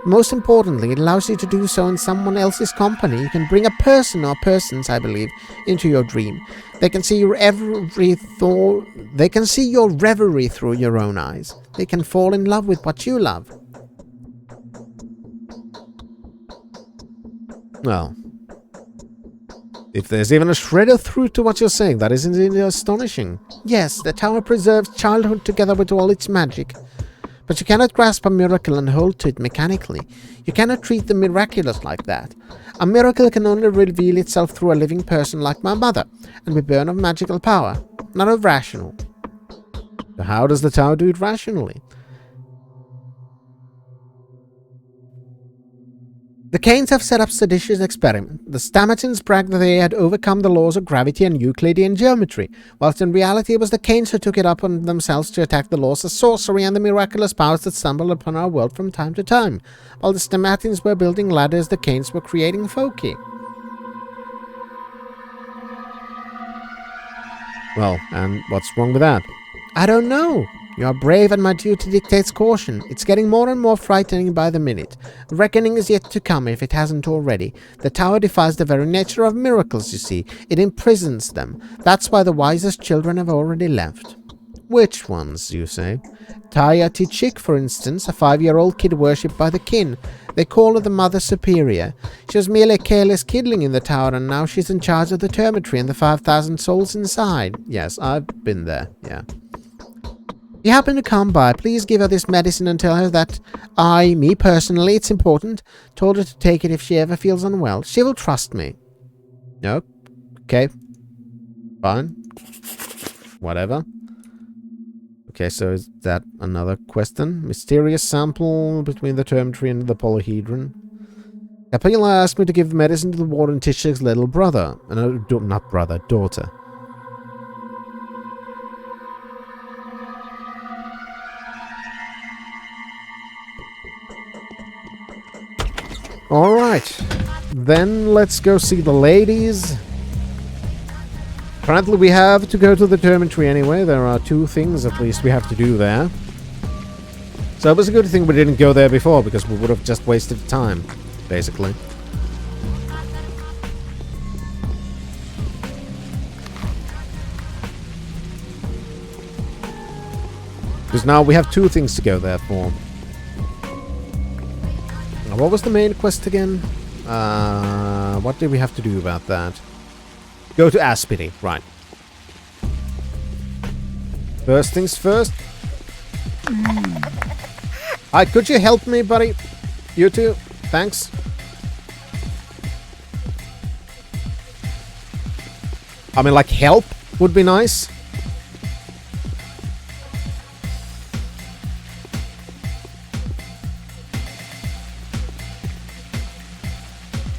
Most importantly, it allows you to do so in someone else's company. You can bring a person or persons, I believe, into your dream. They can see your They can see your reverie through your own eyes. They can fall in love with what you love. Well, if there's even a shred of truth to what you're saying, that isn't it astonishing? Yes, the tower preserves childhood together with all its magic. But you cannot grasp a miracle and hold to it mechanically. You cannot treat the miraculous like that. A miracle can only reveal itself through a living person like my mother, and be born of magical power, not of rational. So how does the tower do it rationally? The Canes have set up seditious experiment. The Stamatins bragged that they had overcome the laws of gravity and Euclidean geometry, whilst in reality it was the Canes who took it upon themselves to attack the laws of sorcery and the miraculous powers that stumble upon our world from time to time. While the Stamatins were building ladders, the Canes were creating folky. Well, and what's wrong with that? I don't know. You are brave and my duty dictates caution. It's getting more and more frightening by the minute. Reckoning is yet to come if it hasn't already. The tower defies the very nature of miracles, you see. It imprisons them. That's why the wisest children have already left. Which ones, you say? Taya Tichik, for instance, a 5-year-old kid worshipped by the kin. They call her the Mother Superior. She was merely a careless kidling in the tower, and now she's in charge of the termitory and the 5,000 souls inside. Yes, I've been there, yeah. If you happen to come by, please give her this medicine and tell her that me personally, it's important, told her to take it if she ever feels unwell. She will trust me. Nope. Okay. Fine. Whatever. Okay, so is that another question? Mysterious sample between the termitory and the polyhedron. Capella asked me to give medicine to the Warden Tishik's little brother. Not brother, daughter. Alright, then let's go see the ladies. Apparently we have to go to the dormitory anyway. There are 2 things at least we have to do there. So it was a good thing we didn't go there before, because we would have just wasted time, basically. Because now we have 2 things to go there for. Now, what was the main quest again? What did we have to do about that? Go to Aspity, right. First things first. Hi, could you help me, buddy? You too? Thanks. I mean, like, help would be nice.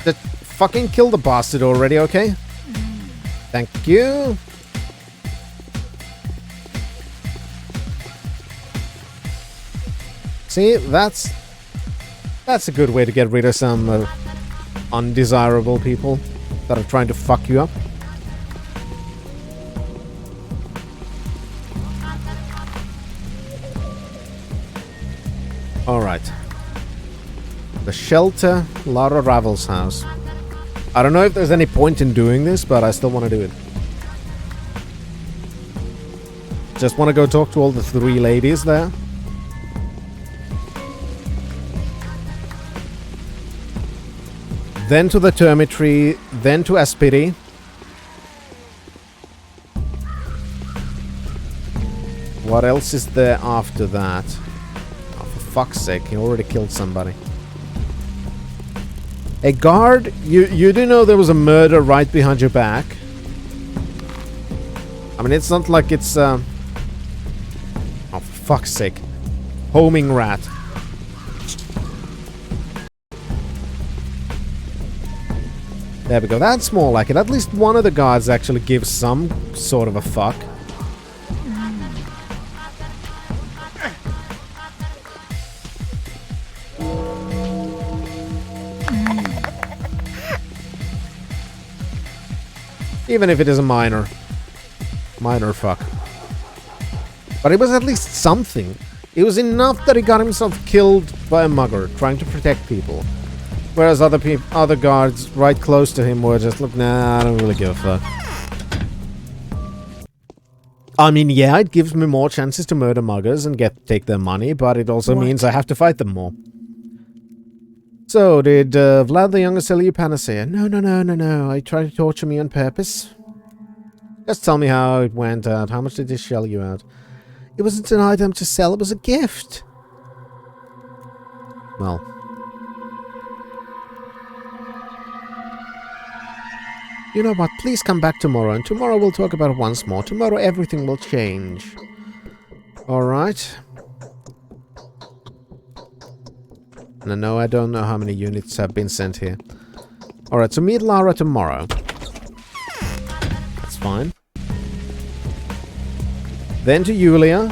Just fucking kill the bastard already, okay? Thank you. See, that's a good way to get rid of some undesirable people that are trying to fuck you up. Alright. The shelter, Lara Ravel's house. I don't know if there's any point in doing this, but I still want to do it. Just want to go talk to all the 3 ladies there. Then to the Termitry, then to Aspity. What else is there after that? Oh, for fuck's sake, he already killed somebody. A guard? You do know there was a murder right behind your back? I mean, it's not like it's, oh, for fuck's sake. Homing rat. There we go. That's more like it. At least one of the guards actually gives some sort of a fuck. Even if it is a minor fuck. But it was at least something. It was enough that he got himself killed by a mugger trying to protect people. Whereas other guards right close to him were just like, nah, I don't really give a fuck. I mean, yeah, it gives me more chances to murder muggers and take their money, but it also means I have to fight them more. So, did Vlad the Younger sell you Panacea? No. He tried to torture me on purpose. Just tell me how it went out. How much did he shell you out? It wasn't an item to sell, it was a gift. Well. You know what, please come back tomorrow, and tomorrow we'll talk about it once more. Tomorrow everything will change. Alright. And no, I don't know how many units have been sent here. Alright, so meet Lara tomorrow. That's fine. Then to Yulia.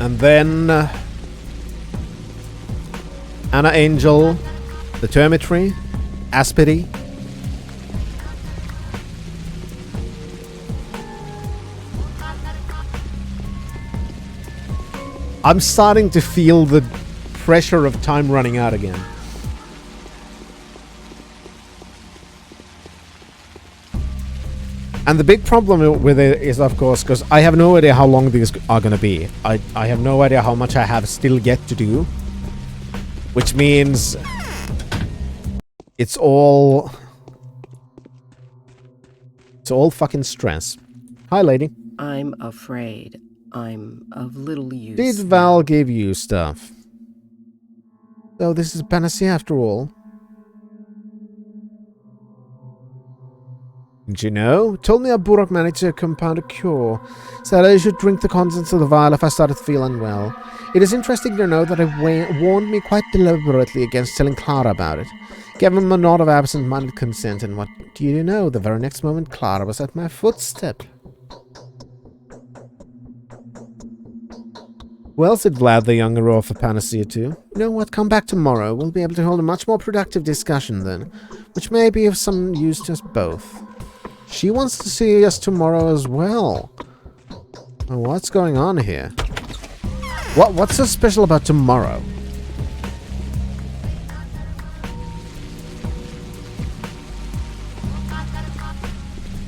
And then... Anna Angel, the Termitry, Aspity. I'm starting to feel the pressure of time running out again. And the big problem with it is, of course, because I have no idea how long these are going to be. I have no idea how much I have still yet to do. Which means it's all fucking stress. Hi, lady. I'm afraid I'm of little use. Did Val give you stuff? Oh, this is Panacea after all. Did you know? Told me a Burok managed to compound a cure. Said I should drink the contents of the vial if I started feeling well. It is interesting to know that it warned me quite deliberately against telling Clara about it. Gave him a nod of absent-minded consent, and what do you know? The very next moment Clara was at my footstep. Well, said Vlad the Younger, offer Panacea too. You know what? Come back tomorrow. We'll be able to hold a much more productive discussion then, which may be of some use to us both. She wants to see us tomorrow as well. What's going on here? What's so special about tomorrow?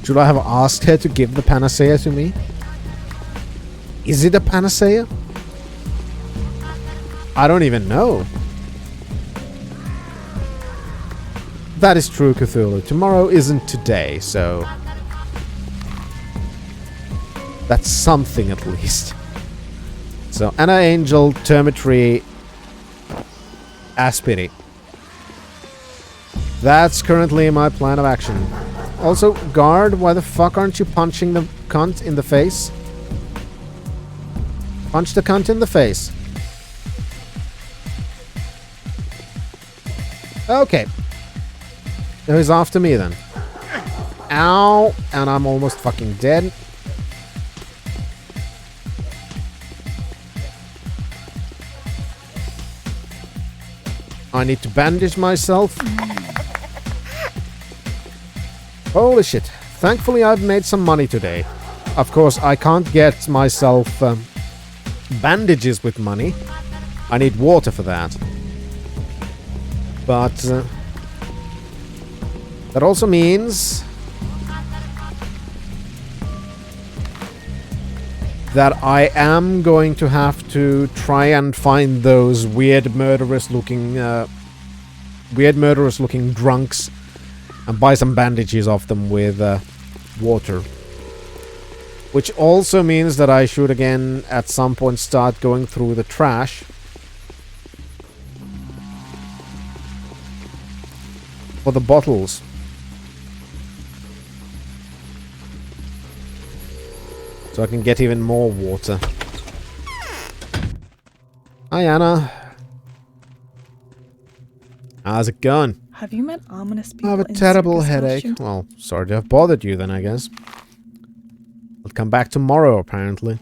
Should I have asked her to give the panacea to me? Is it a panacea? I don't even know. That is true, Cthulhu. Tomorrow isn't today, so... that's something at least. So, Anna Angel, Termitry, Aspity. That's currently my plan of action. Also, guard, why the fuck aren't you punching the cunt in the face? Punch the cunt in the face. Okay. So he's after me then. Ow! And I'm almost fucking dead. I need to bandage myself. Holy shit. Thankfully I've made some money today. Of course, I can't get myself bandages with money. I need water for that. But that also means that I am going to have to try and find those weird murderous looking drunks and buy some bandages off them with water. Which also means that I should again at some point start going through the trash. For the bottles. So I can get even more water. Hi Anna. How's it going? Have you met ominous people? I have a terrible headache. Well, sorry to have bothered you then, I guess. I'll come back tomorrow, apparently.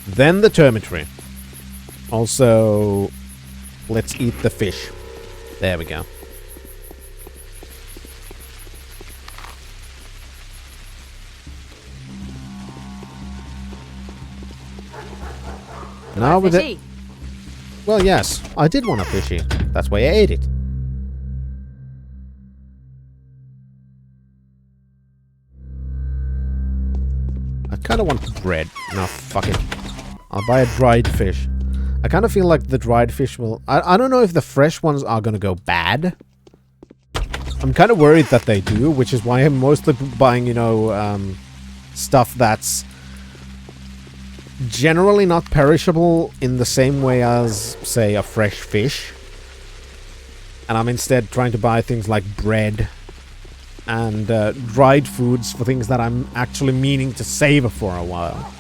Then the Termitry. Also, let's eat the fish. There we go. Now with it. Well, yes, I did want a fishy. That's why I ate it. I kind of want bread. No, fuck it. I'll buy a dried fish. I kind of feel like the dried fish will... I don't know if the fresh ones are gonna go bad. I'm kind of worried that they do, which is why I'm mostly buying, you know, stuff that's generally not perishable in the same way as, say, a fresh fish. And I'm instead trying to buy things like bread and dried foods for things that I'm actually meaning to save for a while.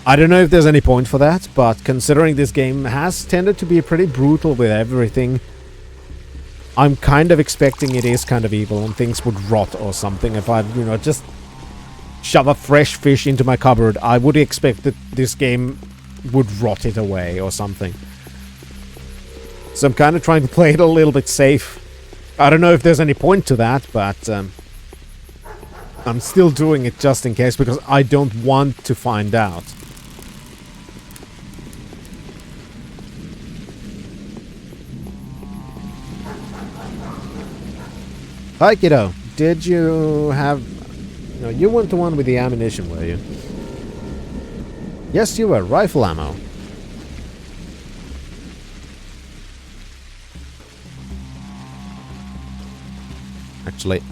I don't know if there's any point for that, but considering this game has tended to be pretty brutal with everything, I'm kind of expecting it is kind of evil and things would rot or something. If I, you know, just shove a fresh fish into my cupboard, I would expect that this game would rot it away or something. So I'm kind of trying to play it a little bit safe. I don't know if there's any point to that, but I'm still doing it just in case because I don't want to find out. Hi, kiddo. Did you have... No, you weren't the one with the ammunition, were you? Yes, you were. Rifle ammo. Actually...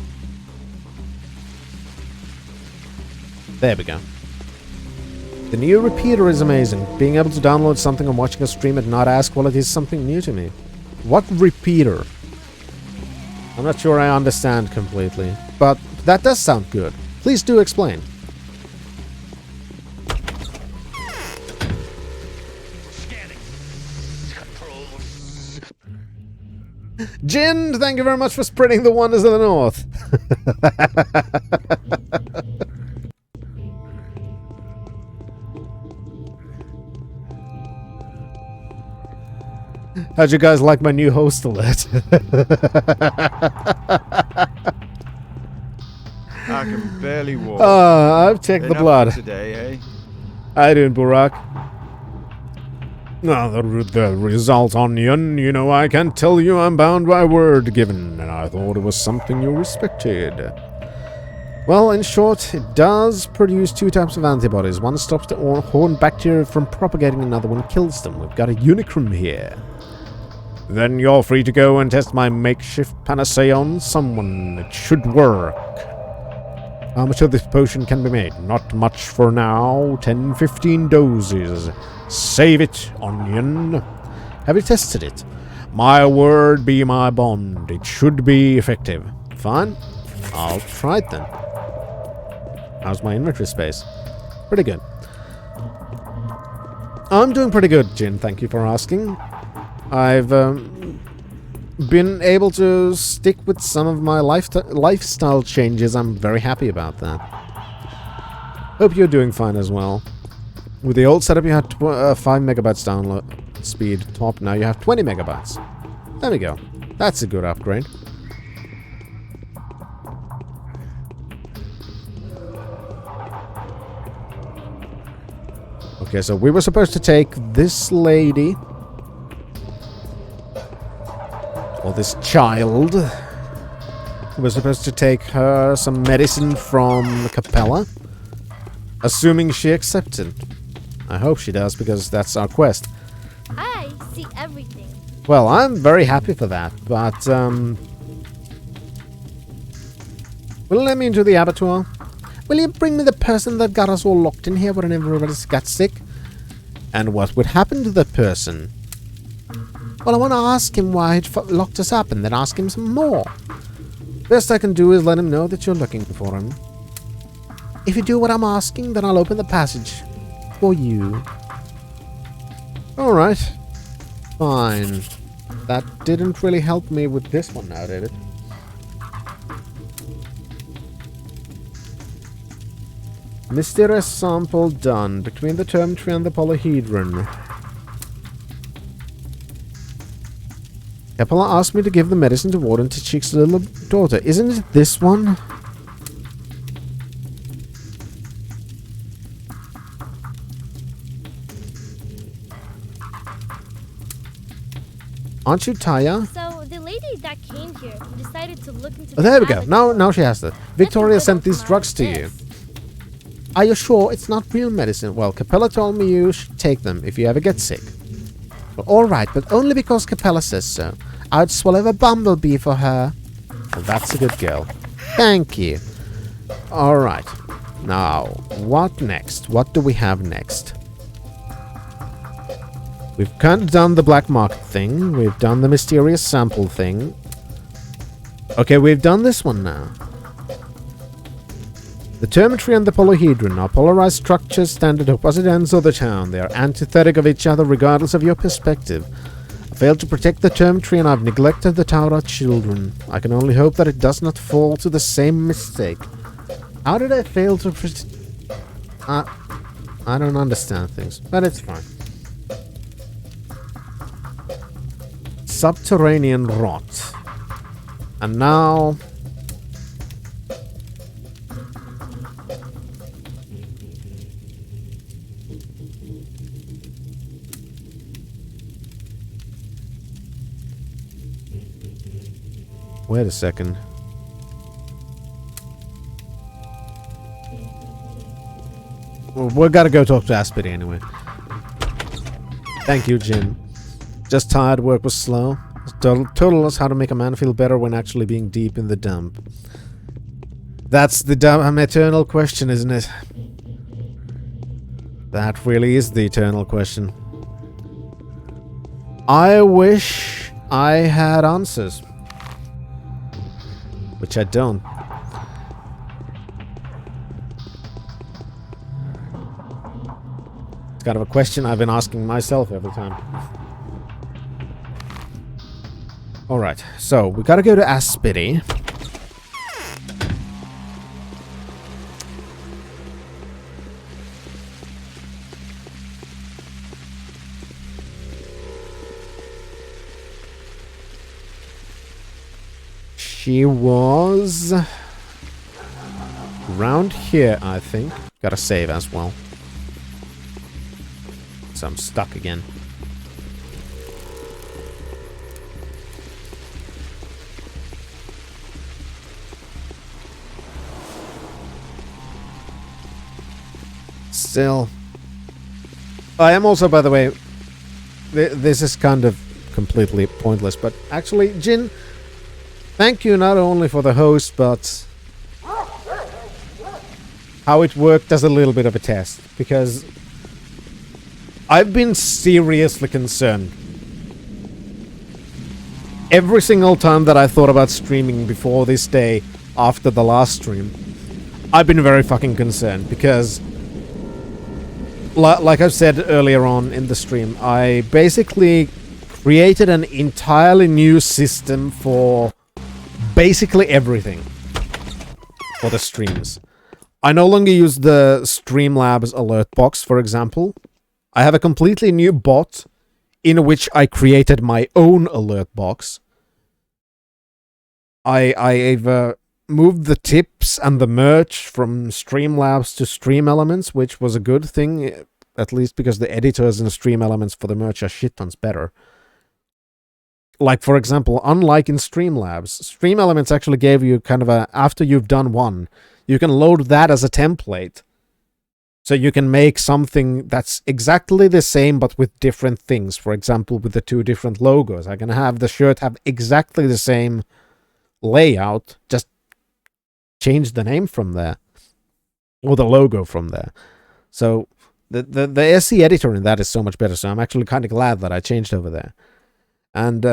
There we go. The new repeater is amazing. Being able to download something and watching a stream at not as quality is something new to me. What repeater? I'm not sure I understand completely, but that does sound good. Please do explain. Jin, thank you very much for spreading the wonders of the North. How'd you guys like my new host alert? I can barely walk. I've checked the Enough blood. for today, eh? How you doing, Burak? Now, the result, Onion, you know, I can't tell you I'm bound by word given, and I thought it was something you respected. Well, in short, it does produce 2 types of antibodies. One stops the horn bacteria from propagating, another one kills them. We've got a unicron here. Then you're free to go and test my makeshift panacea on someone. It should work. How much of this potion can be made? Not much for now. 10-15 doses. Save it, Onion. Have you tested it? My word be my bond. It should be effective. Fine. I'll try it then. How's my inventory space? Pretty good. I'm doing pretty good, Jin. Thank you for asking. I've been able to stick with some of my lifestyle changes. I'm very happy about that. Hope you're doing fine as well. With the old setup, you had 5 megabytes download speed top. Now you have 20 megabytes. There we go. That's a good upgrade. Okay, so we were supposed to take this lady, or this child. We were supposed to take her some medicine from Capella, assuming she accepted. I hope she does, because that's our quest. I see everything. Well, I'm very happy for that, but, will you let me into the abattoir? Will you bring me the person that got us all locked in here when everybody got sick? And what would happen to that person? Well, I want to ask him why he locked us up and then ask him some more. Best I can do is let him know that you're looking for him. If you do what I'm asking, then I'll open the passage for you. Alright. Fine. That didn't really help me with this one now, did it? Mysterious sample done between the term tree and the polyhedron. Capella asked me to give the medicine to Warden to Cheek's little daughter. Isn't it this one? Aren't you Taya? So the lady that came here decided to look into Oh, there we go. Now she has it. Victoria sent these drugs to you. Are you sure it's not real medicine? Well, Capella told me you should take them if you ever get sick. Well, alright, but only because Capella says so. I'd swallow a bumblebee for her. Well, that's a good girl. Thank you. Alright. Now, what next? What do we have next? We've kind of done the black market thing. We've done the mysterious sample thing. Okay, we've done this one now. The termitry and the polyhedron are polarized structures stand at opposite ends of the town. They are antithetic of each other regardless of your perspective. I failed to protect the termitry and I've neglected the Taura children. I can only hope that it does not fall to the same mistake. How did I fail to protect... I don't understand things, but it's fine. Subterranean rot. And now... Wait a second. Well, we've got to go talk to Aspity anyway. Thank you, Jin. Just tired, work was slow. Told us how to make a man feel better when actually being deep in the dump. That's the dumb eternal question, isn't it? That really is the eternal question. I wish I had answers. Which I don't. It's kind of a question I've been asking myself every time. Alright, so we gotta go to Aspity. She was around here, I think. Gotta save as well. So I'm stuck again. Still. I am also, by the way, this is kind of completely pointless, but actually, Jin, thank you not only for the host, but how it worked as a little bit of a test, because I've been seriously concerned. Every single time that I thought about streaming before this day, after the last stream, I've been very fucking concerned, because like I've said earlier on in the stream, I basically created an entirely new system for basically everything for the streams. I no longer use the Streamlabs alert box, for example. I have a completely new bot in which I created my own alert box. I've moved the tips and the merch from Streamlabs to Stream Elements, which was a good thing, at least because the editors in Stream Elements for the merch are shit tons better. Like, for example, unlike in Streamlabs, Stream Elements actually gave you kind of a, after you've done one, you can load that as a template. So you can make something that's exactly the same but with different things. For example, with the two different logos. I can have the shirt have exactly the same layout, just change the name from there. Or the logo from there. So the SE editor in that is so much better, so I'm actually kind of glad that I changed over there. And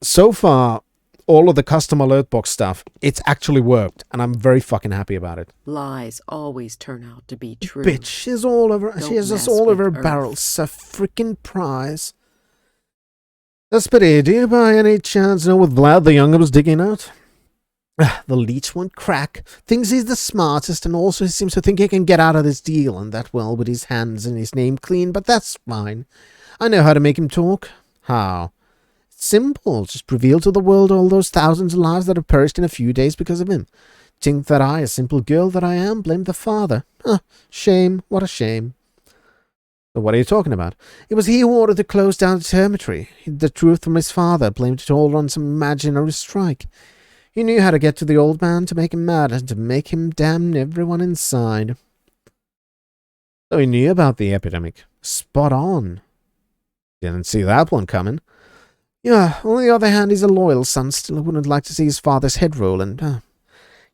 so far, all of the custom alert box stuff, it's actually worked, and I'm very fucking happy about it. Lies always turn out to be true. Bitch, she's all over. She has us all over her barrels. A freaking prize. Speedy, do you by any chance know what Vlad the Younger was digging out? The leech won't crack. Thinks he's the smartest, and also he seems to think he can get out of this deal, and that well with his hands and his name clean, but that's fine. I know how to make him talk. How? Simple. Just reveal to the world all those thousands of lives that have perished in a few days because of him. Think that I, a simple girl that I am, blame the father. Shame. What a shame. So what are you talking about? It was he who ordered to close down the cemetery. Hid the truth from his father, blamed it all on some imaginary strike. He knew how to get to the old man to make him mad and to make him damn everyone inside. So he knew about the epidemic. Spot on. Didn't see that one coming. Yeah, on the other hand, he's a loyal son, still wouldn't like to see his father's head roll, and can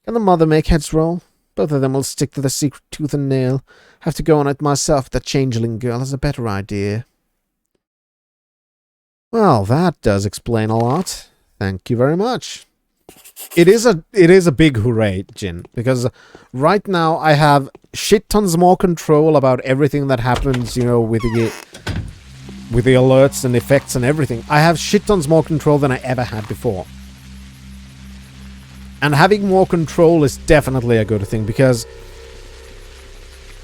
the mother make heads roll? Both of them will stick to the secret tooth and nail. Have to go on it myself, the changeling girl has a better idea. Well, that does explain a lot. Thank you very much. It is a big hooray, Jin, because right now I have shit tons more control about everything that happens, you know, with the alerts and effects and everything. I have shit tons more control than I ever had before. And having more control is definitely a good thing, because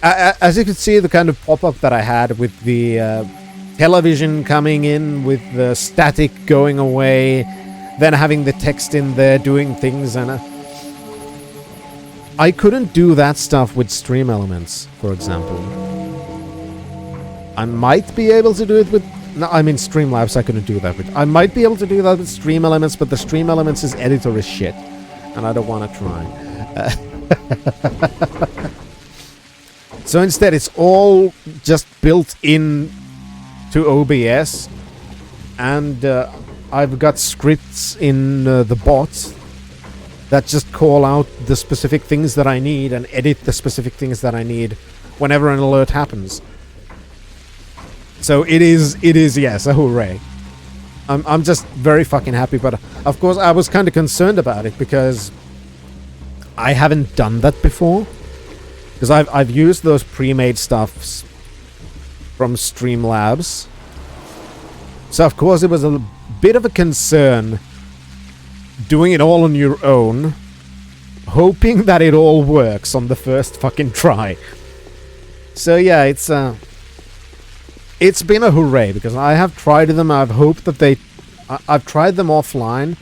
as you can see, the kind of pop-up that I had with the television coming in, with the static going away, then having the text in there doing things, and I couldn't do that stuff with Stream Elements, for example. I might be able to do it with... No, I mean Streamlabs I couldn't do that with. I might be able to do that with Stream Elements, but the Stream Elements' editor is shit. And I don't want to try. So instead it's all just built in to OBS. And I've got scripts in the bots that just call out the specific things that I need and edit the specific things that I need whenever an alert happens. So it is, yes, a hooray. I'm just very fucking happy, but of course I was kind of concerned about it because I haven't done that before. Because I've used those pre-made stuffs from Streamlabs. So of course it was a bit of a concern doing it all on your own, hoping that it all works on the first fucking try. So yeah, it's been a hooray, because I have tried them. I've hoped that I've tried them offline.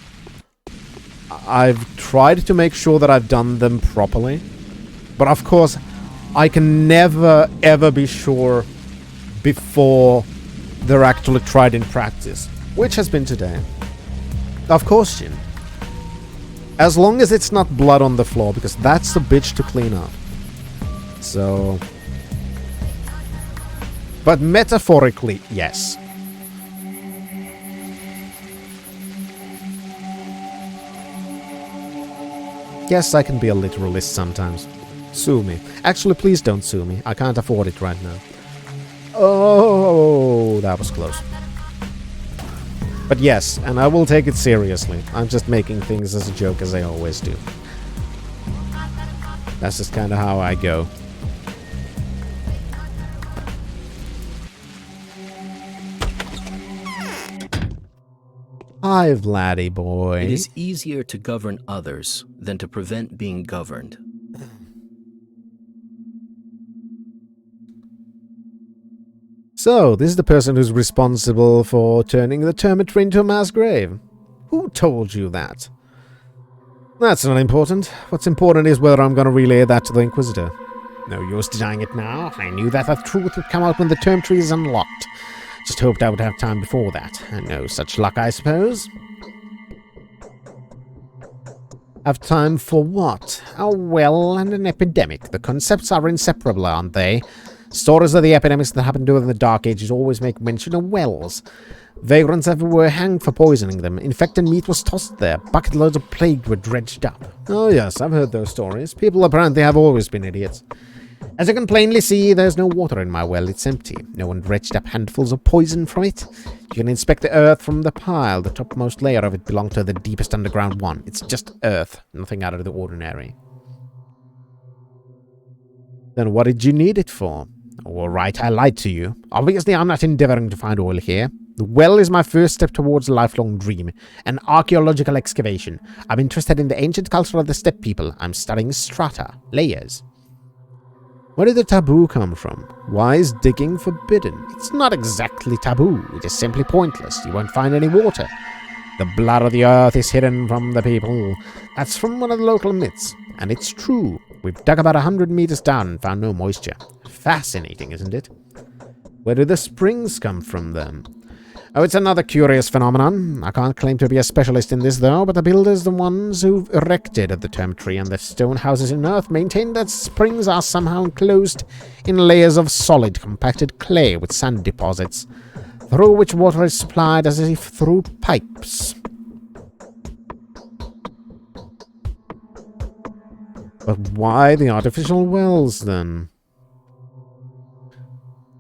I've tried to make sure that I've done them properly. But of course, I can never, ever be sure before they're actually tried in practice. Which has been today. Of course, Jin. As long as it's not blood on the floor, because that's the bitch to clean up. So... But metaphorically, yes. Yes, I can be a literalist sometimes. Sue me. Actually, please don't sue me. I can't afford it right now. Oh, that was close. But yes, and I will take it seriously. I'm just making things as a joke as I always do. That's just kind of how I go. Hi, Vladdy boy. It is easier to govern others than to prevent being governed. So, this is the person who's responsible for turning the Termitory into a mass grave. Who told you that? That's not important. What's important is whether I'm going to relay that to the Inquisitor. No use denying it now. I knew that the truth would come out when the Termitory is unlocked. Just hoped I would have time before that. No such luck, I suppose. Have time for what? Oh, well, and an epidemic. The concepts are inseparable, aren't they? Stories of the epidemics that happened during the Dark Ages always make mention of wells. Vagrants everywhere hanged for poisoning them. Infected meat was tossed there. Bucket loads of plague were dredged up. Oh yes, I've heard those stories. People apparently have always been idiots. As you can plainly see, there's no water in my well. It's empty. No one dredged up handfuls of poison from it. You can inspect the earth from the pile. The topmost layer of it belonged to the deepest underground one. It's just earth. Nothing out of the ordinary. Then what did you need it for? All right, I lied to you. Obviously, I'm not endeavoring to find oil here. The well is my first step towards a lifelong dream, an archaeological excavation. I'm interested in the ancient culture of the steppe people. I'm studying strata, layers. Where did the taboo come from? Why is digging forbidden? It's not exactly taboo. It is simply pointless. You won't find any water. The blood of the earth is hidden from the people. That's from one of the local myths. And it's true. We've dug about 100 meters down and found no moisture. Fascinating, isn't it? Where do the springs come from, then? Oh, it's another curious phenomenon. I can't claim to be a specialist in this, though, but the builders, the ones who've erected the Termitory and the stone houses in earth, maintain that springs are somehow enclosed in layers of solid, compacted clay with sand deposits, through which water is supplied as if through pipes. But why the artificial wells, then?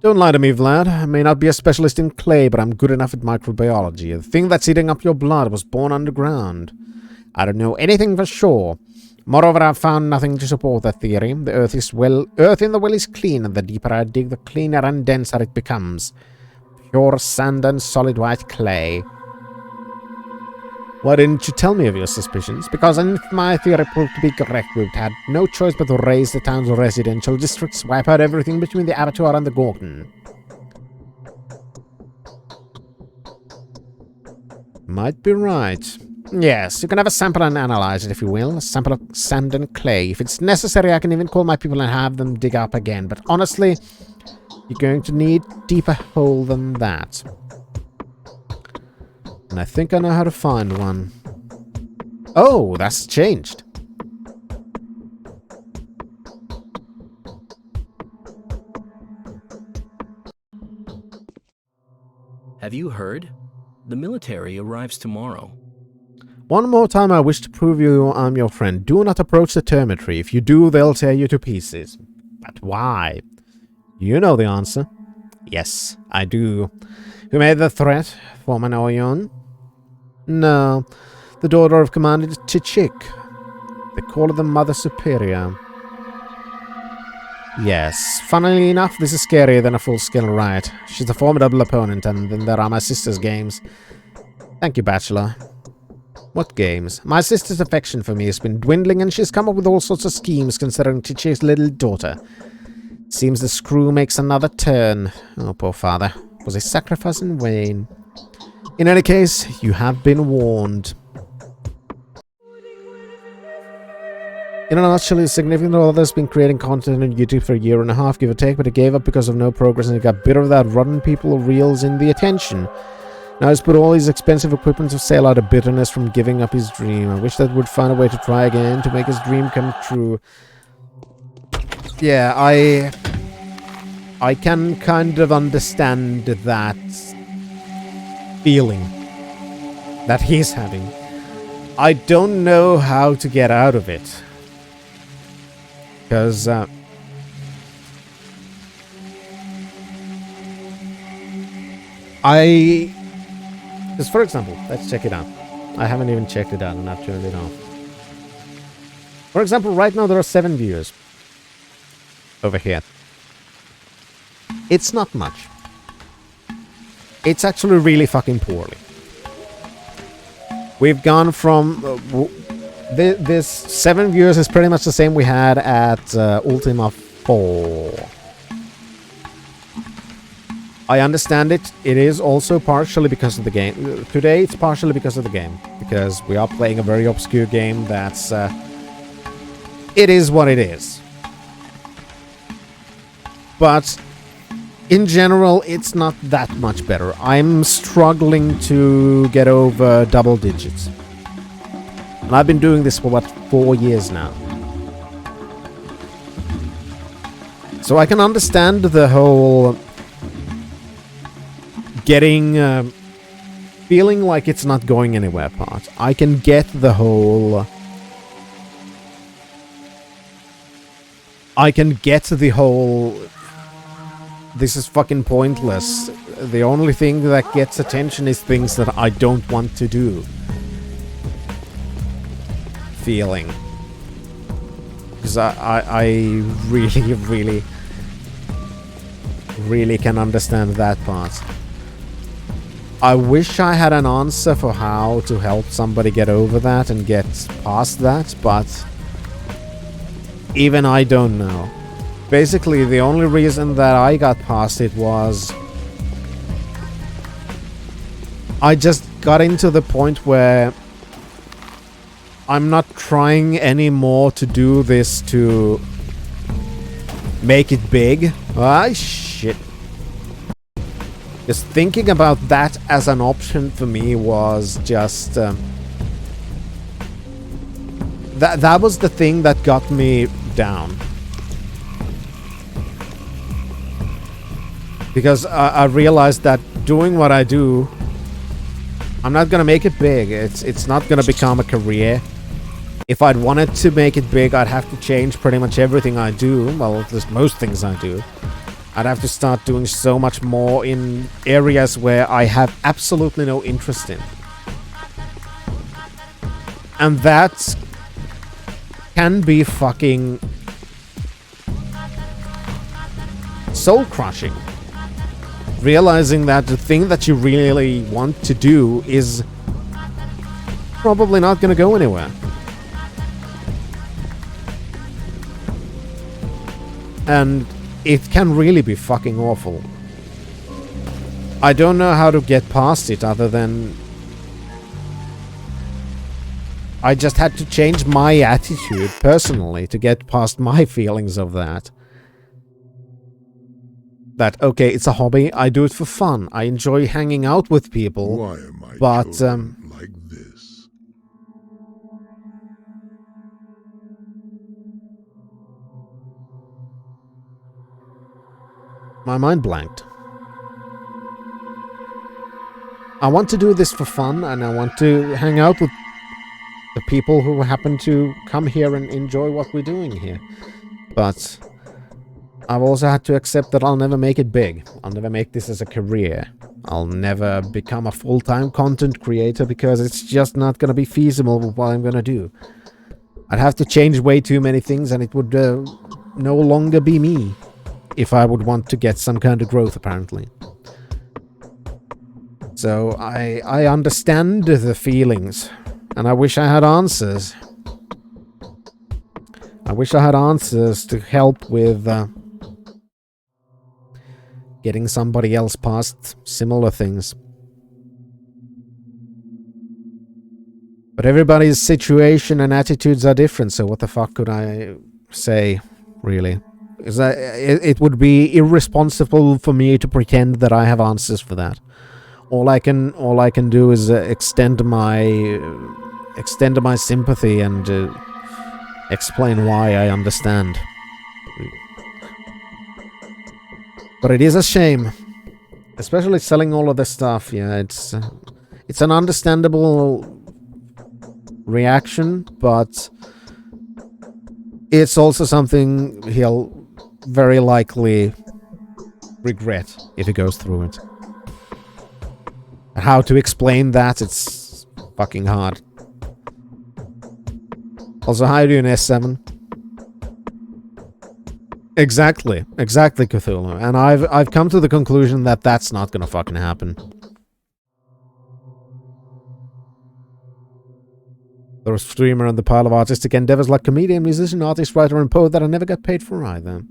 Don't lie to me, Vlad. I may not be a specialist in clay, but I'm good enough at microbiology. The thing that's eating up your blood was born underground. I don't know anything for sure. Moreover, I've found nothing to support that theory. The earth in the well is clean, and the deeper I dig, the cleaner and denser it becomes. Pure sand and solid white clay. Why didn't you tell me of your suspicions? Because if my theory proved to be correct, we would have had no choice but to raise the town's residential districts, wipe out everything between the abattoir and the Gorgon. Might be right. Yes, you can have a sample and analyze it if you will. A sample of sand and clay. If it's necessary, I can even call my people and have them dig up again. But honestly, you're going to need a deeper hole than that. And I think I know how to find one. Oh, that's changed. Have you heard? The military arrives tomorrow. One more time I wish to prove you I'm your friend. Do not approach the Termitory. If you do, they'll tear you to pieces. But why? You know the answer. Yes, I do. Who made the threat? Forman Oyon? No, the daughter of Commander Tichik. They call her the Mother Superior. Yes, funnily enough, this is scarier than a full-scale riot. She's a formidable opponent, and then there are my sister's games. Thank you, Bachelor. What games? My sister's affection for me has been dwindling, and she's come up with all sorts of schemes considering Tichik's little daughter. Seems the screw makes another turn. Oh, poor father. Was his sacrifice in vain? In any case, you have been warned. In a nutshell, his significant other's been creating content on YouTube for a year and a half, give or take, but he gave up because of no progress and he got bitter that rotten people reels in the attention. Now he's put all his expensive equipment to sale out of bitterness from giving up his dream. I wish that would find a way to try again to make his dream come true. Yeah, I can kind of understand that feeling that he's having. I don't know how to get out of it. Because, Because, for example, let's check it out. I haven't even checked it out and I've turned it off. For example, right now there are 7 viewers. Over here. It's not much. It's actually really fucking poorly. We've gone from... this 7 viewers is pretty much the same we had at Ultima 4. I understand it. It is also partially because of the game. Today, it's partially because of the game. Because we are playing a very obscure game that's... it is what it is. But... in general, it's not that much better. I'm struggling to get over double digits. And I've been doing this for, what, 4 years now. So I can understand the whole... getting... feeling like it's not going anywhere part. I can get the whole... I can get the whole... this is fucking pointless. The only thing that gets attention is things that I don't want to do. Feeling. Because I really, really can understand that part. I wish I had an answer for how to help somebody get over that and get past that, but even I don't know. Basically, the only reason that I got past it was... I just got into the point where... I'm not trying anymore to do this to... make it big. Ah, shit. Just thinking about that as an option for me was just... that was the thing that got me down. Because I realized that doing what I do, I'm not gonna make it big. It's not gonna become a career. If I'd wanted to make it big, I'd have to change pretty much everything I do. Well, there's most things I do. I'd have to start doing so much more in areas where I have absolutely no interest in. And that can be fucking soul-crushing. Realizing that the thing that you really want to do is probably not going to go anywhere. And it can really be fucking awful. I don't know how to get past it other than... I just had to change my attitude personally to get past my feelings of that. That, okay, it's a hobby, I do it for fun, I enjoy hanging out with people, Why am I but, like this? my mind blanked. I want to do this for fun, and I want to hang out with the people who happen to come here and enjoy what we're doing here. But... I've also had to accept that I'll never make it big. I'll never make this as a career. I'll never become a full-time content creator because it's just not going to be feasible with what I'm going to do. I'd have to change way too many things and it would no longer be me if I would want to get some kind of growth, apparently. So I understand the feelings and I wish I had answers. I wish I had answers to help with... getting somebody else past similar things. But everybody's situation and attitudes are different, so what the fuck could I say, really? Is that it would be irresponsible for me to pretend that I have answers for that. All I can do is extend my sympathy and explain why I understand. But it is a shame, especially selling all of this stuff. Yeah, it's an understandable reaction, but it's also something he'll very likely regret if he goes through it. How to explain that, it's fucking hard. Also, how are you doing, S7? Exactly, Cthulhu. And I've come to the conclusion that that's not gonna fucking happen. There was a streamer on the pile of artistic endeavors like comedian, musician, artist, writer, and poet that I never got paid for either.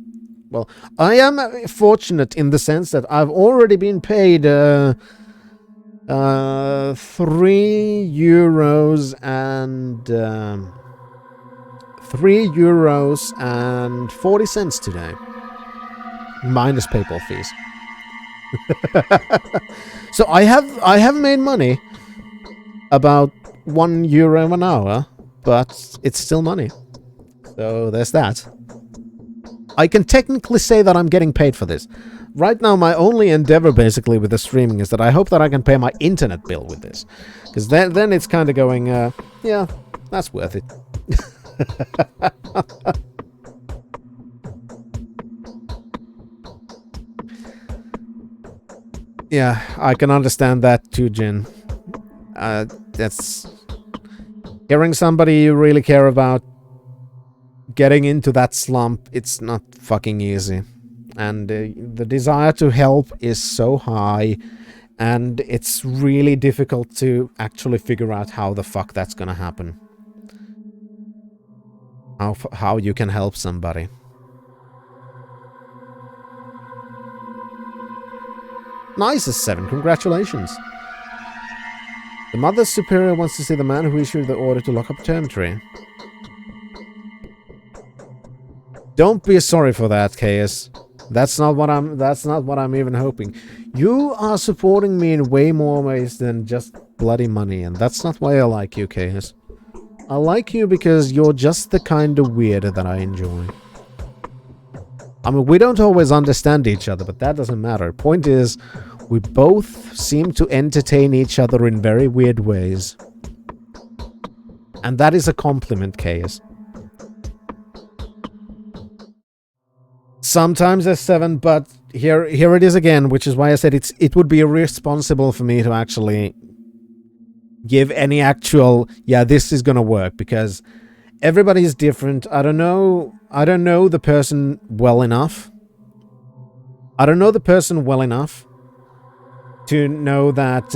Well, I am fortunate in the sense that I've already been paid €3 and €3.40 today, minus PayPal fees. So I have made money, about €1 an hour, but it's still money. So there's that. I can technically say that I'm getting paid for this. Right now, my only endeavor basically with the streaming is that I hope that I can pay my internet bill with this. Because then it's kind of going, yeah, that's worth it. Yeah, I can understand that too, Jin. That's... Hearing somebody you really care about getting into that slump, it's not fucking easy. And the desire to help is so high, and it's really difficult to actually figure out how the fuck that's gonna happen. How you can help somebody. Nice as 7, congratulations. The Mother Superior wants to see the man who issued the order to lock up Termtree. Don't be sorry for that, Chaos. That's not what I'm even hoping. You are supporting me in way more ways than just bloody money, and that's not why I like you, Chaos. I like you because you're just the kind of weird that I enjoy. I mean, we don't always understand each other, but that doesn't matter. Point is, we both seem to entertain each other in very weird ways. And that is a compliment, Chaos. Sometimes there's 7, but here it is again, which is why I said it would be irresponsible for me to actually give any actual, yeah, this is gonna work, because everybody is different. I don't know the person well enough. I don't know the person well enough to know that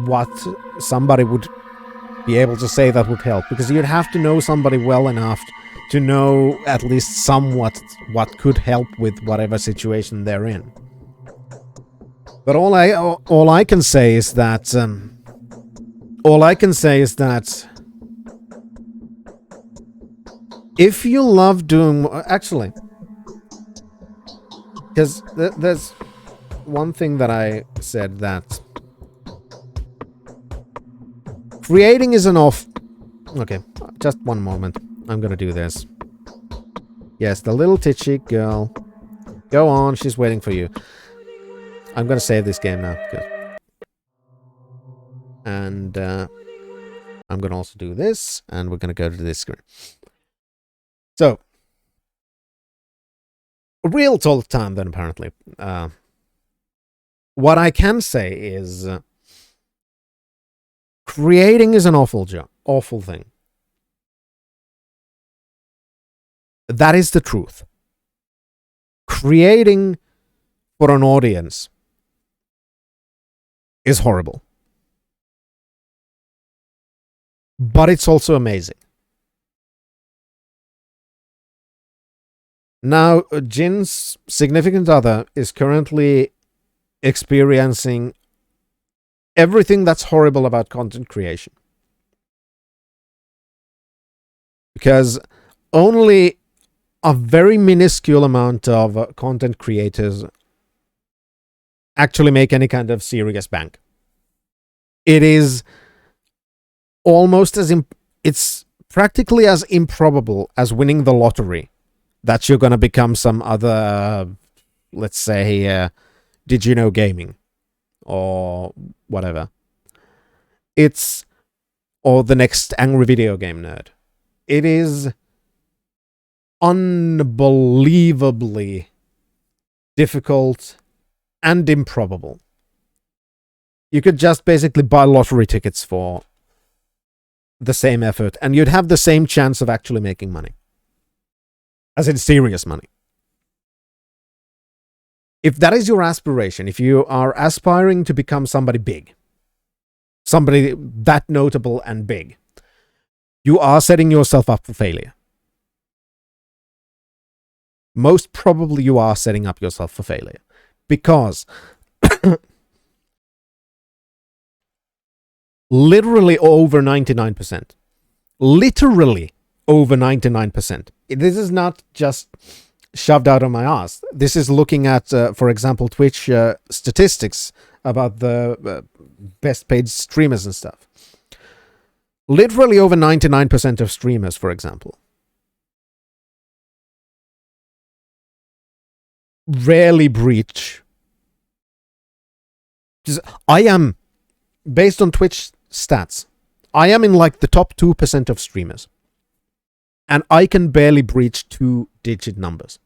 what somebody would be able to say that would help, because you'd have to know somebody well enough to know at least somewhat what could help with whatever situation they're in. But all I can say is that if you love doing, actually, because there's one thing that I said, that creating is an off. Okay, just one moment. I'm gonna do this. Yes, the little titchy girl. Go on, she's waiting for you. I'm gonna save this game now. Good. And I'm gonna also do this, and we're gonna go to this screen. So, real talk time then, apparently. What I can say is creating is an awful thing. That is the truth. Creating for an audience is horrible. But it's also amazing. Now, Jin's significant other is currently experiencing everything that's horrible about content creation. because only a very minuscule amount of content creators actually make any kind of serious bank. It is almost it's practically as improbable as winning the lottery that you're going to become some other, let's say, Did You Know Gaming or whatever. Or the next angry video game nerd. It is unbelievably difficult and improbable. You could just basically buy lottery tickets for the same effort, and you'd have the same chance of actually making money. As in serious money. If that is your aspiration, if you are aspiring to become somebody big, somebody that notable and big, you are setting yourself up for failure. Most probably you are setting up yourself for failure. Because literally over 99%. Literally over 99%. This is not just shoved out of my ass. This is looking at, for example, Twitch statistics about the best paid streamers and stuff. Literally over 99% of streamers, for example, rarely breach. I am, based on Twitch stats, I am in like the top 2% of streamers. And I can barely breach 2-digit numbers.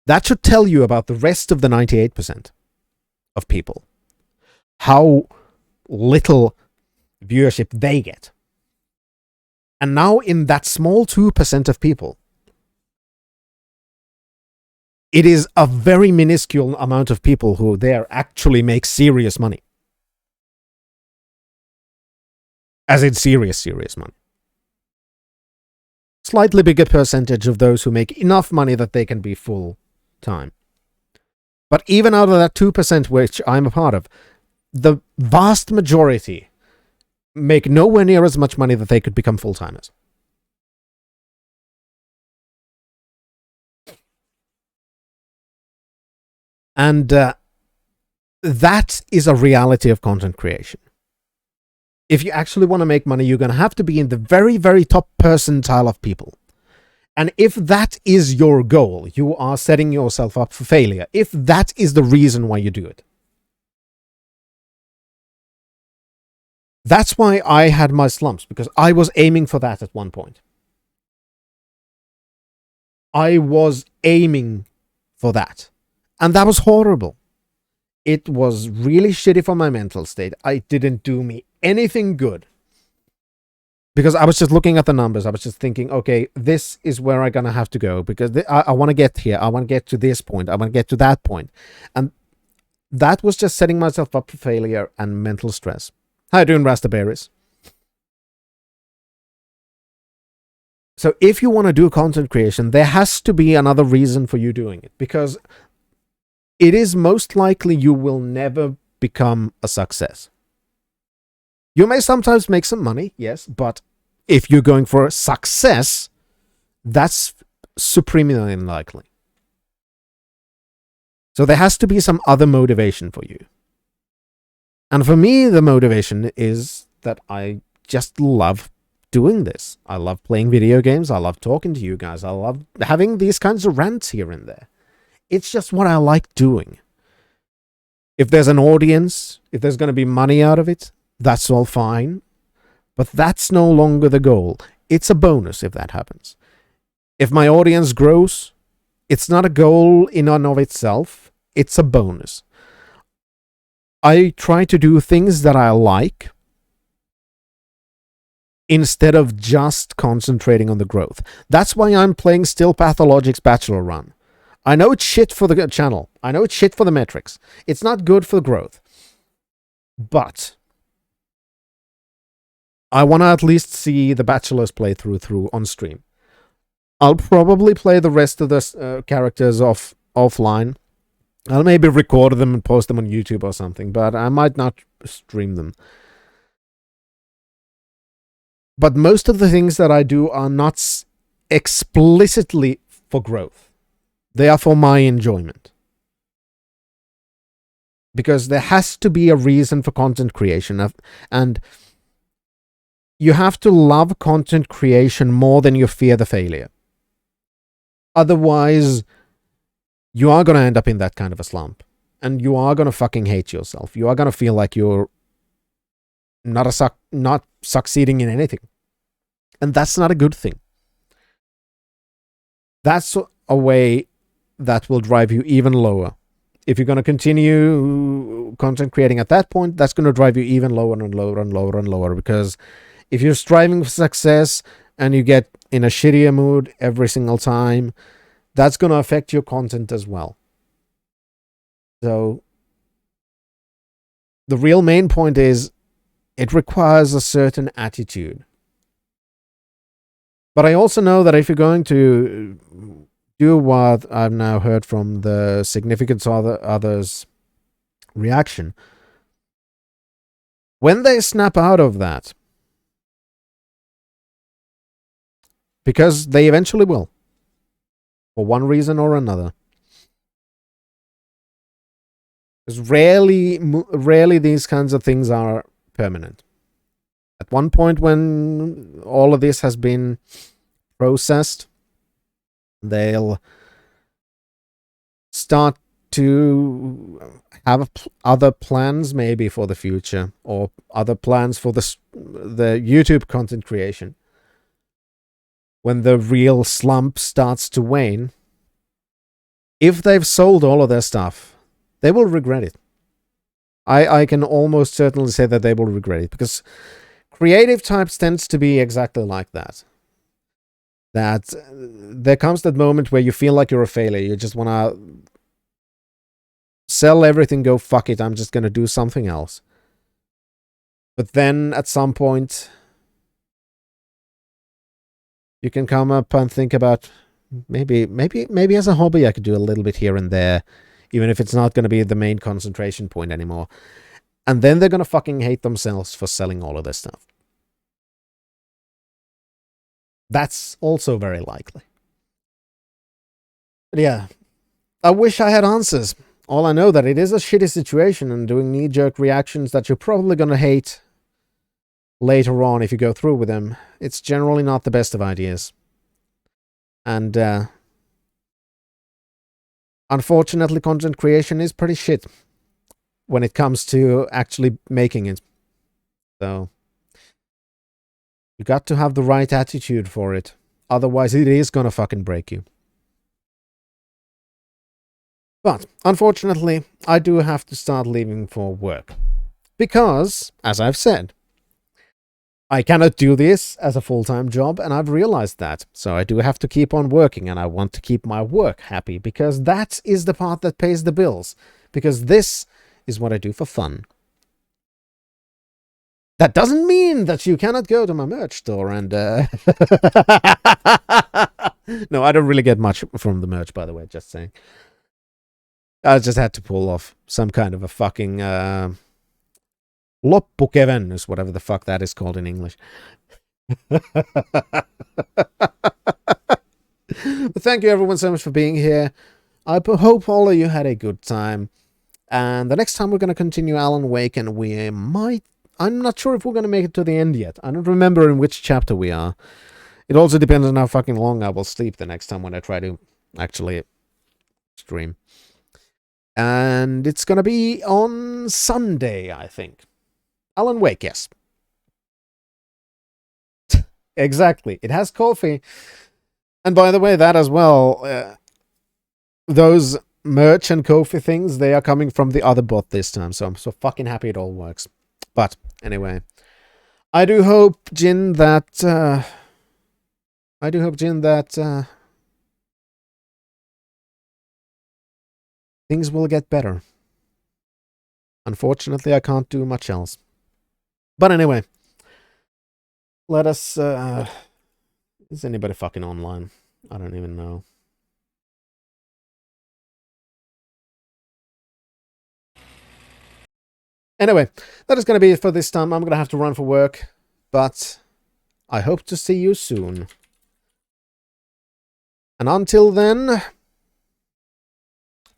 That should tell you about the rest of the 98% of people. How little viewership they get. And now in that small 2% of people, it is a very minuscule amount of people who there actually make serious money. As in serious money. Slightly bigger percentage of those who make enough money that they can be full time. But even out of that 2%, which I'm a part of, the vast majority make nowhere near as much money that they could become full-timers. And that is a reality of content creation. If you actually want to make money, you're going to have to be in the very, very top percentile of people. And if that is your goal, you are setting yourself up for failure. If that is the reason why you do it. That's why I had my slumps, because I was aiming for that at one point. I was aiming for that. And that was horrible. It was really shitty for my mental state. It didn't do me anything good. Because I was just looking at the numbers. I was just thinking, okay, this is where I'm going to have to go. Because I want to get here. I want to get to this point. I want to get to that point. And that was just setting myself up for failure and mental stress. How you doing, Rastaberries? So if you want to do content creation, there has to be another reason for you doing it. Because it is most likely you will never become a success. You may sometimes make some money, yes, but if you're going for success, that's supremely unlikely. So there has to be some other motivation for you. And for me, the motivation is that I just love doing this. I love playing video games. I love talking to you guys. I love having these kinds of rants here and there. It's just what I like doing. If there's an audience, if there's going to be money out of it, that's all fine. But that's no longer the goal. It's a bonus if that happens. If my audience grows, it's not a goal in and of itself. It's a bonus. I try to do things that I like instead of just concentrating on the growth. That's why I'm playing still Pathologic's Bachelor run. I know it's shit for the channel. I know it's shit for the metrics. It's not good for the growth. But I want to at least see the Bachelor's playthrough through on stream. I'll probably play the rest of the characters offline. I'll maybe record them and post them on YouTube or something, but I might not stream them. But most of the things that I do are not explicitly for growth. They are for my enjoyment. Because there has to be a reason for content creation. And you have to love content creation more than you fear the failure. Otherwise, you are going to end up in that kind of a slump. And you are going to fucking hate yourself. You are going to feel like you're not succeeding in anything. And that's not a good thing. That's a way that will drive you even lower. If you're going to continue content creating at that point, that's going to drive you even lower and lower and lower and lower. Because if you're striving for success and you get in a shittier mood every single time, that's going to affect your content as well. So the real main point is it requires a certain attitude. But I also know that if you're going to do what I've now heard from the significant others' reaction, when they snap out of that, because they eventually will, for one reason or another, because rarely these kinds of things are permanent. At one point when all of this has been processed, they'll start to have other plans maybe for the future, or other plans for the YouTube content creation. When the real slump starts to wane, if they've sold all of their stuff, they will regret it. I can almost certainly say that they will regret it, because creative types tends to be exactly like that. That there comes that moment where you feel like you're a failure. You just want to sell everything, go fuck it, I'm just going to do something else. But then at some point, you can come up and think about maybe as a hobby I could do a little bit here and there, even if it's not going to be the main concentration point anymore. And then they're going to fucking hate themselves for selling all of this stuff. That's also very likely. But yeah, I wish I had answers. All I know that it is a shitty situation, and doing knee-jerk reactions that you're probably going to hate later on if you go through with them, it's generally not the best of ideas. And unfortunately, content creation is pretty shit when it comes to actually making it. So you got to have the right attitude for it. Otherwise, it is gonna fucking break you. But unfortunately, I do have to start leaving for work. Because, as I've said, I cannot do this as a full-time job, and I've realized that. So I do have to keep on working, and I want to keep my work happy, because that is the part that pays the bills. Because this is what I do for fun. That doesn't mean that you cannot go to my merch store and... No, I don't really get much from the merch, by the way, just saying. I just had to pull off some kind of a fucking... loppukevennys, whatever the fuck that is called in English. But thank you everyone so much for being here. I hope all of you had a good time. And the next time we're going to continue Alan Wake, and we might... I'm not sure if we're going to make it to the end yet. I don't remember in which chapter we are. It also depends on how fucking long I will sleep the next time when I try to actually stream. And it's going to be on Sunday, I think. Alan Wake, yes. Exactly. It has coffee. And by the way, that as well, those merch and Ko-fi things, they are coming from the other bot this time, so I'm so fucking happy it all works. But anyway, I do hope, Jin, that things will get better. Unfortunately, I can't do much else. But anyway, let us... is anybody fucking online? I don't even know. Anyway, that is going to be it for this time. I'm going to have to run for work. But I hope to see you soon. And until then,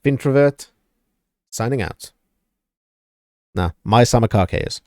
Introvert, signing out. Nah, my summer car chaos.